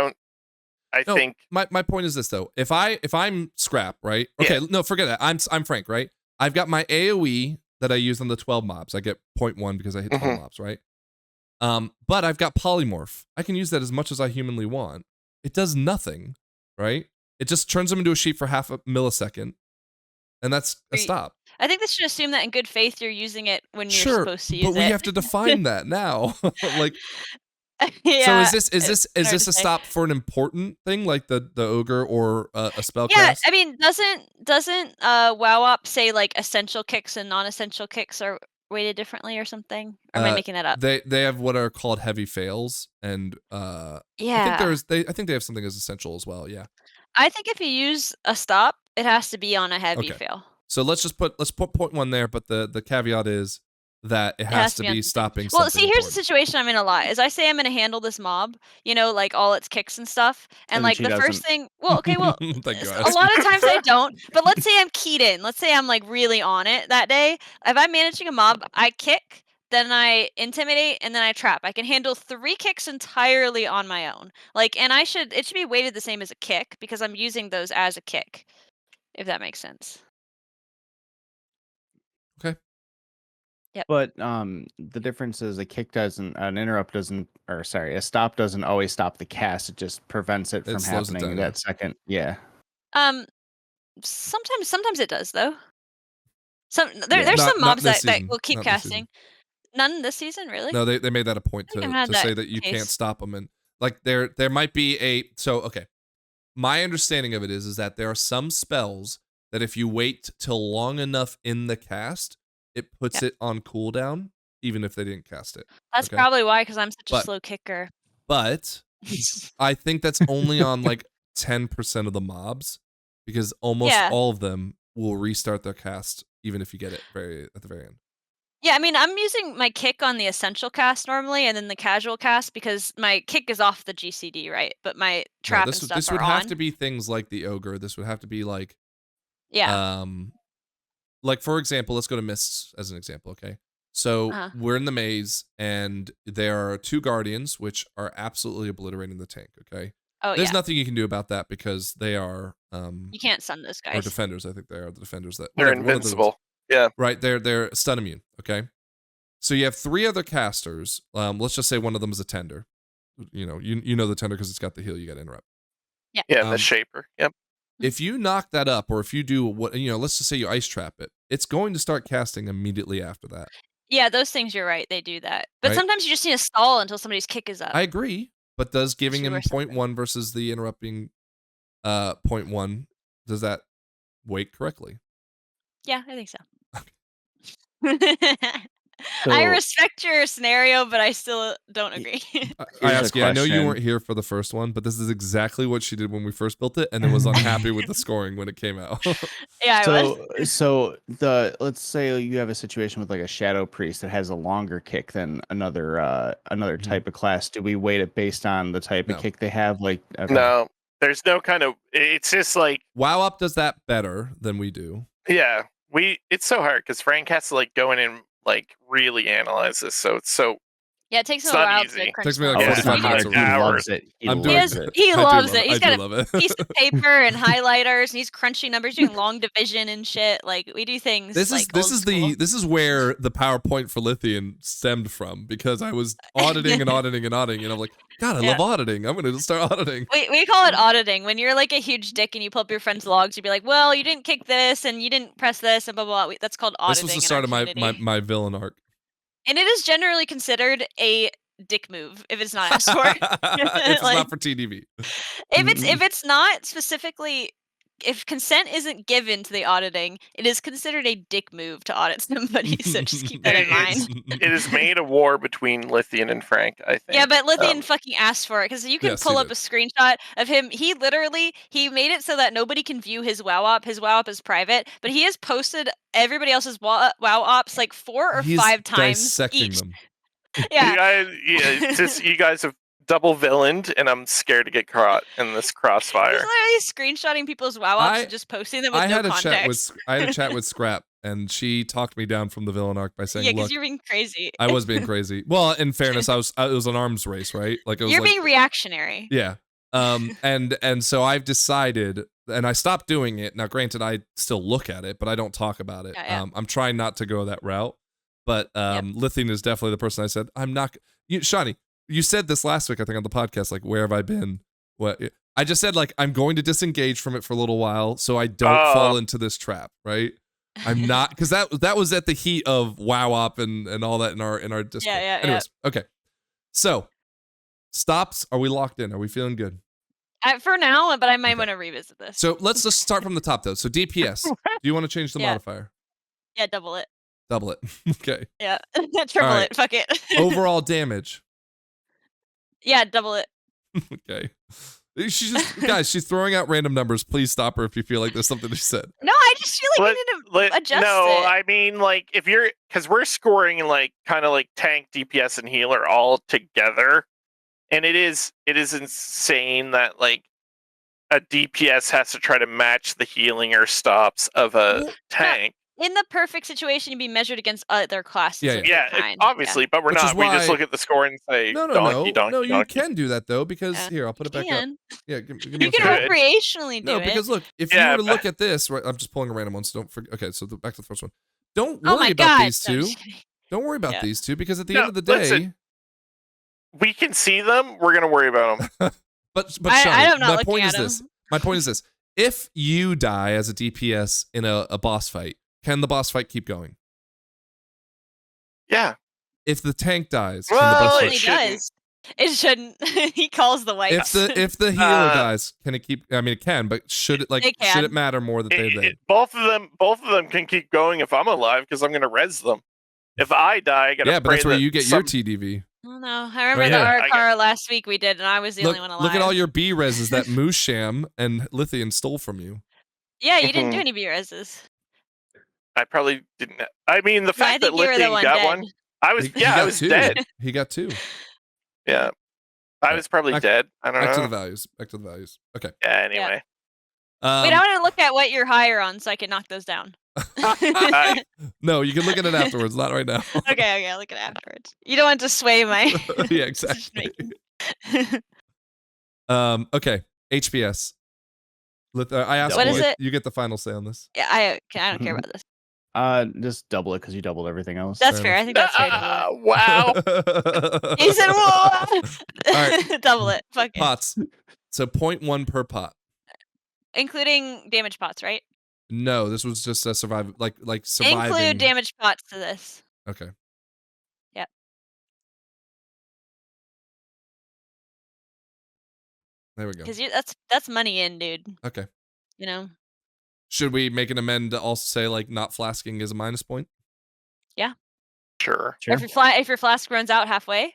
No, think my point is this though. If I'm Scrap, right? Okay, no, forget that. I'm Frank, right? I've got my AoE that I use on the 12 mobs. I get 0.1 because I hit 12 Mhm. mobs, right? But I've got polymorph. I can use that as much as I humanly want. It does nothing, right? It just turns them into a sheep for half a millisecond, and that's a Wait, stop. I think this should assume that in good faith you're using it when you're Sure, supposed to use but we it. have to define that now. Like, Yeah, so is this hard a to say. stop for an important thing like the ogre or a spellcast? Yeah, I mean, doesn't WoW Op say like essential kicks and non-essential kicks are weighted differently or something? Or am I making that up? They have what are called heavy fails, and Yeah, I think they have something as essential as well. Yeah. I think if you use a stop, it has to be on a heavy Okay. fail. So let's put 0.1 there, but the caveat is that it has to on be something. stopping Well, something see, here's the important. situation I'm in a lot. Is I say I'm going to handle this mob, you know, like all its kicks and stuff, and And like she the first doesn't. thing. Well, okay, well, Thank you, a Alex. lot of times I don't. But let's say I'm keyed in. Let's say I'm like really on it that day. If I'm managing a mob, I kick, then I intimidate, and then I trap. I can handle 3 kicks entirely on my own. Like, and it should be weighted the same as a kick because I'm using those as a kick. If that makes sense. Okay. Yep. But the difference is a stop doesn't always stop the cast. It just prevents it from slows it happening down, yeah. that second. Yeah. Sometimes it does though. There's Not- some not mobs this that season. will keep Not this casting. season. None this season, really? No, they made that a point I think I've had to that say that you can't case. stop them, and like there might be okay. My understanding of it is that there are some spells that if you wait till long enough in the cast, it puts it on cooldown, even if they didn't cast it. That's okay? probably why, because I'm such a But- slow kicker. But I think that's only on like 10% of the mobs, because almost Yeah. all of them will restart their cast even if you get it at the very end. Yeah, I mean, I'm using my kick on the essential cast normally, and then the casual cast because my kick is off the GCD, right? But my trap and stuff This are would on. have to be things like the ogre. This would have to be like Yeah. like for example, let's go to mists as an example, okay? So Uh-huh. we're in the maze and there are 2 guardians which are absolutely obliterating the tank, okay? Oh There's yeah. nothing you can do about that because they are You can't stun those or guys. defenders. I think they are the defenders that They're whatever, one of the ones. invincible. Yeah. Right, they're stun immune, okay? So you have 3 other casters. Let's just say one of them is a tender. You know the tender because it's got the heal, you got to interrupt. Yeah, the shaper. Yep. If you knock that up, or if you do what, let's just say you ice trap it, it's going to start casting immediately after that. Yeah, those things you're right, they do that. But Right? sometimes you just need to stall until somebody's kick is up. I agree, but does giving him Or something. 0.1 versus the interrupting 0.1, does that weight correctly? Yeah, I think so. So- I respect your scenario, but I still don't agree. I Here's a ask you, I know you question. weren't here for the first one, but this is exactly what she did when we first built it, and then was unhappy with the scoring when it came out. Yeah, I was. So let's say you have a situation with like a shadow priest that has a longer kick than another type of class. Do we weight it based on the type No. of kick they have? Like okay. No, there's no kind of. It's just like WoW Up does that better than we do. yeah. It's so hard because Frank has to like go in and like really analyze this. So it's so Yeah, it takes It's him a not while easy. to crunch Takes me the like numbers. 45 He minutes can- a He week. loves it. He I'm loves doing it. He I do loves love it. He's I do got love a it. piece of paper and highlighters, and he's crunching numbers, doing long division and shit. Like we do things. This like old school. this is where the PowerPoint for Lithian stemmed from, because I was auditing and auditing and auditing, and I'm like, God, I love auditing. I'm gonna start auditing. We call it auditing. When you're like a huge dick and you pull up your friend's logs, you'd be like, "Well, you didn't kick this, and you didn't press this, and blah blah blah." That's called auditing. This was the in start our of my community. villain arc. And it is generally considered a dick move if it's not asked for. If it's Like- not for TDV. If it's not specifically, if consent isn't given to the auditing, it is considered a dick move to audit somebody. So just keep that in mind. it is made a war between Lithian and Frank. I think. Yeah, but Lithian Um, fucking asked for it because you can Yes, pull he up did. a screenshot of him. He made it so that nobody can view his WoW op. His WoW op is private, but he has posted everybody else's WoW ops like 4 or He's 5 times dissecting each. them. Yeah, it's just you guys have double villained, and I'm scared to get caught in this he's crossfire. literally screenshotting people's WoW ops and just posting them with I no had a context. chat with Scrap, and she talked me down from the villain arc by saying, Yeah, because "Look, you're being crazy. I was being crazy." Well, in fairness, it was an arms race, right? Like it was You're like, being reactionary. yeah. And so I've decided, and I stopped doing it. Now, granted, I still look at it, but I don't talk about it. Yeah. I'm trying not to go that route. But Lithian is definitely the person I said, I'm not. Shawnee, you said this last week, I think, on the podcast, like, where have I been? What? I just said, like, I'm going to disengage from it for a little while so I don't fall into this trap, right? I'm not, because that was at the heat of WoW Op and all that in our Discord. Yeah. Anyways, okay. So, stops, are we locked in? Are we feeling good? For now, but I might Okay. want to revisit this. So let's just start from the top, though. So DPS, do you want to change the Yeah. modifier? Yeah, double it. Double it. Okay. Yeah, triple Alright. it. Fuck it. Overall damage. Yeah, double it. Okay. She's throwing out random numbers. Please stop her if you feel like there's something she said. No, I just feel like we need to adjust no, it. I mean like if you're because we're scoring like kind of like tank, DPS, and healer all together, and it is insane that like a DPS has to try to match the healing or stops of a Well, tank. In the perfect situation, you'd be measured against other classes. Yeah, of Yeah, your kind. obviously, but we're Which is not. We just why- look at the score and say No, donkey, donkey, no. You donkey. can do that though, because Yeah. here, I'll put it back up. Can. Yeah, give me You a can second. Good. recreationally do No, it. because look, if Yeah, you were to but- look at this, right? I'm just pulling a random one, so don't forget. Okay, so back to the first one. Don't Oh worry my about God. these No, two. just kidding. Don't worry about Yeah. these two, because at the No, end of the day, listen. We can see them. We're gonna worry about them. but I Shawnee, am not my looking point at is this. them. My point is this. If you die as a DPS in a boss fight, can the boss fight keep going? Yeah, if the tank dies, can the Well, buff It switch? definitely does. It shouldn't. He calls the whites. If the healer dies, can it keep? I mean, it can, but should it It should it can. matter more that they're dead? both of them can keep going if I'm alive because I'm gonna res them. If I die, I gotta Yeah, but pray that's where that you get your TDV. I don't know. I remember Right the here. Arakara last week we did, and I was the only one alive. Look at all your B reses that Moosham and Lithian stole from you. Yeah, you didn't do any B reses. I probably didn't. I mean, the Yeah, I fact that think you were the Lithian one got dead. one, I was He got I was two. dead. He got two. Yeah, I was probably dead. I don't know. Back to the values. Back to the values. Okay. Yeah. Anyway. Wait, I want to look at what you're higher on so I can knock those down. No, you can look at it afterwards, not right now. Okay, I'll look at it afterwards. You don't want to sway my Yeah, exactly. Okay, HPS. I asked What is it? You get the final say on this. Yeah, I don't care about this. Just double it because you doubled everything else. That's fair. I think that's fair. Wow. He said, "Whoa!" All right. Double it. Fuck it. Pots. So 0.1 per pot. Including damage pots, right? No, this was just a survive, like surviving. Include damage pots to this. Okay. Yep. There we go. Because that's money in, dude. Okay. You know. Should we make an amend to also say like not flasking is a minus point? Yeah. Sure. If your flask runs out halfway,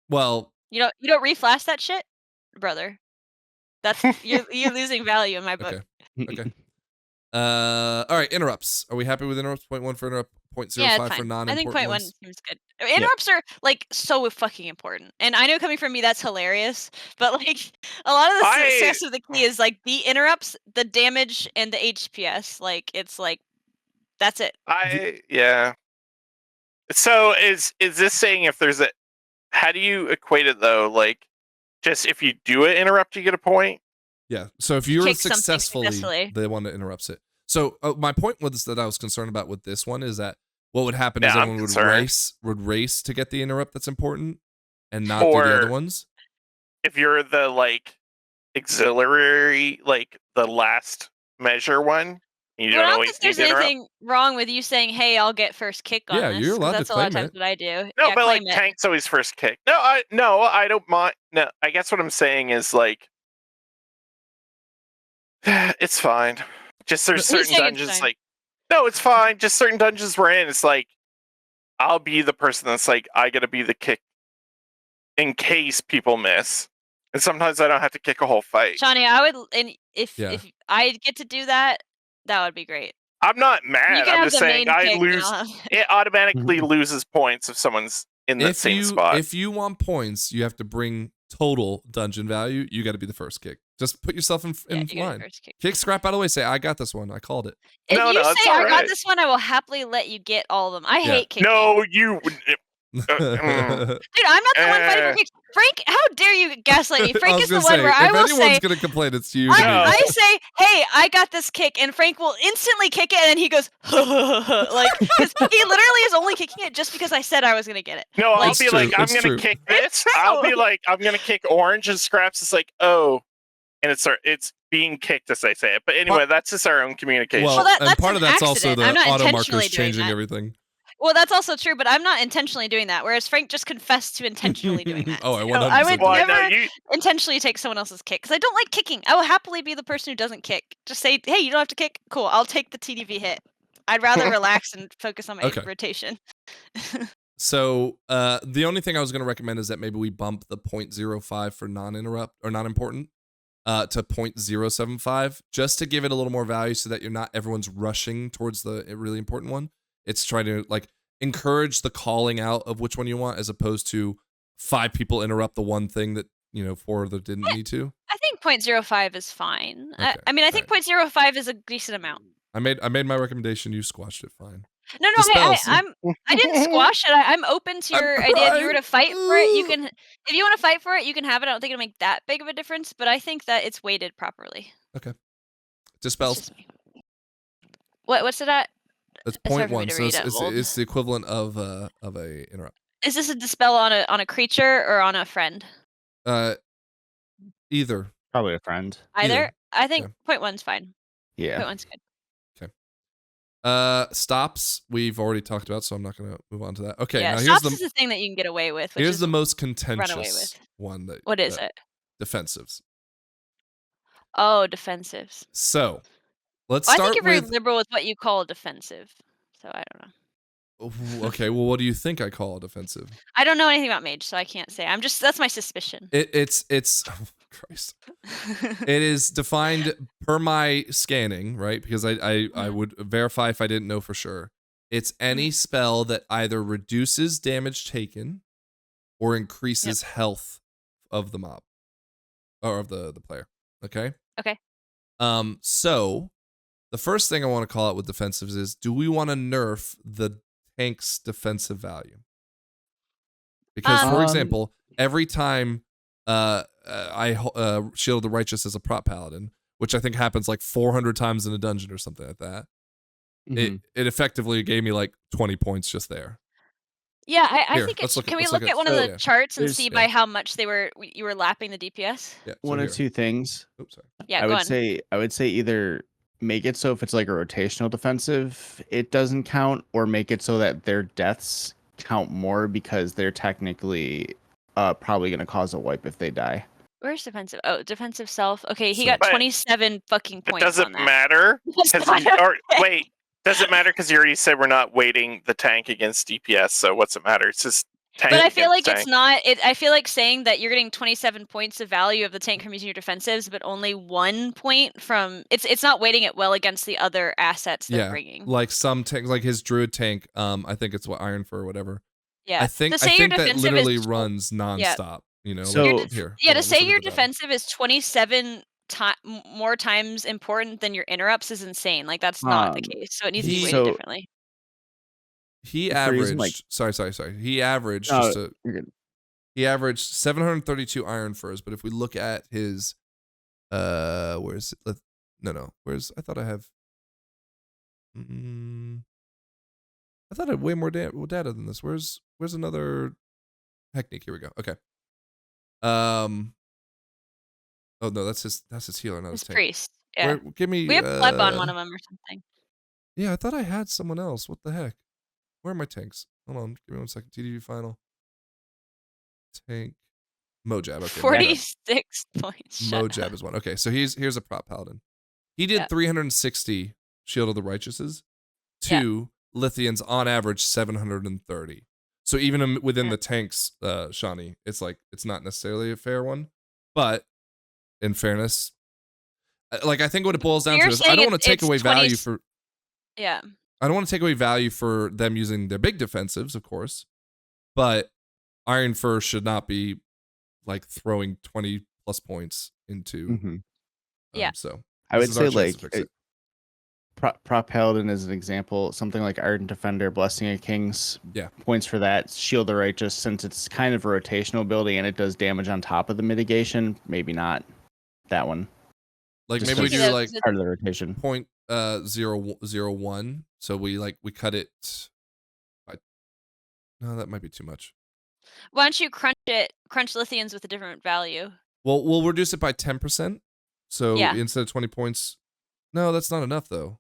well, you don't reflash that shit, brother. That's you're losing value in my book. Okay. All right, interrupts. Are we happy with interrupts? 0.1 for interrupt, 0.05 Yeah, for non-important I think 0.1 ones? seems good. Interrupts are like so fucking important, and I know coming from me that's hilarious, but like a lot of the success of the key is like the interrupts, the damage, and the HPS. Like it's like that's it. Yeah. So is this saying if there's a? How do you equate it though? Like, just if you do an interrupt, you get a point. Yeah. So if you're Kick something successfully the one that interrupts it. So my point was that I was concerned about with this one is that what would happen is everyone would race to get the interrupt that's important and not do the other ones. If you're the like auxiliary, like the last measure one, you don't I don't always think there's anything wrong with you saying, "Hey, I'll get first kick on this." You're allowed to that's a lot of claim times what I do. No, Yeah, but like claim it. tank's always first kick. No, I don't mind. No, I guess what I'm saying is like it's fine. Just there's certain dungeons like no, it's fine. Just certain dungeons we're in, it's like I'll be the person that's like I gotta be the kick in case people miss. And sometimes I don't have to kick a whole fight. Shawnee, I would, and if I get to do that, that would be great. I'm not mad. I'm just saying I lose. It automatically loses points if someone's in the same spot. If you want points, you have to bring total dungeon value. You got to be the first kick. Just put yourself in line. Kick scrap out of the way. Say, I got this one. I called it. If you say I got this one, I will happily let you get all of them. I hate kicking. No, you. Dude, I'm not the one fighting for kicks. Frank, how dare you gaslight me? Frank is the one where I will say. If anyone's gonna complain, it's you. I say, hey, I got this kick, and Frank will instantly kick it, and then he goes, like, because he literally is only kicking it just because I said I was gonna get it. No, I'll be like, I'm gonna kick this. I'll be like, I'm gonna kick orange, and Scraps is like, oh, and it's being kicked as I say it. But anyway, that's just our own communication. Well, and part of that's also the auto markers changing everything. Well, that's also true, but I'm not intentionally doing that. Whereas Frank just confessed to intentionally doing that. Oh, I would never intentionally take someone else's kick because I don't like kicking. I will happily be the person who doesn't kick. Just say, "Hey, you don't have to kick. Cool, I'll take the TDV hit." I'd rather relax and focus on my rotation. So the only thing I was going to recommend is that maybe we bump the 0.05 for non-interrupt or non-important to 0.075 just to give it a little more value so that you're not everyone's rushing towards the really important one. It's trying to like encourage the calling out of which one you want as opposed to 5 people interrupt the one thing that, 4 that didn't need to. I think 0.05 is fine. Okay. I mean, I think 0.05 is a decent amount. I made my recommendation. You squashed it. Fine. No, I didn't squash it. I'm open to your idea. If you were to fight for it, you can. If you want to fight for it, you can have it. I don't think it'll make that big of a difference, but I think that it's weighted properly. Okay. Dispels. What's it at? That's 0.1, so it's the equivalent of a interrupt. Is this a dispel on a creature or on a friend? Either. Probably a friend. Either. I think 0.1's fine. Yeah. 0.1's good. Stops we've already talked about, so I'm not gonna move on to that. Okay, Yeah, now stops is the thing that you can get away with, which here's is the most run away contentious with. one that What is it? defensives. Oh, defensives. So let's Well, I think start you're very with liberal with what you call defensive. So I don't know. okay, well, what do you think I call a defensive? I don't know anything about Mage, so I can't say. That's my suspicion. It's oh, Christ. It is defined per my scanning, right? Because I would verify if I didn't know for sure. It's any spell that either reduces damage taken or increases health of the mob or of the player. Okay? Okay. So the first thing I want to call out with defensives is, do we want to nerf the tank's defensive value? Because, for example, every time I shield the righteous as a prop paladin, which I think happens like 400 times in a dungeon or something like that, it effectively gave me like 20 points just there. Yeah, I Here, think let's it's. look at- Can we let's look look at at- one of so, the yeah. charts and There's- see by how much you were lapping the DPS? Yeah, so One here. of two things. Oops, sorry. Yeah, I go would on. say either make it so if it's like a rotational defensive, it doesn't count, or make it so that their deaths count more because they're technically probably going to cause a wipe if they die. Where's defensive? Oh, defensive self. Okay, he So- got But 27 fucking It points on doesn't that. matter. That's 'cause not you, or, okay. wait, does it matter because you already said we're not weighting the tank against DPS? So what's it matter? It's just tank. But I feel like against it's tank. not. I feel like saying that you're getting 27 points of value of the tank from using your defensives, but only 1 point from. It's not weighting it well against the other assets they're bringing. Like some tanks, like his druid tank. I think it's what Iron Fur or whatever. Yeah. I think To say your that defensive literally is runs nonstop. You know, So- like, here. Yeah, hold to on, say let's look your at the data. defensive is 27 more times important than your interrupts is insane. Like that's not the case. So it needs to be weighted so- differently. He For using, averaged. Sorry. He averaged No, just to. you're good. He averaged 732 Iron Furs, but if we look at his, where's it? No, where's? I thought I have. I thought I had way more data than this. Where's another technique? Here we go. Okay. Oh no, that's his healer, not his His tank. priest. Yeah. Give me. We have pleb on one of them or something. Yeah, I thought I had someone else. What the heck? Where are my tanks? Hold on, give me 1 second. TDV final. Tank. Mojab. Okay. 46 points. Shut Mojab up. is one. Okay, so here's a prop paladin. He did Yeah. 360 Shield of the Righteouses. 2 Lithians on average 730. So even within the tanks, Shawnee, it's like it's not necessarily a fair one, but in fairness, like I think what it boils down to is I don't want to take away value for. Yeah. I don't want to take away value for them using their big defensives, of course, but Iron Fur should not be like throwing 20 plus points into. Yeah. So I this would is our say chance to like fix it. Prop Paladin is an example. Something like Ardent Defender, Blessing of Kings. Yeah. Points for that. Shield the Righteous, since it's kind of a rotational ability and it does damage on top of the mitigation. Maybe not that one. Like Just maybe we as do like part of the rotation. 0.001. So we cut it. No, that might be too much. Why don't you crunch Lithians with a different value? Well, we'll reduce it by 10%. So Yeah. instead of 20 points. No, that's not enough though.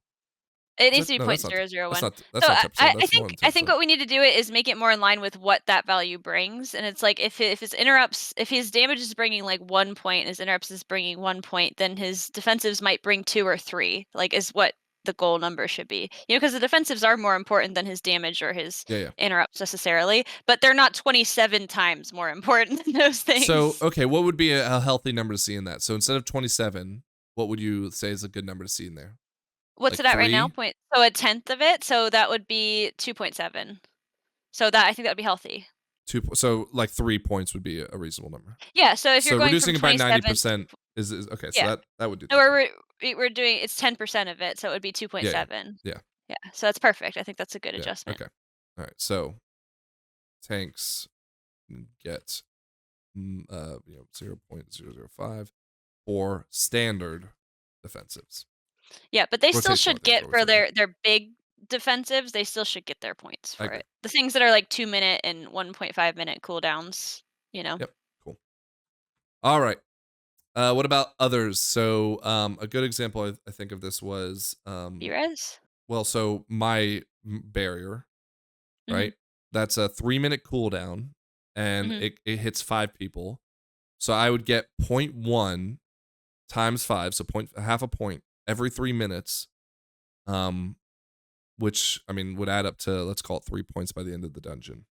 It needs to be No, that's not- 0.001. That's So not 10%. I That's more think than I think 10%. what we need to do is make it more in line with what that value brings, and it's like if his interrupts, if his damage is bringing like 1 point, and his interrupts is bringing 1 point, then his defensives might bring 2 or 3. Like is what the goal number should be. You know, because the defensives are more important than his damage or his interrupts necessarily, but they're not 27 times more important than those things. So okay, what would be a healthy number to see in that? So instead of 27, what would you say is a good number to see in there? What's like it at right now? 3? So a tenth of it. So that would be 2.7. So that I think that would be healthy. So like 3 points would be a reasonable number. Yeah. So if you're going reducing from it by 27 90% is okay. Yeah. So that would do. No, that. we're doing it's 10% of it, so it would be 2.7. Yeah. Yeah. So that's perfect. I think that's a good adjustment. Okay. All right. So tanks get 0.005 for standard defensives. Yeah, but they still Rotational, I should think, get is what for we're saying. their big defensives. They still should get their points I for agree. it. The things that are like 2 minute and 1.5 minute cooldowns. You know. Yep. Cool. All right. What about others? So a good example I think of this was B-res? Well, so my barrier, Mhm. right? That's a 3-minute cooldown, and Mhm. it hits 5 people. So I would get 0.1 times 5, so half a point every 3 minutes. Which I mean would add up to, let's call it 3 points by the end of the dungeon.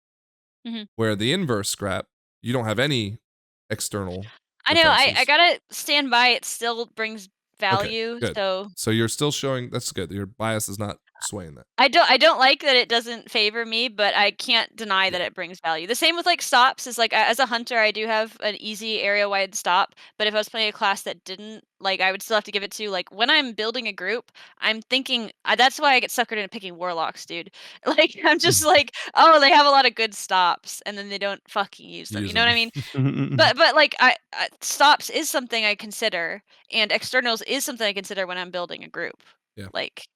Mhm. Where the inverse scrap, you don't have any external I know. I defenses. gotta stand by. It still brings Okay, value. good. So So you're still showing, that's good. Your bias is not swaying that. I don't like that it doesn't favor me, but I can't deny that Yeah. it brings value. The same with like stops is like as a hunter, I do have an easy area wide stop. But if I was playing a class that didn't, like, I would still have to give it to like when I'm building a group. I'm thinking that's why I get suckered into picking warlocks, dude. Like I'm just like, oh, they have a lot of good stops, and then they don't fucking use them. Use You know what I them. mean? But like I stops is something I consider, and externals is something I consider when I'm building a group. Yeah. Like.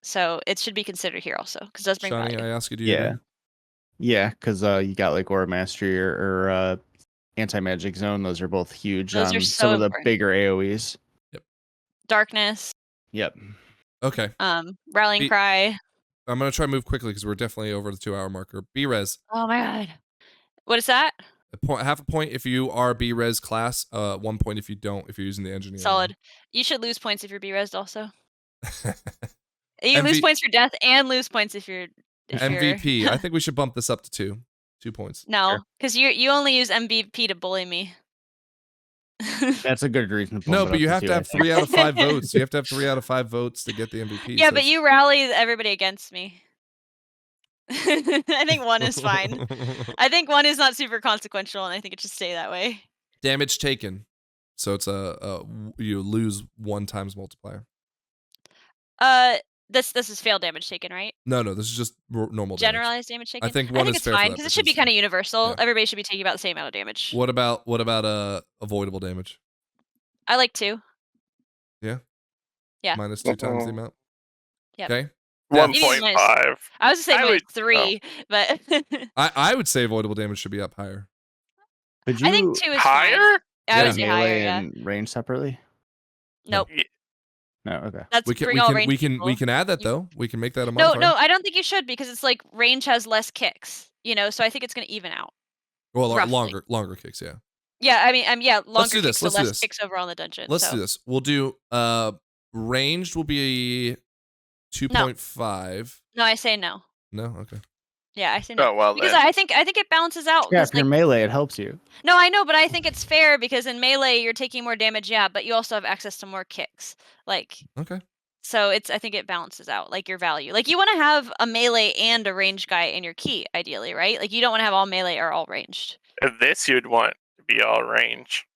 So it should be considered here also because it does bring Shani, value. I ask you, do you agree? Yeah, because you got like Aura Mastery or Anti-Magic Zone. Those are both huge Those are on some so of the important. bigger AoEs. Darkness, Yep. Okay. Rallying Be- Cry. I'm gonna try to move quickly because we're definitely over the 2-hour marker. B-Res. Oh my god. What is that? Half a point if you are B-Res class, 1 point if you don't, if you're using the engineer. Solid. You should lose points if you're B-resed also. One. You lose points for death and lose points if you're MVP. I think we should bump this up to 2. 2 points. No, because you only use MVP to bully me. That's a good reason to No, bump it but up you to have 2, to I have think. 3 out of 5 votes. You have to have 3 out of 5 votes to get the MVP. Yeah, so but you rally everybody against me. I think 1 is fine. I think 1 is not super consequential, and I think it should stay that way. Damage taken. So it's you lose 1 times multiplier. This is fail damage taken, right? No, this is just normal damage. Generalized damage taken. I think 1 is it's fair fine for that because it should be because, kind of universal. yeah. Everybody should be taking about the same amount of damage. What about avoidable damage? I like 2. Yeah. Yeah. Minus 2 times the amount. Yep. Okay. 1.5. I was gonna say minus Oh. 3, but I would say avoidable damage should be up higher. Could I you think 2 is fine. Higher? I would Yeah. say melee higher. Yeah. and range separately? Nope. No, okay. That's We can bring all range. we people. can add that though. We can make that a No, modifier. I don't think you should because it's like range has less kicks. So I think it's gonna even out. Well, roughly. longer kicks, yeah. Yeah, I mean, longer Let's do kicks, this. so less kicks overall in the dungeon. Let's do this. We'll do ranged will be 2.5. No, I say no. No, okay. Yeah, I say no. Oh, well Because then. I think it balances out. Yeah, 'cause, if you're like, melee, it helps you. no, I know, but I think it's fair because in melee you're taking more damage, yeah, but you also have access to more kicks. Like, Okay. so I think it balances out, like, your value. Like, you want to have a melee and a ranged guy in your key, ideally, right? Like, you don't want to have all melee or all ranged. This you'd want to be all range.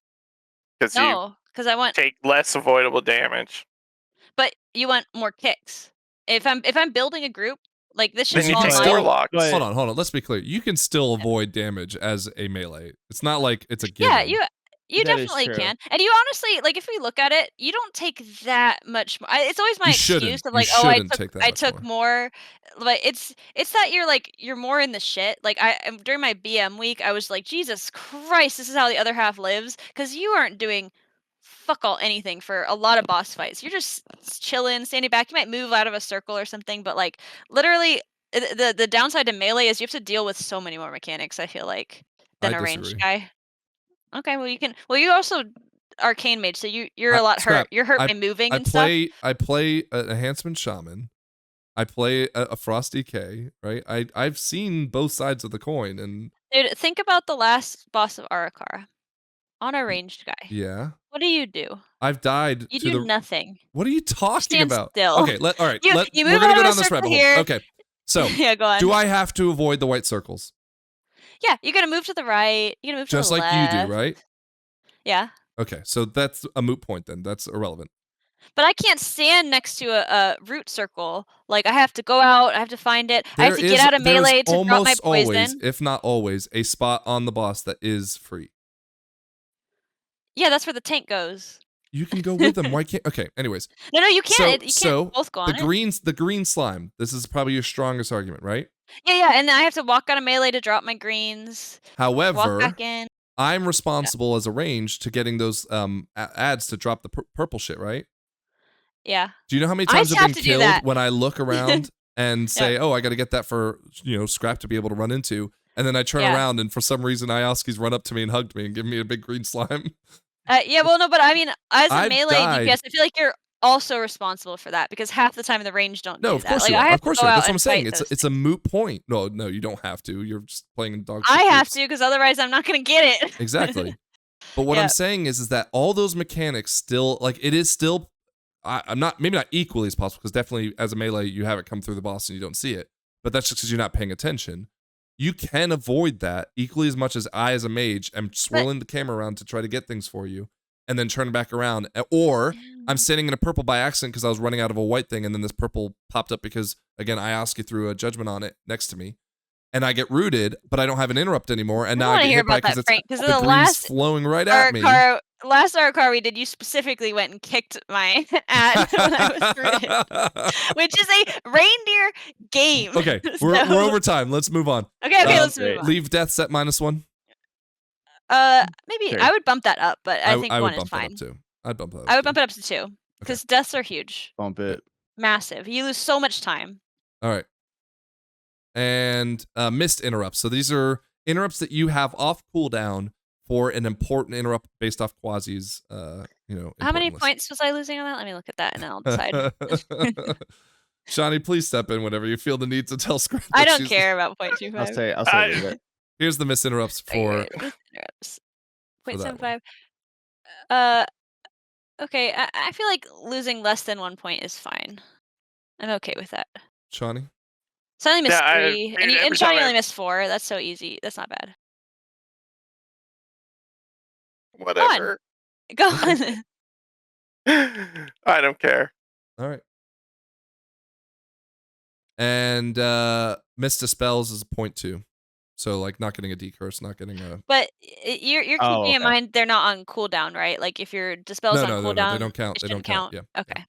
Because you No, because I want, take less avoidable damage. but you want more kicks. If I'm building a group, like, this should Then you fall can in still- line. warlocks. Hold on. Let's be clear. You can still avoid damage as a melee. It's not like it's a given. Yeah, you That is definitely true. can. And you honestly, like, if we look at it, you don't take that much more. It's always my You excuse shouldn't. of You like, shouldn't take that I much took more. But it's that you're more in the shit. Like, during my BM week, I was like, Jesus Christ, this is how the other half lives, because you aren't doing fuck all anything for a lot of boss fights. You're just chilling, standing back. You might move out of a circle or something, but like literally, the downside to melee is you have to deal with so many more mechanics. I feel like than I a ranged disagree. guy. Okay, well you can. Well, you also arcane mage, so you're a lot Scrap. hurt. You're hurt by moving and I play an enhancement shaman. I play a frosty K, right? I've seen both sides of the coin, and stuff. Dude, think about the last boss of Arakara on a ranged guy. yeah, What do? I've died You to do the. nothing. What are you talking Stand about? still. Okay, all right. You We're move gonna out go of a down this circle rabbit hole. here. Okay, so Yeah, go on. do I have to avoid the white circles? Yeah, you're gonna move to the right. You're gonna move Just to the like left. you do, right? Yeah. Okay, so that's a moot point then. That's irrelevant. But I can't stand next to a root circle. Like, I have to go out. I have to find it. I have to get out of melee to drop my almost always, poison. if not always, a spot on the boss that is free. Yeah, that's where the tank goes. You can go with them. Why can't? Okay. Anyways, No, you can't. You so can't both go on the green slime. This is probably your strongest argument, right? Yeah, and then I have to walk out of melee to drop my greens. Walk However, back in. I'm responsible as a range to getting those ads to drop the purple shit, right? Yeah. Do you know how many I times I've have been to do killed that. when I look around and say, "Oh, I got to get that for scrap to be able to run into," and then I turn Yeah. around and for some reason Ioski's run up to me and hugged me and given me a big green slime. Yeah, well, no, but I mean, as a I've melee died. DPS, I feel like you're also responsible for that because half the time the range don't No, do of that. course Like you I are. have Of course to you go are. out That's what and I'm saying. fight those It's a things. moot point. No, you don't have to. You're just playing dog. I have shit. to because otherwise I'm not gonna get it. Exactly. But what Yeah. I'm saying is that all those mechanics still, like, it is still, I'm not, maybe not equally as possible, because definitely as a melee, you have it come through the boss and you don't see it. But that's just because you're not paying attention. You can avoid that equally as much as I, as a mage, am swirling the camera around to try to get things for you and then turn back around. Or I'm standing in a purple by accident because I was running out of a white thing and then this purple popped up because, again, Ioski threw a judgment on it next to me. And I get rooted, but I don't have an interrupt anymore, and I now want I to get hear hit by about because that, it's Frank. Because the the greens last flowing right at me. last RCR we did, you specifically went and kicked my ad when I was rooted, which is a reindeer game. Okay, we're So- over time. Let's move on. Okay, let's great. move on. Leave deaths at -1. Maybe Sure. I would bump that up, but I think I one would is bump that fine. up too. I'd bump that up. I would bump it up to 2 because deaths are huge, Bump it. massive. You lose so much time. All right. And missed interrupts. So these are interrupts that you have off cooldown for an important interrupt based off Quasi's, How many important list. points was I losing on that? Let me look at that and then I'll decide. Shawnee, please step in whenever you feel the need to tell Scrap. I that don't she's- care about I'll 0.25. say leave it. Here's the missed interrupts for Interrupts. for that 0.75. Okay, I feel like losing less than 1 point is fine. I'm okay with that. Shawnee. So I only missed Yeah, 3, and every Johnny time only missed 4. That's so easy. That's not bad. whatever. Go on. I don't care. All right. And missed spells is 0.2. So like not getting a decurse, not getting a But you're keeping Oh, in okay. mind they're not on cooldown, right? Like if your dispel's on cooldown, they don't count. it They don't shouldn't count. count. Yeah. Okay.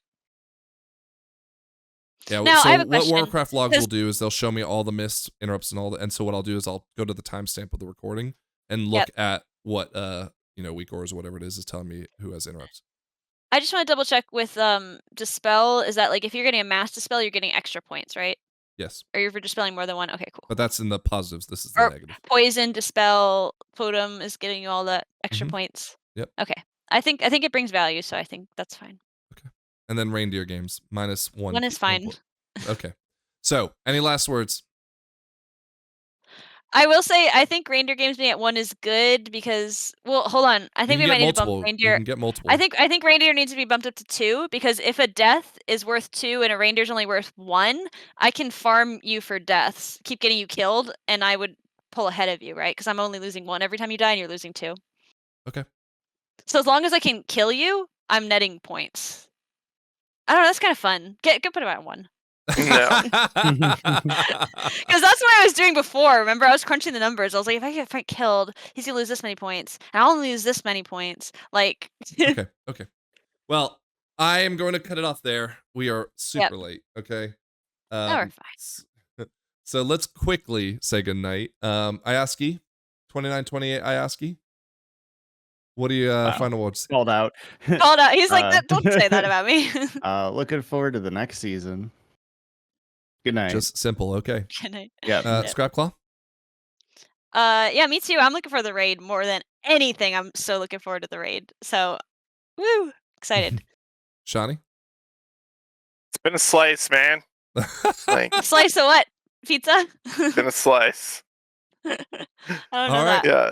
Yeah. Now, so I have a what question, Warcraft logs 'cause- will do is they'll show me all the missed interrupts and all the, and so what I'll do is I'll go to the timestamp of the recording and look at what weak ors or whatever it is telling me who has interrupts. I just want to double check with dispel. Is that like if you're getting a mass dispel, you're getting extra points, right? Yes. Or if you're dispelling more than one, okay, cool. But that's in the positives. This is the Or negative. poison, dispel, totem is getting you all the extra points. Yep. Okay. I think it brings value, so I think that's fine. Okay. And then reindeer games -1. 1 is fine. point. Okay. So any last words? I will say I think reindeer games being at 1 is good because hold on. I think we might need to bump You reindeer. can get multiple. I think reindeer needs to be bumped up to 2 because if a death is worth 2 and a reindeer's only worth 1, I can farm you for deaths, keep getting you killed, and I would pull ahead of you, right? Because I'm only losing 1 every time you die and you're losing 2. Okay. So as long as I can kill you, I'm netting points. I don't know, that's kind of fun. Go put it at 1. No. Because that's what I was doing before. Remember, I was crunching the numbers. I was like, if I get Frank killed, he's gonna lose this many points, and I'll only lose this many points. Like, Okay. Well, I am going to cut it off there. We are super late. Okay. we're fine. So let's quickly say goodnight. Ioski, 2928 Ioski. What do you final words? Called out. Called out. He's like, don't say that about me. Looking forward to the next season. Good night. Just simple. Okay. Good night. Yeah. Scrapclaw. Yeah, me too. I'm looking for the raid more than anything. I'm so looking forward to the raid. So, woo, excited. Shawnee. It's been a slice, man. Like, Slice of what? Pizza? it's been a slice. I don't know All right. that. Yeah.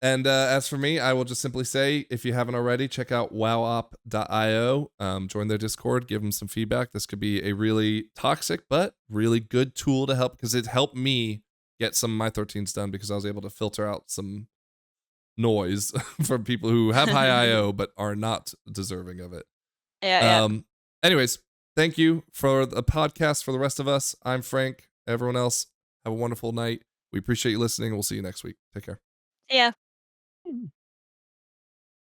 And as for me, I will just simply say, if you haven't already, check out wowop.io. Join their Discord, give them some feedback. This could be a really toxic but really good tool to help, because it helped me get some of my 13s done because I was able to filter out some noise from people who have high IO but are not deserving of it. Yeah. Anyways, thank you for the podcast. For the rest of us, I'm Frank. Everyone else, have a wonderful night. We appreciate you listening. We'll see you next week. Take care. Yeah.